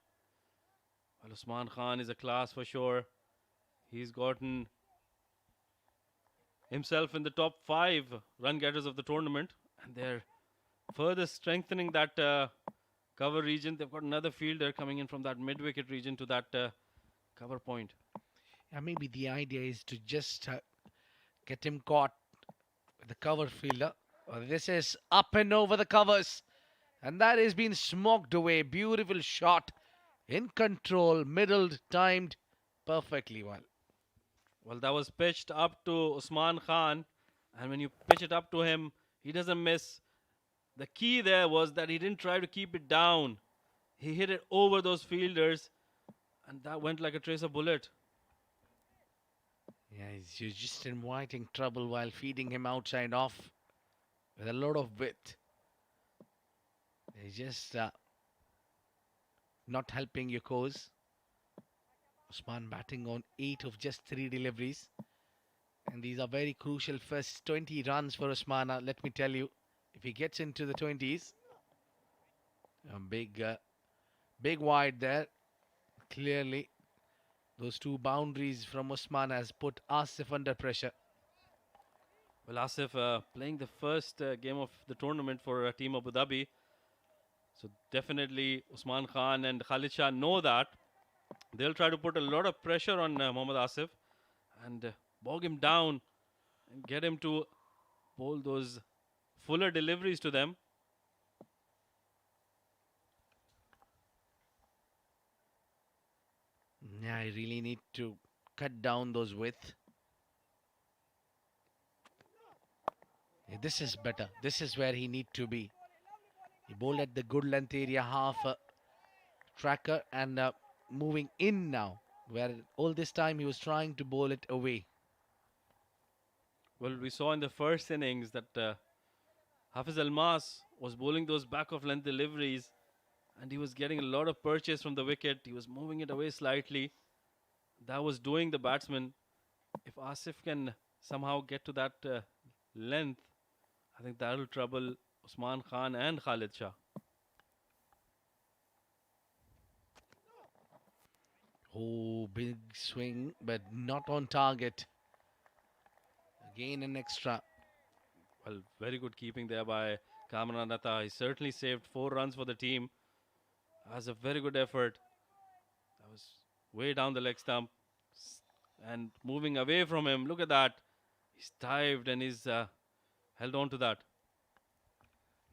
Well, Usman Khan is a class for sure. He's gotten himself in the top 5 run getters of the tournament. And they're further strengthening that cover region. They've got another fielder coming in from that mid-wicket region to that cover point. Yeah, maybe the idea is to just get him caught with the cover fielder. This is up and over the covers, and that has been smoked away. Beautiful shot, in control, middled, timed perfectly well. Well, that was pitched up to Usman Khan, and when you pitch it up to him, he doesn't miss. The key there was that he didn't try to keep it down. He hit it over those fielders, And that went like a tracer bullet. Yeah, you're just inviting trouble while feeding him outside off with a lot of width. He's just not helping your cause. Usman batting on 8 of just 3 deliveries. And these are very crucial first 20 runs for Usman. Let me tell you, if he gets into the 20s, a big wide there. Clearly, those 2 boundaries from Usman has put Asif under pressure. Well, Asif playing the first game of the tournament for Team Abu Dhabi. So definitely Usman Khan and Khalid Shah know that. They'll try to put a lot of pressure on Mohammad Asif and bog him down and get him to bowl those fuller deliveries to them. Yeah, I really need to cut down those width. Yeah, this is better. This is where he need to be. He bowled at the good length area, half tracker, and moving in now, where all this time he was trying to bowl it away. Well, we saw in the first innings that Hafiz Almas was bowling those back of length deliveries and he was getting a lot of purchase from the wicket. He was moving it away slightly. That was doing the batsman. If Asif can somehow get to that length, I think that will trouble Usman Khan and Khalid Shah. Oh, big swing, but not on target. Again, an extra. Well, very good keeping there by Kamran Atta. He certainly saved 4 runs for the team. That was a very good effort. That was way down the leg stump. And moving away from him, look at that. He's dived and he's held on to that.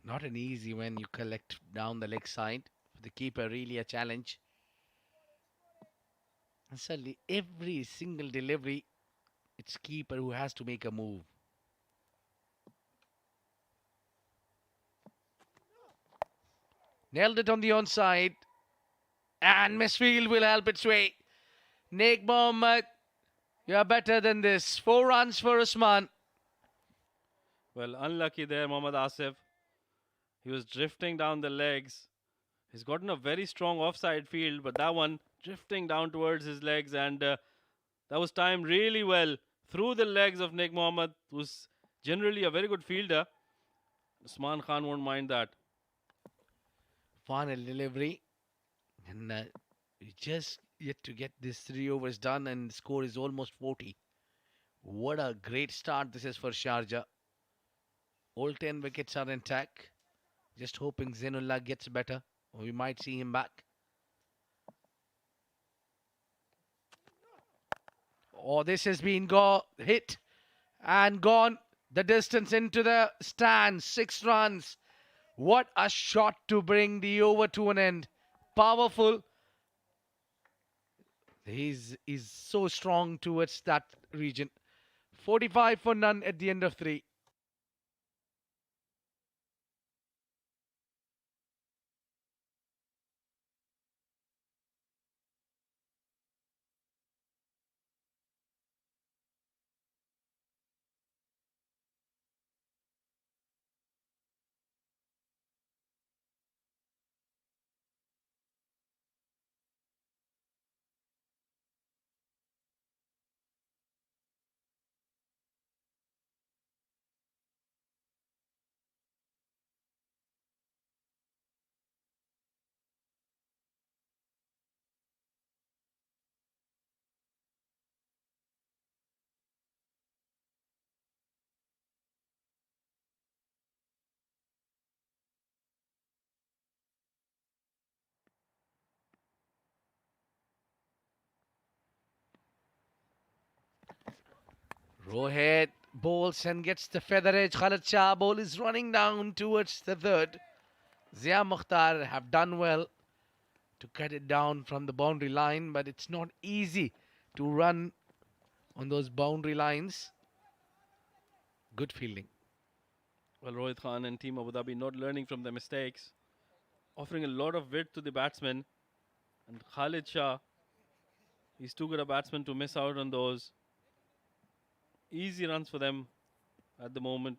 Not an easy when you collect down the leg side. For the keeper, really a challenge. And suddenly, every single delivery, it's keeper who has to make a move. Nailed it on the onside. And misfield will help its way. Naik Mohammed, you are better than this. 4 runs for Usman. Well, unlucky there, Mohammad Asif. He was drifting down the legs. He's gotten a very strong offside field, but that one drifting down towards his legs, and that was timed really well through the legs of Naik Mohammed, who's generally a very good fielder. Usman Khan won't mind that. Final delivery. And just yet to get this 3 overs done, and the score is almost 40. What a great start this is for Sharjah. All 10 wickets are intact. Just hoping Zainullah gets better, or we might see him back. Oh, this has been hit and gone the distance into the stands. 6 runs. What a shot to bring the over to an end. Powerful. He's so strong towards that region. 45 for none at the end of 3. Rohit bowls and gets the feather edge. Khalid Shah ball is running down towards the 3rd. Zia Mukhtar have done well to cut it down from the boundary line, but it's not easy to run on those boundary lines. Good fielding. Well, Rohit Khan and Team Abu Dhabi not learning from their mistakes, offering a lot of width to the batsmen. And Khalid Shah He's too good a batsman to miss out on those. Easy runs for them at the moment.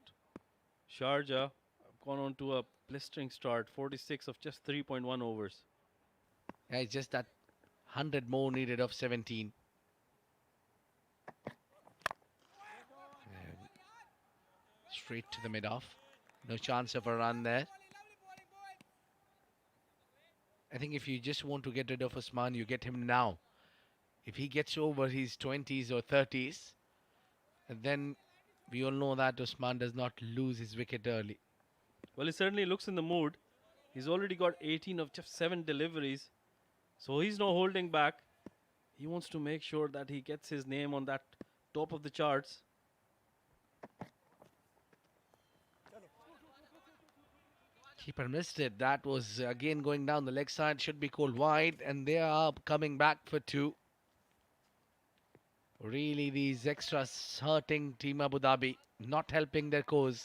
Sharjah have gone on to a blistering start, 46 of just 3.1 overs. Yeah, it's just that 100 more needed of 17. Straight to the mid-off. No chance of a run there. I think if you just want to get rid of Usman, you get him now. If he gets over his 20s or 30s, and then we all know that Usman does not lose his wicket early. Well, he certainly looks in the mood. He's already got 18 of just 7 deliveries. So he's not holding back. He wants to make sure that he gets his name on that top of the charts. Keeper missed it. That was again going down the leg side. Should be called wide. And they are coming back for 2. Really, these extras hurting Team Abu Dhabi. Not helping their cause.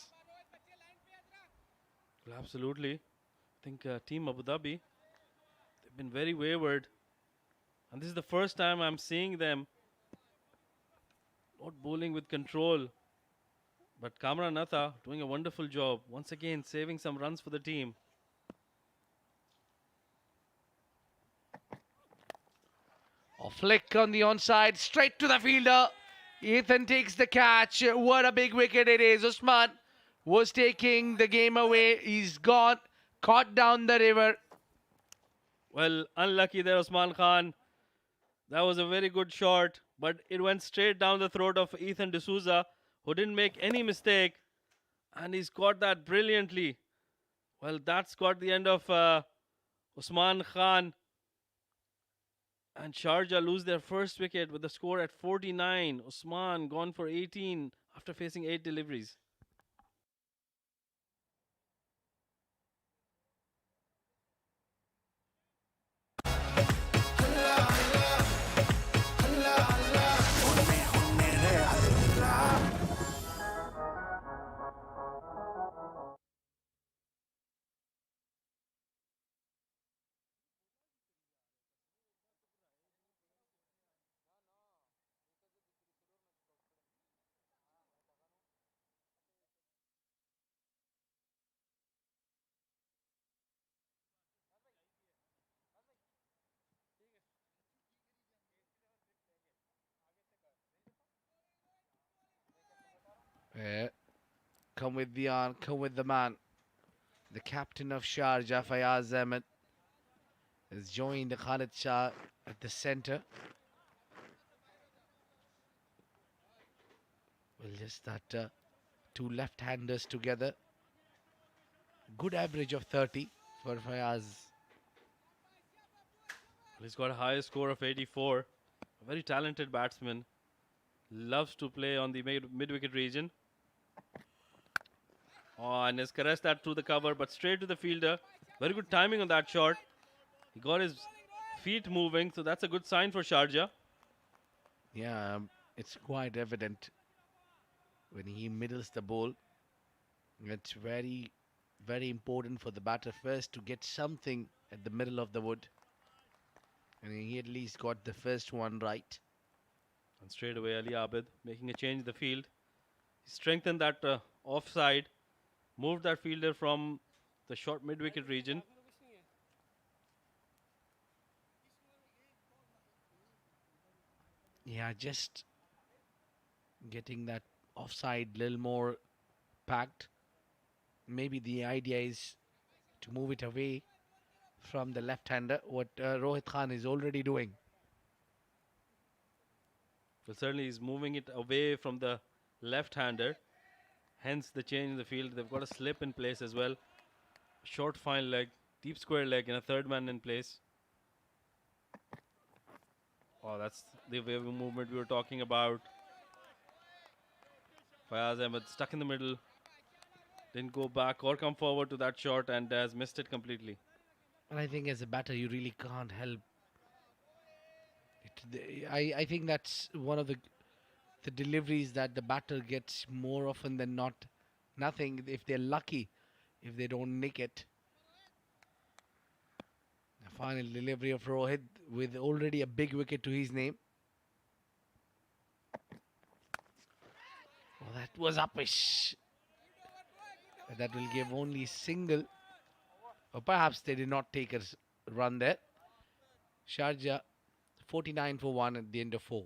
Well, absolutely. I think Team Abu Dhabi, they've been very wayward. And this is the first time I'm seeing them not bowling with control. But Kamran Natha doing a wonderful job. Once again, saving some runs for the team. A flick on the onside, straight to the fielder. Ethan takes the catch. What a big wicket it is. Usman was taking the game away. He's gone, caught down the river. Well, unlucky there, Usman Khan. That was a very good shot, but it went straight down the throat of Ethan D'Souza, who didn't make any mistake. And he's caught that brilliantly. Well, that's got the end of Usman Khan. And Sharjah lose their first wicket with the score at 49. Usman gone for 18 after facing 8 deliveries. Yeah. Come with the on, come with the man. The captain of Sharjah, Fayaz Ahmed, has joined Khalid Shah at the centre. Well, just that 2 left-handers together. Good average of 30 for Fayaz. He's got a high score of 84. A very talented batsman. Loves to play on the mid-wicket region. Oh, and has caressed that through the cover, but straight to the fielder. Very good timing on that shot. He got his feet moving, so that's a good sign for Sharjah. Yeah, it's quite evident when he middles the ball. It's very, very important for the batter first to get something at the middle of the wood. And he at least got the first one right. And straight away, Ali Abid making a change in the field. He strengthened that offside, moved that fielder from the short mid-wicket region. Yeah, just getting that offside little more packed. Maybe the idea is to move it away from the left-hander, what Rohit Khan is already doing. Well, certainly he's moving it away from the left-hander. Hence the change in the field. They've got a slip in place as well. Short fine leg, deep square leg, and a third man in place. Oh, that's the wave movement we were talking about. Fayaz Ahmed stuck in the middle. Didn't go back or come forward to that shot and has missed it completely. And I think as a batter, you really can't help. I think that's one of the deliveries that the batter gets more often than not. Nothing, if they're lucky, if they don't nick it. The final delivery of Rohit with already a big wicket to his name. Oh, that was uppish. That will give only single. Or perhaps they did not take a run there. Sharjah 49 for 1 at the end of 4.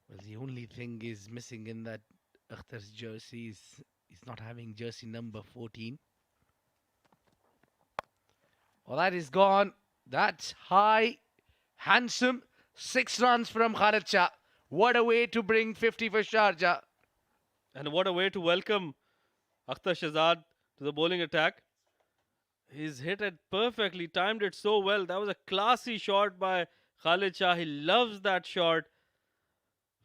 Well, the only thing is missing in that Akhtar's jersey is he's not having jersey number 14. Well, that is gone. That's high, handsome. 6 runs from Khalid Shah. What a way to bring 50 for Sharjah. And what a way to welcome Akhtar Shahzad to the bowling attack. He's hit it perfectly, timed it so well. That was a classy shot by Khalid Shah. He loves that shot.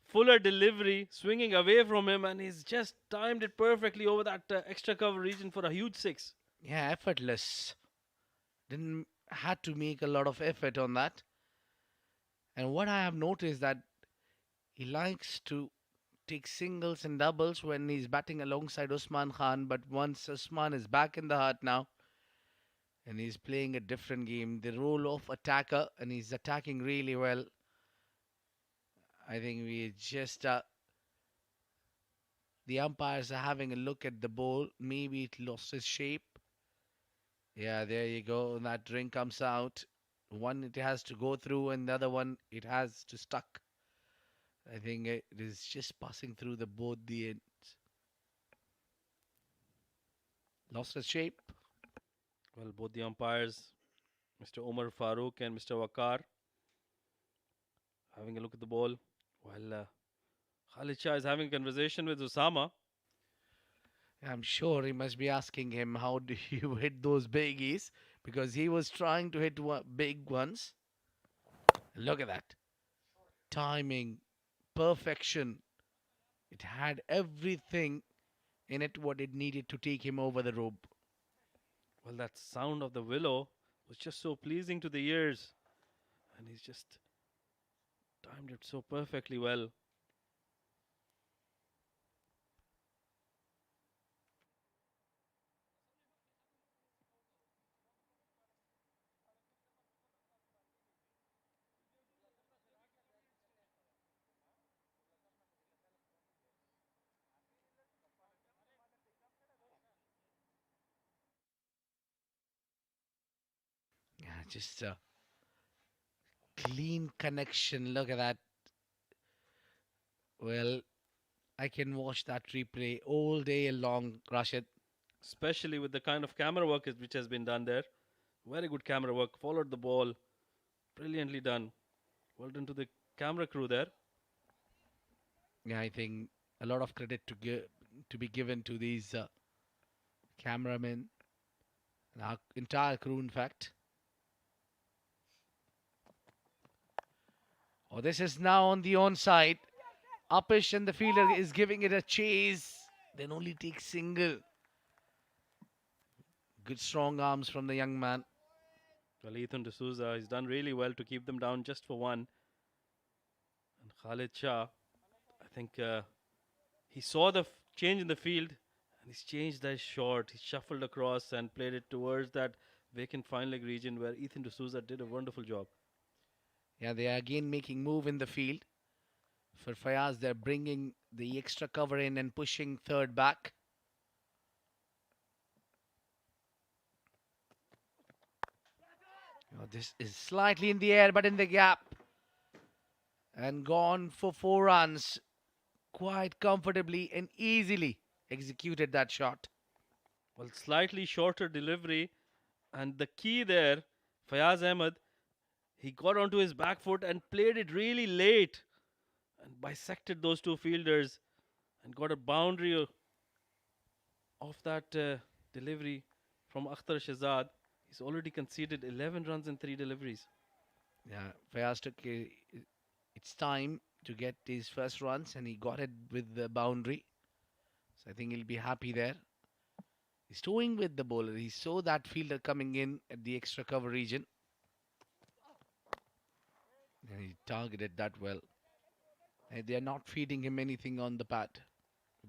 Fuller delivery, swinging away from him, and he's just timed it perfectly over that extra cover region for a huge 6. Yeah, effortless. Didn't had to make a lot of effort on that. And what I have noticed that he likes to take singles and doubles when he's batting alongside Usman Khan. But once Usman is back in the hut now, and he's playing a different game, the role of attacker, and he's attacking really well. I think we just the umpires are having a look at the ball. Maybe it lost its shape. Yeah, there you go. That ring comes out. One it has to go through, and the other one it has to stuck. I think it is just passing through the both the ends. Lost its shape. Well, both the umpires, Mr. Omar Farooq and Mr. Wakar, having a look at the ball. While Khalid Shah is having a conversation with Osama. I'm sure he must be asking him how do you hit those biggies because he was trying to hit big ones. Look at that. Timing, perfection. It had everything in it what it needed to take him over the rope. Well, that sound of the willow was just so pleasing to the ears. And he's just timed it so perfectly well. Yeah, just a clean connection. Look at that. Well, I can watch that replay all day long, Rashid. Especially with the kind of camera work which has been done there. Very good camera work. Followed the ball. Brilliantly done. Well done to the camera crew there. Yeah, I think a lot of credit to be given to these cameramen and our entire crew, in fact. Oh, this is now on the onside. Uppish and the fielder is giving it a chase. Then only takes single. Good strong arms from the young man. Well, Ethan D'Souza, he's done really well to keep them down just for one. And Khalid Shah, I think he saw the change in the field and he's changed that shot. He shuffled across and played it towards that vacant fine leg region where Ethan D'Souza did a wonderful job. Yeah, they are again making move in the field. For Fayaz, they're bringing the extra cover in and pushing third back. Oh, this is slightly in the air, but in the gap. And gone for 4 runs. Quite comfortably and easily executed that shot. Well, slightly shorter delivery. And the key there, Fayaz Ahmed, he got onto his back foot and played it really late and bisected those two fielders and got a boundary of that delivery from Akhtar Shahzad. He's already conceded 11 runs in 3 deliveries. Yeah, Fayaz took its time to get his first runs and he got it with the boundary. So I think he'll be happy there. He's toying with the bowler. He saw that fielder coming in at the extra cover region. And he targeted that well. And they're not feeding him anything on the pad.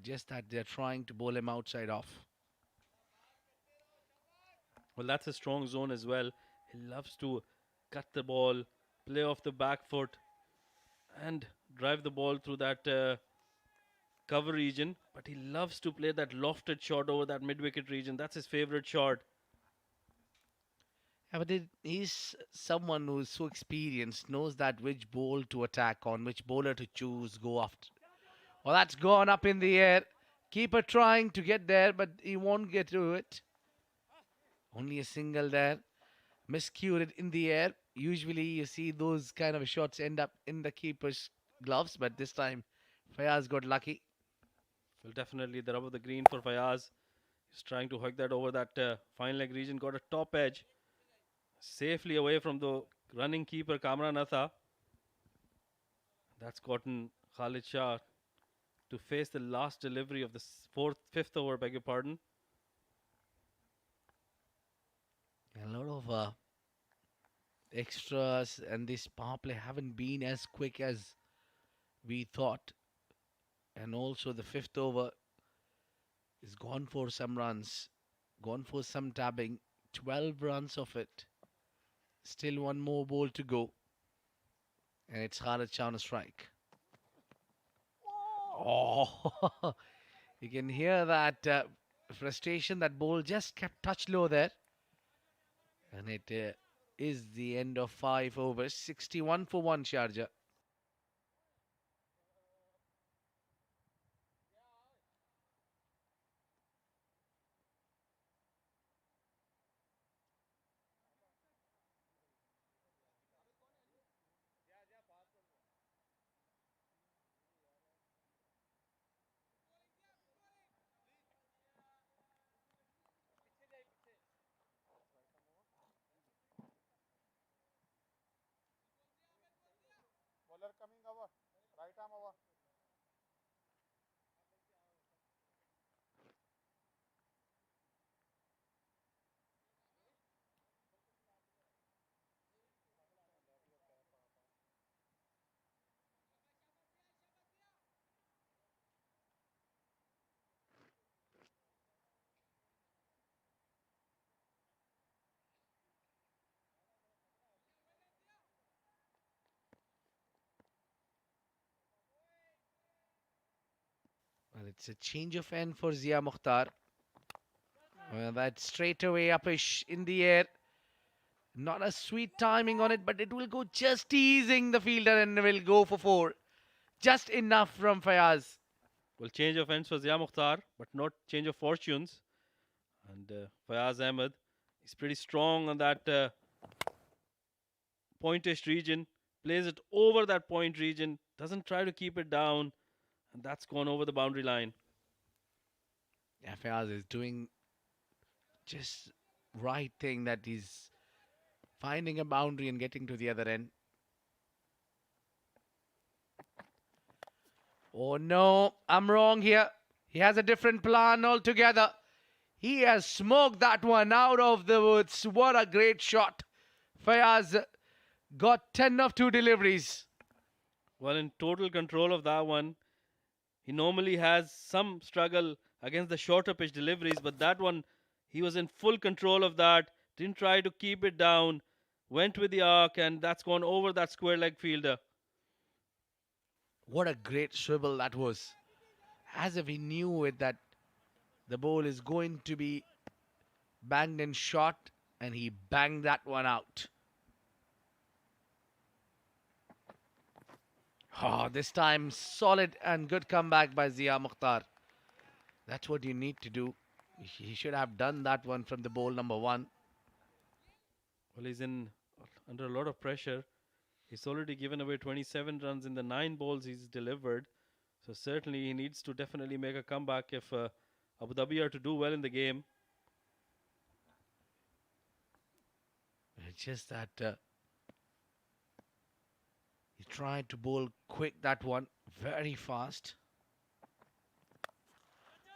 Just that they're trying to bowl him outside off. Well, that's a strong zone as well. He loves to cut the ball, play off the back foot, and drive the ball through that cover region. But he loves to play that lofted shot over that mid-wicket region. That's his favorite shot. Yeah, but he's someone who's so experienced, knows that which ball to attack on, which bowler to choose, go after. Well, that's gone up in the air. Keeper trying to get there, but he won't get to it. Only a single there. Miscued it in the air. Usually you see those kind of shots end up in the keeper's gloves, but this time Fayaz got lucky. Well, definitely the rub of the green for Fayaz. He's trying to hug that over that fine leg region. Got a top edge. Safely away from the running keeper Kamran Atha. That's gotten Khalid Shah to face the last delivery of the fifth over, beg your pardon. A lot of extras and this power play haven't been as quick as we thought. And also the fifth over is gone for some runs, gone for some tabbing. 12 runs of it. Still one more ball to go. And it's Khalid Shah on a strike. Oh, you can hear that frustration. That ball just kept touch low there. And it is the end of 5 overs. 61 for 1 Sharjah. Well, it's a change of end for Zia Mukhtar. Well, that's straight away upish in the air. Not a sweet timing on it, but it will go just teasing the fielder and will go for 4. Just enough from Fayaz. Well, change of ends for Zia Mukhtar, but not change of fortunes. And Fayaz Ahmed is pretty strong on that pointish region. Plays it over that point region. Doesn't try to keep it down. And that's gone over the boundary line. Yeah, Fayaz is doing just right thing, that he's finding a boundary and getting to the other end. Oh no, I'm wrong here. He has a different plan altogether. He has smoked that one out of the woods. What a great shot. Fayaz got 10 of 2 deliveries. Well, in total control of that one. He normally has some struggle against the shorter pitch deliveries, but that one, he was in full control of that. Didn't try to keep it down. went with the arc, and that's gone over that square leg fielder. What a great swivel that was. As if he knew it that the ball is going to be banged and shot, and he banged that one out. Oh, this time solid and good comeback by Zia Mukhtar. That's what you need to do. He should have done that one from the ball number 1. Well, he's under a lot of pressure. He's already given away 27 runs in the 9 balls he's delivered. So certainly he needs to definitely make a comeback if Abu Dhabi are to do well in the game. It's just that he tried to bowl quick that one, very fast.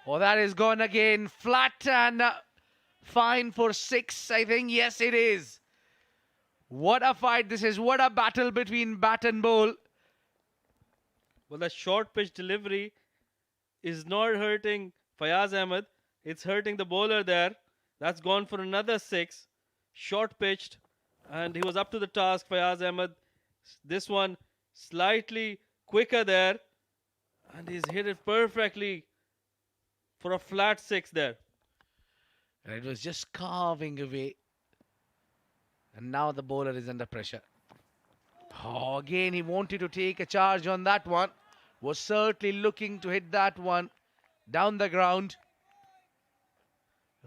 Oh, that is gone again, flat and fine for 6, I think. Yes, it is. What a fight this is. What a battle between bat and bowl. Well, that short pitch delivery is not hurting Fayaz Ahmed. It's hurting the bowler there. That's gone for another 6. Short pitched, and he was up to the task, Fayaz Ahmed. This one slightly quicker there, and he's hit it perfectly for a flat 6 there. And it was just carving away. And now the bowler is under pressure. Oh, again, he wanted to take a charge on that one. Was certainly looking to hit that one down the ground.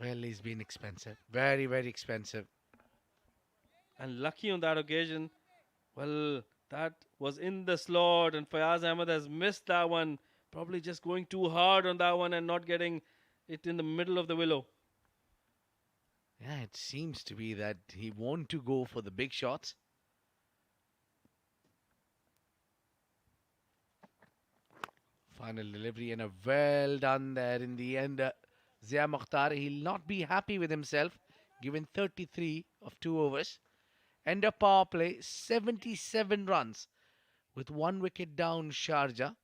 Well, he's been expensive. Very, very expensive. And lucky on that occasion. Well, that was in the slot, and Fayaz Ahmed has missed that one. Probably just going too hard on that one and not getting it in the middle of the willow. Yeah, it seems to be that he want to go for the big shots. Final delivery and a well done there in the end. Zia Mukhtar, he'll not be happy with himself, given 33 of 2 overs. End of power play, 77 runs with 1 wicket down Sharjah.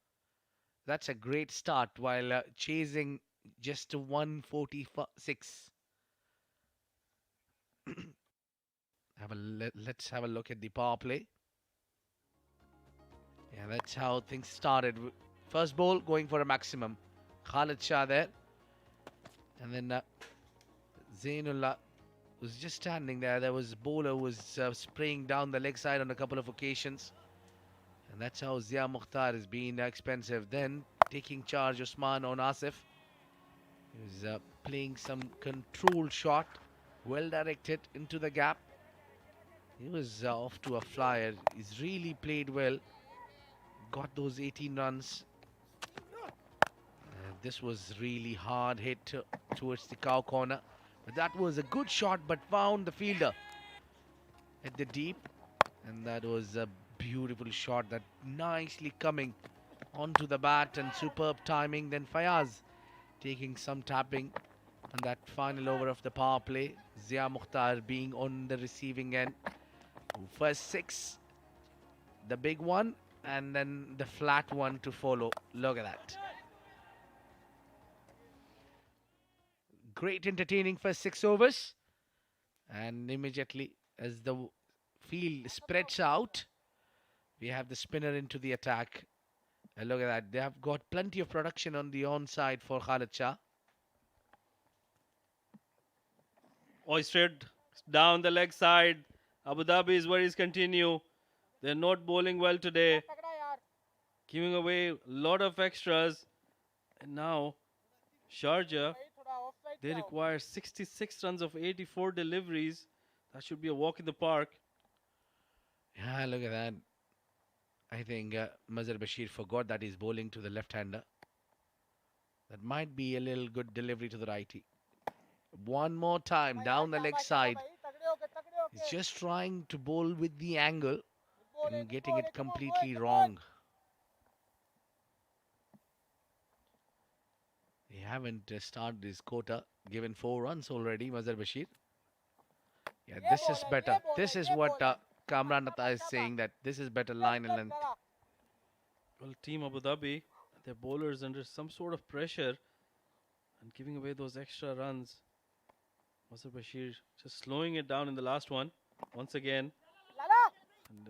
That's a great start while chasing just to 146. Let's have a look at the power play. Yeah, that's how things started. First ball going for a maximum. Khalid Shah there. And then Zainullah was just standing there. There was bowler was spraying down the leg side on a couple of occasions. And that's how Zia Mukhtar has been expensive. Then taking charge Usman on Asif. He was playing some control shot. Well directed into the gap. He was off to a flyer. He's really played well. Got those 18 runs. This was really hard hit towards the cow corner. But that was a good shot, but found the fielder at the deep. And that was a beautiful shot that nicely coming onto the bat and superb timing. Then Fayaz taking some tapping on that final over of the power play. Zia Mukhtar being on the receiving end. First 6, the big one, and then the flat one to follow. Look at that. Great entertaining first 6 overs. And immediately as the field spreads out, we have the spinner into the attack. And look at that. They have got plenty of production on the onside for Khalid Shah. Oystered down the leg side. Abu Dhabi's worries continue. They're not bowling well today. Giving away a lot of extras. And now, Sharjah, they require 66 runs of 84 deliveries. That should be a walk in the park. Yeah, look at that. I think Mazhar Bashir forgot that he's bowling to the left-hander. That might be a little good delivery to the righty. One more time down the leg side. He's just trying to bowl with the angle and getting it completely wrong. They haven't started his quota. Given 4 runs already, Mazhar Bashir. Yeah, this is better. This is what Kamran Atta is saying, that this is better line and length. Well, Team Abu Dhabi, their bowlers under some sort of pressure and giving away those extra runs. Mazhar Bashir just slowing it down in the last one. once again. And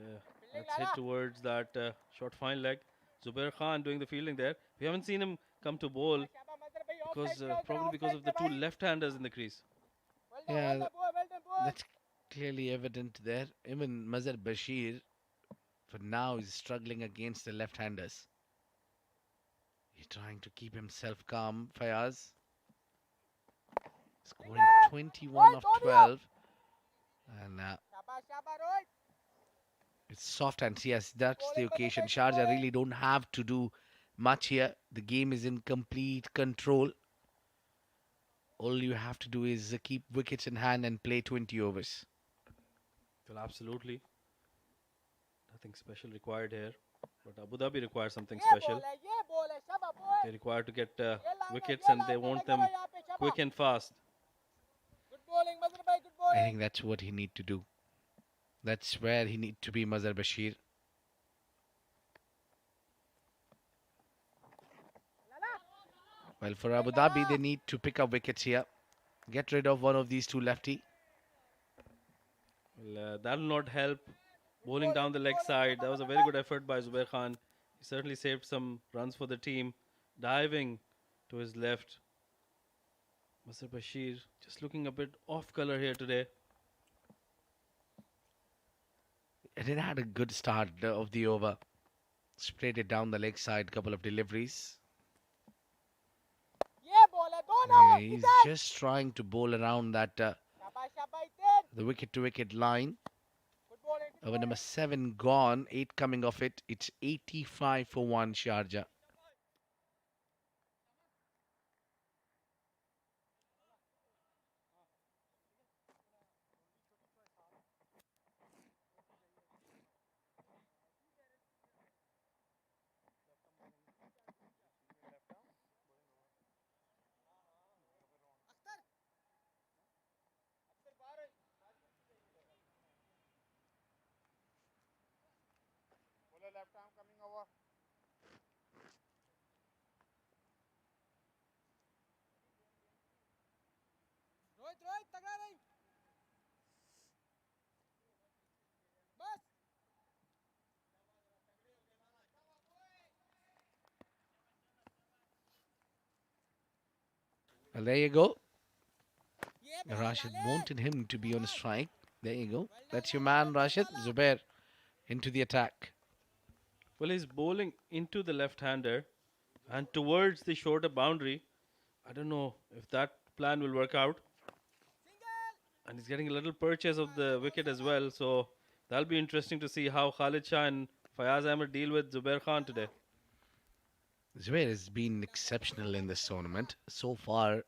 let's hit towards that short fine leg. Zubair Khan doing the fielding there. We haven't seen him come to bowl because probably because of the two left-handers in the crease. Yeah, that's clearly evident there. Even Mazhar Bashir, for now, is struggling against the left-handers. He's trying to keep himself calm. Fayaz scoring 21 of 12. And it's soft hands. Yes, that's the occasion. Sharjah really don't have to do much here. The game is in complete control. All you have to do is keep wickets in hand and play 20 overs. Well, absolutely. Nothing special required here. But Abu Dhabi requires something special. They require to get wickets and they want them quick and fast. I think that's what he need to do. That's where he need to be, Mazhar Bashir. Well, for Abu Dhabi, they need to pick up wickets here. Get rid of one of these two lefty. Well, that will not help. Bowling down the leg side. That was a very good effort by Zubair Khan. He certainly saved some runs for the team. Diving to his left. Mazhar Bashir just looking a bit off color here today. And it had a good start of the over. Sprayed it down the leg side, couple of deliveries. He's just trying to bowl around that the wicket to wicket line. Over number 7 gone, 8 coming off it. It's 85 for 1 Sharjah. Well, there you go. Rashid wanted him to be on strike. There you go. That's your man, Rashid. Zubair into the attack. Well, he's bowling into the left-hander and towards the shorter boundary. I don't know if that plan will work out. And he's getting a little purchase of the wicket as well. So that'll be interesting to see how Khalid Shah and Fayaz Ahmed deal with Zubair Khan today. Zubair has been exceptional in this tournament. So far,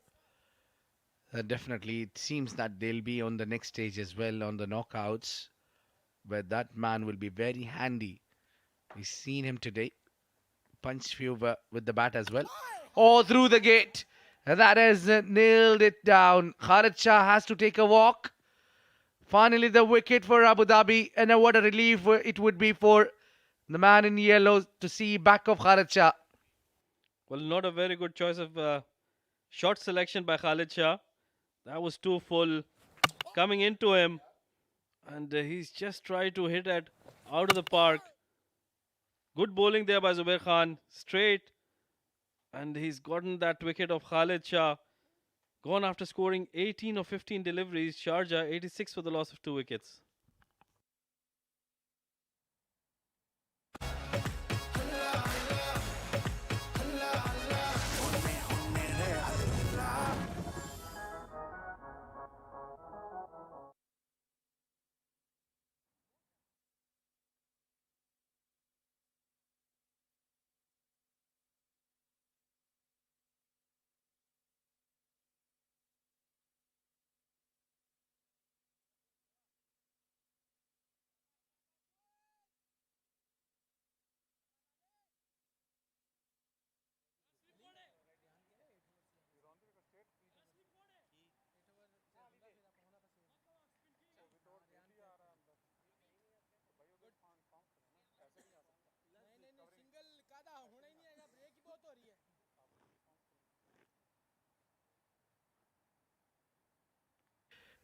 definitely it seems that they'll be on the next stage as well, on the knockouts, where that man will be very handy. We've seen him today. Punch few with the bat as well. Oh, through the gate. And that has nailed it down. Khalid Shah has to take a walk. Finally, the wicket for Abu Dhabi. And what a relief it would be for the man in yellow to see back of Khalid Shah. Well, not a very good choice of shot selection by Khalid Shah. That was too full coming into him. And he's just tried to hit it out of the park. Good bowling there by Zubair Khan. Straight. And he's gotten that wicket of Khalid Shah. Gone after scoring 18 of 15 deliveries. Sharjah 86 for the loss of 2 wickets.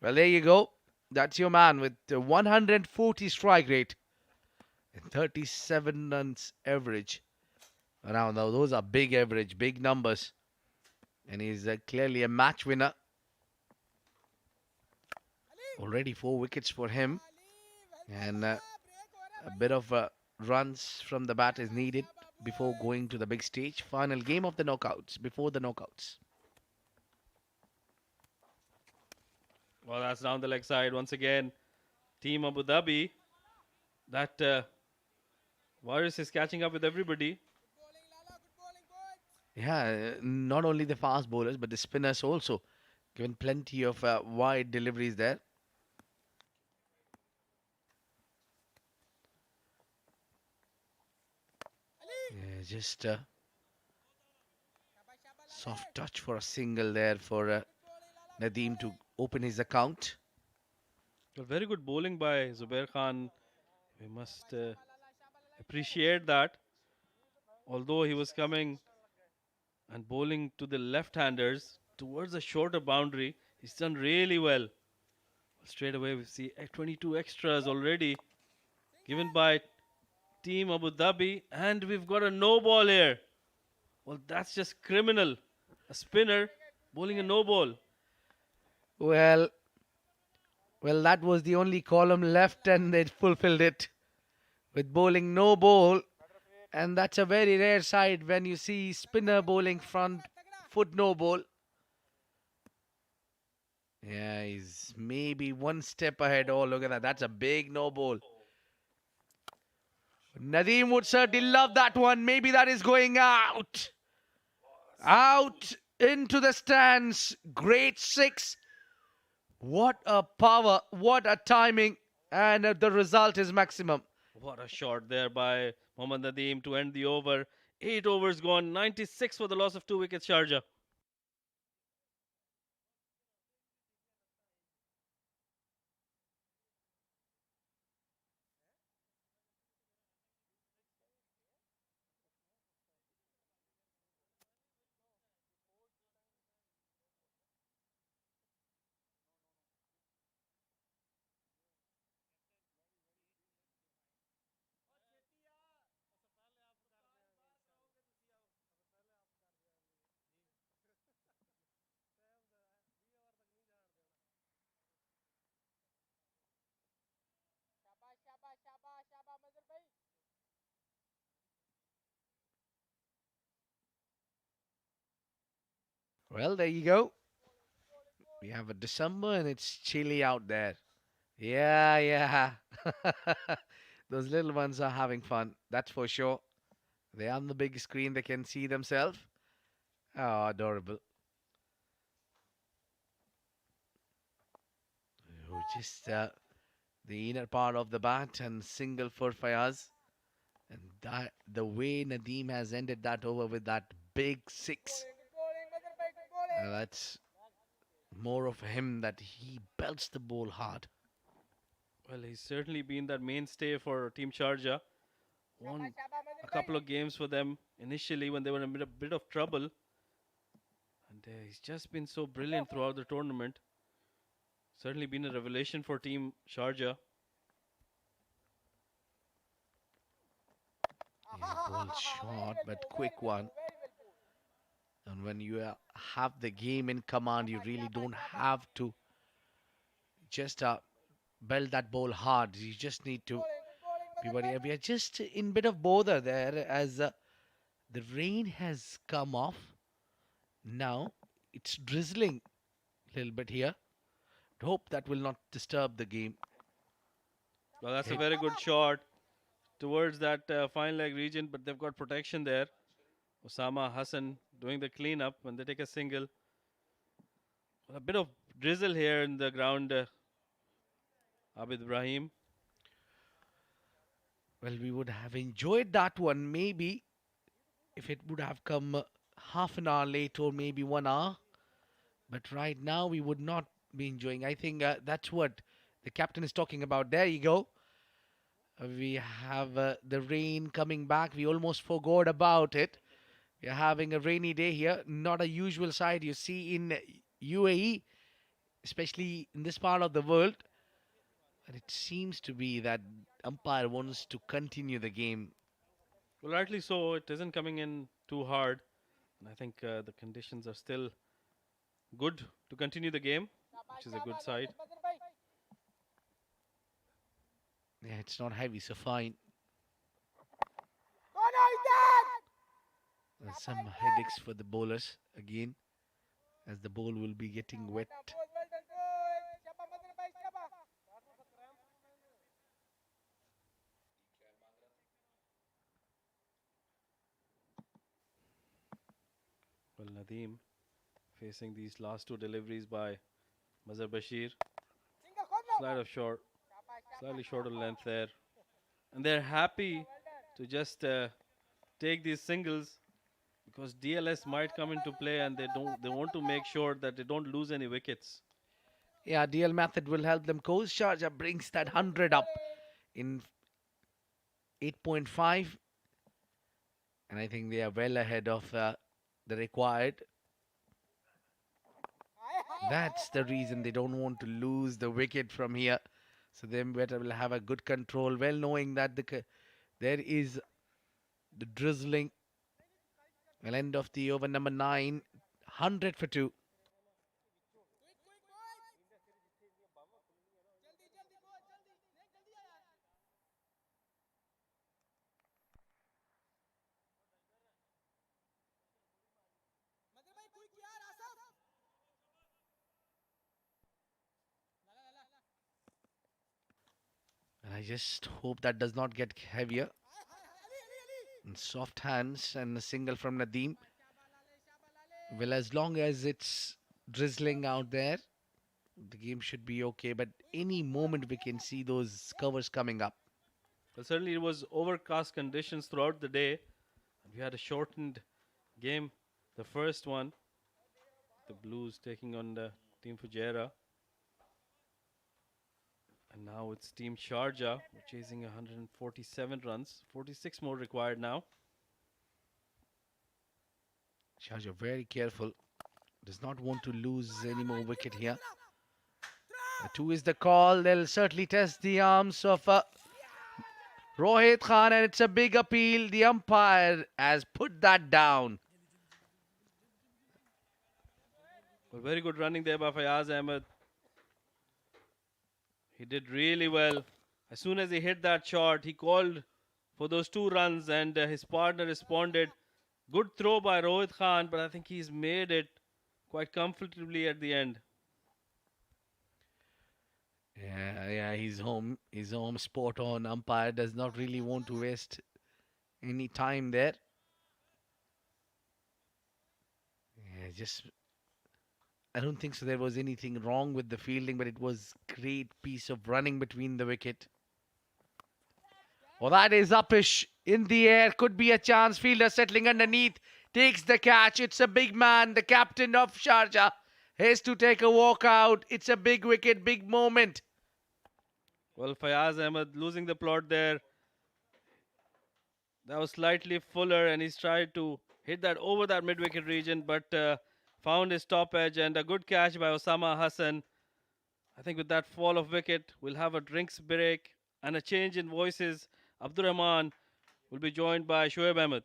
Well, there you go. That's your man with 140 strike rate and 37 runs average. Now, those are big average, big numbers. And he's clearly a match winner. Already 4 wickets for him. And a bit of runs from the bat is needed before going to the big stage. Final game of the knockouts, before the knockouts. Well, that's down the leg side once again. Team Abu Dhabi. That virus is catching up with everybody. Yeah, not only the fast bowlers, but the spinners also. Given plenty of wide deliveries there. Yeah, just soft touch for a single there for Nadeem to open his account. Well, very good bowling by Zubair Khan. We must appreciate that. Although he was coming and bowling to the left-handers towards a shorter boundary, he's done really well. Straight away, we see 22 extras already given by Team Abu Dhabi, and we've got a no ball here. Well, that's just criminal. A spinner bowling a no ball. Well, that was the only column left, and they fulfilled it with bowling no ball. And that's a very rare sight when you see spinner bowling front foot no ball. Yeah, he's maybe one step ahead. Oh, look at that. That's a big no ball. Nadeem would certainly love that one. Maybe that is going out. Out into the stands. Great six. What a power. What a timing. And the result is maximum. What a shot there by Mohammad Nadeem to end the over. 8 overs gone, 96 for the loss of 2 wickets, Sharjah. Well, there you go. We have a December and it's chilly out there. Yeah, yeah. Those little ones are having fun. That's for sure. They're on the big screen. They can see themselves. Oh, adorable. Oh, just the inner part of the bat and single for Fayaz. And that the way Nadeem has ended that over with that big six. That's more of him that he belts the ball hard. Well, he's certainly been that mainstay for Team Sharjah. Won a couple of games for them initially when they were in a bit of trouble. And he's just been so brilliant throughout the tournament. Certainly been a revelation for Team Sharjah. Yeah, ball short, but quick one. And when you have the game in command, you really don't have to just belt that ball hard. You just need to be worried. We are just in bit of bother there as the rain has come off. Now it's drizzling a little bit here. Hope that will not disturb the game. Well, that's a very good shot towards that fine leg region, but they've got protection there. Osama Hassan doing the cleanup when they take a single. Well, a bit of drizzle here in the ground, Abid Ibrahim. Well, we would have enjoyed that one maybe if it would have come half an hour late or maybe 1 hour. But right now we would not be enjoying. I think that's what the captain is talking about. There you go. We have the rain coming back. We almost forgot about it. We are having a rainy day here. Not a usual sight you see in UAE, especially in this part of the world. And it seems to be that umpire wants to continue the game. Well, rightly so. It isn't coming in too hard. And I think the conditions are still good to continue the game, which is a good side. Yeah, it's not heavy, so fine. Some headaches for the bowlers again, as the ball will be getting wet. Well, Nadeem facing these last two deliveries by Mazhar Bashir. Slide of short, slightly shorter length there. And they're happy to just take these singles because DLS might come into play and they want to make sure that they don't lose any wickets. Yeah, DL method will help them. Coast Sharjah brings that 100 up in 8.5, and I think they are well ahead of the required. That's the reason they don't want to lose the wicket from here. So they better will have a good control, well knowing that there is the drizzling. Well, end of the over number 9, 100 for 2. And I just hope that does not get heavier. And soft hands and a single from Nadeem. Well, as long as it's drizzling out there, the game should be okay. But any moment we can see those covers coming up. Well, certainly it was overcast conditions throughout the day. We had a shortened game, the first one. The Blues taking on the Team Fujairah. And now it's Team Sharjah. We're chasing 147 runs. 46 more required now. Sharjah very careful. Does not want to lose any more wicket here. 2 is the call. They'll certainly test the arms of Rohit Khan, and it's a big appeal. The umpire has put that down. Well, very good running there by Fayaz Ahmed. He did really well. As soon as he hit that shot, he called for those 2 runs and his partner responded. Good throw by Rohit Khan, but I think he's made it quite comfortably at the end. Yeah, he's home. He's home. Spot on. Umpire does not really want to waste any time there. Yeah, just I don't think so. There was anything wrong with the fielding, but it was great piece of running between the wicket. Well, that is uppish in the air. Could be a chance. Fielder settling underneath. Takes the catch. It's a big man. The captain of Sharjah has to take a walk out. It's a big wicket, big moment. Well, Fayaz Ahmed losing the plot there. That was slightly fuller and he's tried to hit that over that mid-wicket region, but found his top edge and a good catch by Osama Hassan. I think with that fall of wicket, we'll have a drinks break and a change in voices. Abdur Rahman will be joined by Shoaib Ahmed.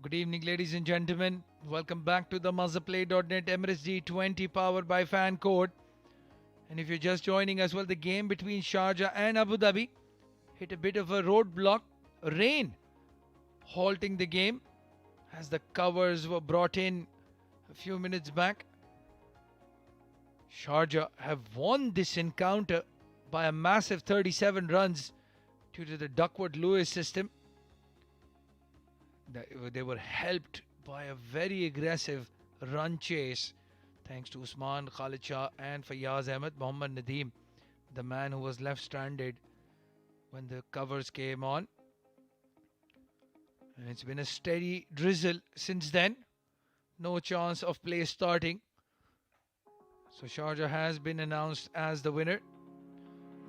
Good evening, ladies and gentlemen. Welcome back to the Mazzaplay.net Emirates D20 powered by Fan Code. And if you're just joining us, well, the game between Sharjah and Abu Dhabi hit a bit of a roadblock, rain, halting the game as the covers were brought in a few minutes back. Sharjah have won this encounter by a massive 37 runs due to the Duckworth-Lewis system. They were helped by a very aggressive run chase thanks to Usman, Khalid Shah and Fayyaz Ahmed. Mohammad Nadeem, the man who was left stranded when the covers came on. And it's been a steady drizzle since then. No chance of play starting. So Sharjah has been announced as the winner.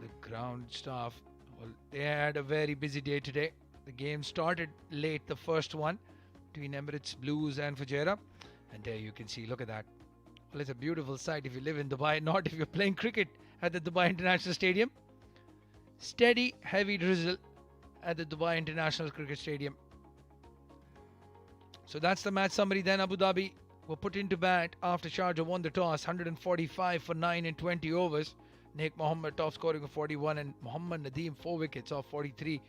The ground staff, well, they had a very busy day today. The game started late, the first one between Emirates Blues and Fujairah. And there you can see, look at that. Well, it's a beautiful sight if you live in Dubai, not if you're playing cricket at the Dubai International Stadium. Steady, heavy drizzle at the Dubai International Cricket Stadium. So that's the match summary. Then Abu Dhabi were put into bat after Sharjah won the toss, 145 for 9 in 20 overs. Naik Mohammed top scoring of 41 and Mohammad Nadeem 4 wickets off 43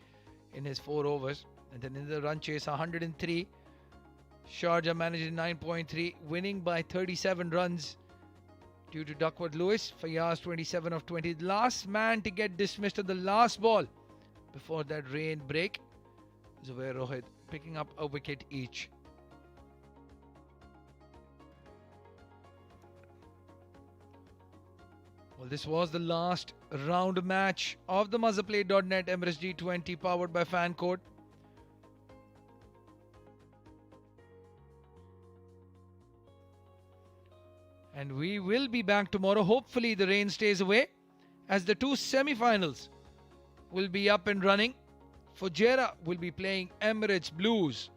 in his 4 overs. And then in the run chase, 103. Sharjah managed 9.3, winning by 37 runs due to Duckworth-Lewis. Fayyaz 27 of 20. The last man to get dismissed on the last ball before that rain break. Zubair Rohit picking up a wicket each. Well, this was the last round match of the Mazzaplay.net Emirates D20 powered by Fan Code. And we will be back tomorrow. Hopefully the rain stays away as the two semi-finals will be up and running. Fujairah will be playing Emirates Blues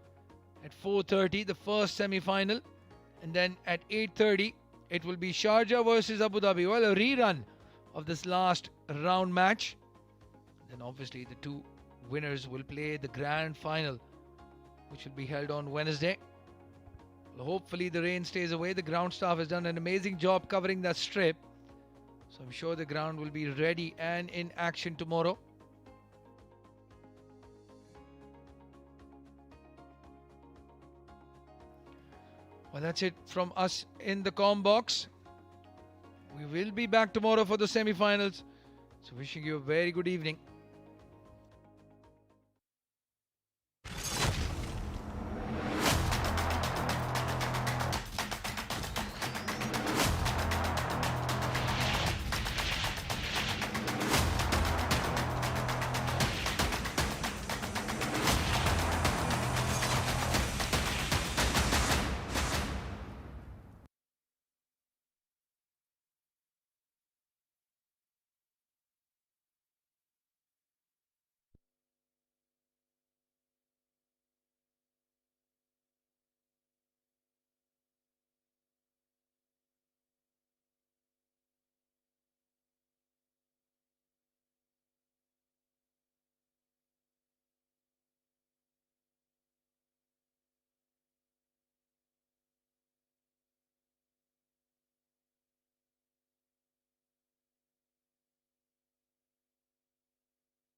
at 4:30, the first semi-final. And then at 8:30, it will be Sharjah versus Abu Dhabi. Well, a rerun of this last round match. Then obviously the two winners will play the grand final, which will be held on Wednesday. Well, hopefully the rain stays away. The ground staff has done an amazing job covering that strip. So I'm sure the ground will be ready and in action tomorrow. Well, that's it from us in the comm box. We will be back tomorrow for the semi-finals. So wishing you a very good evening.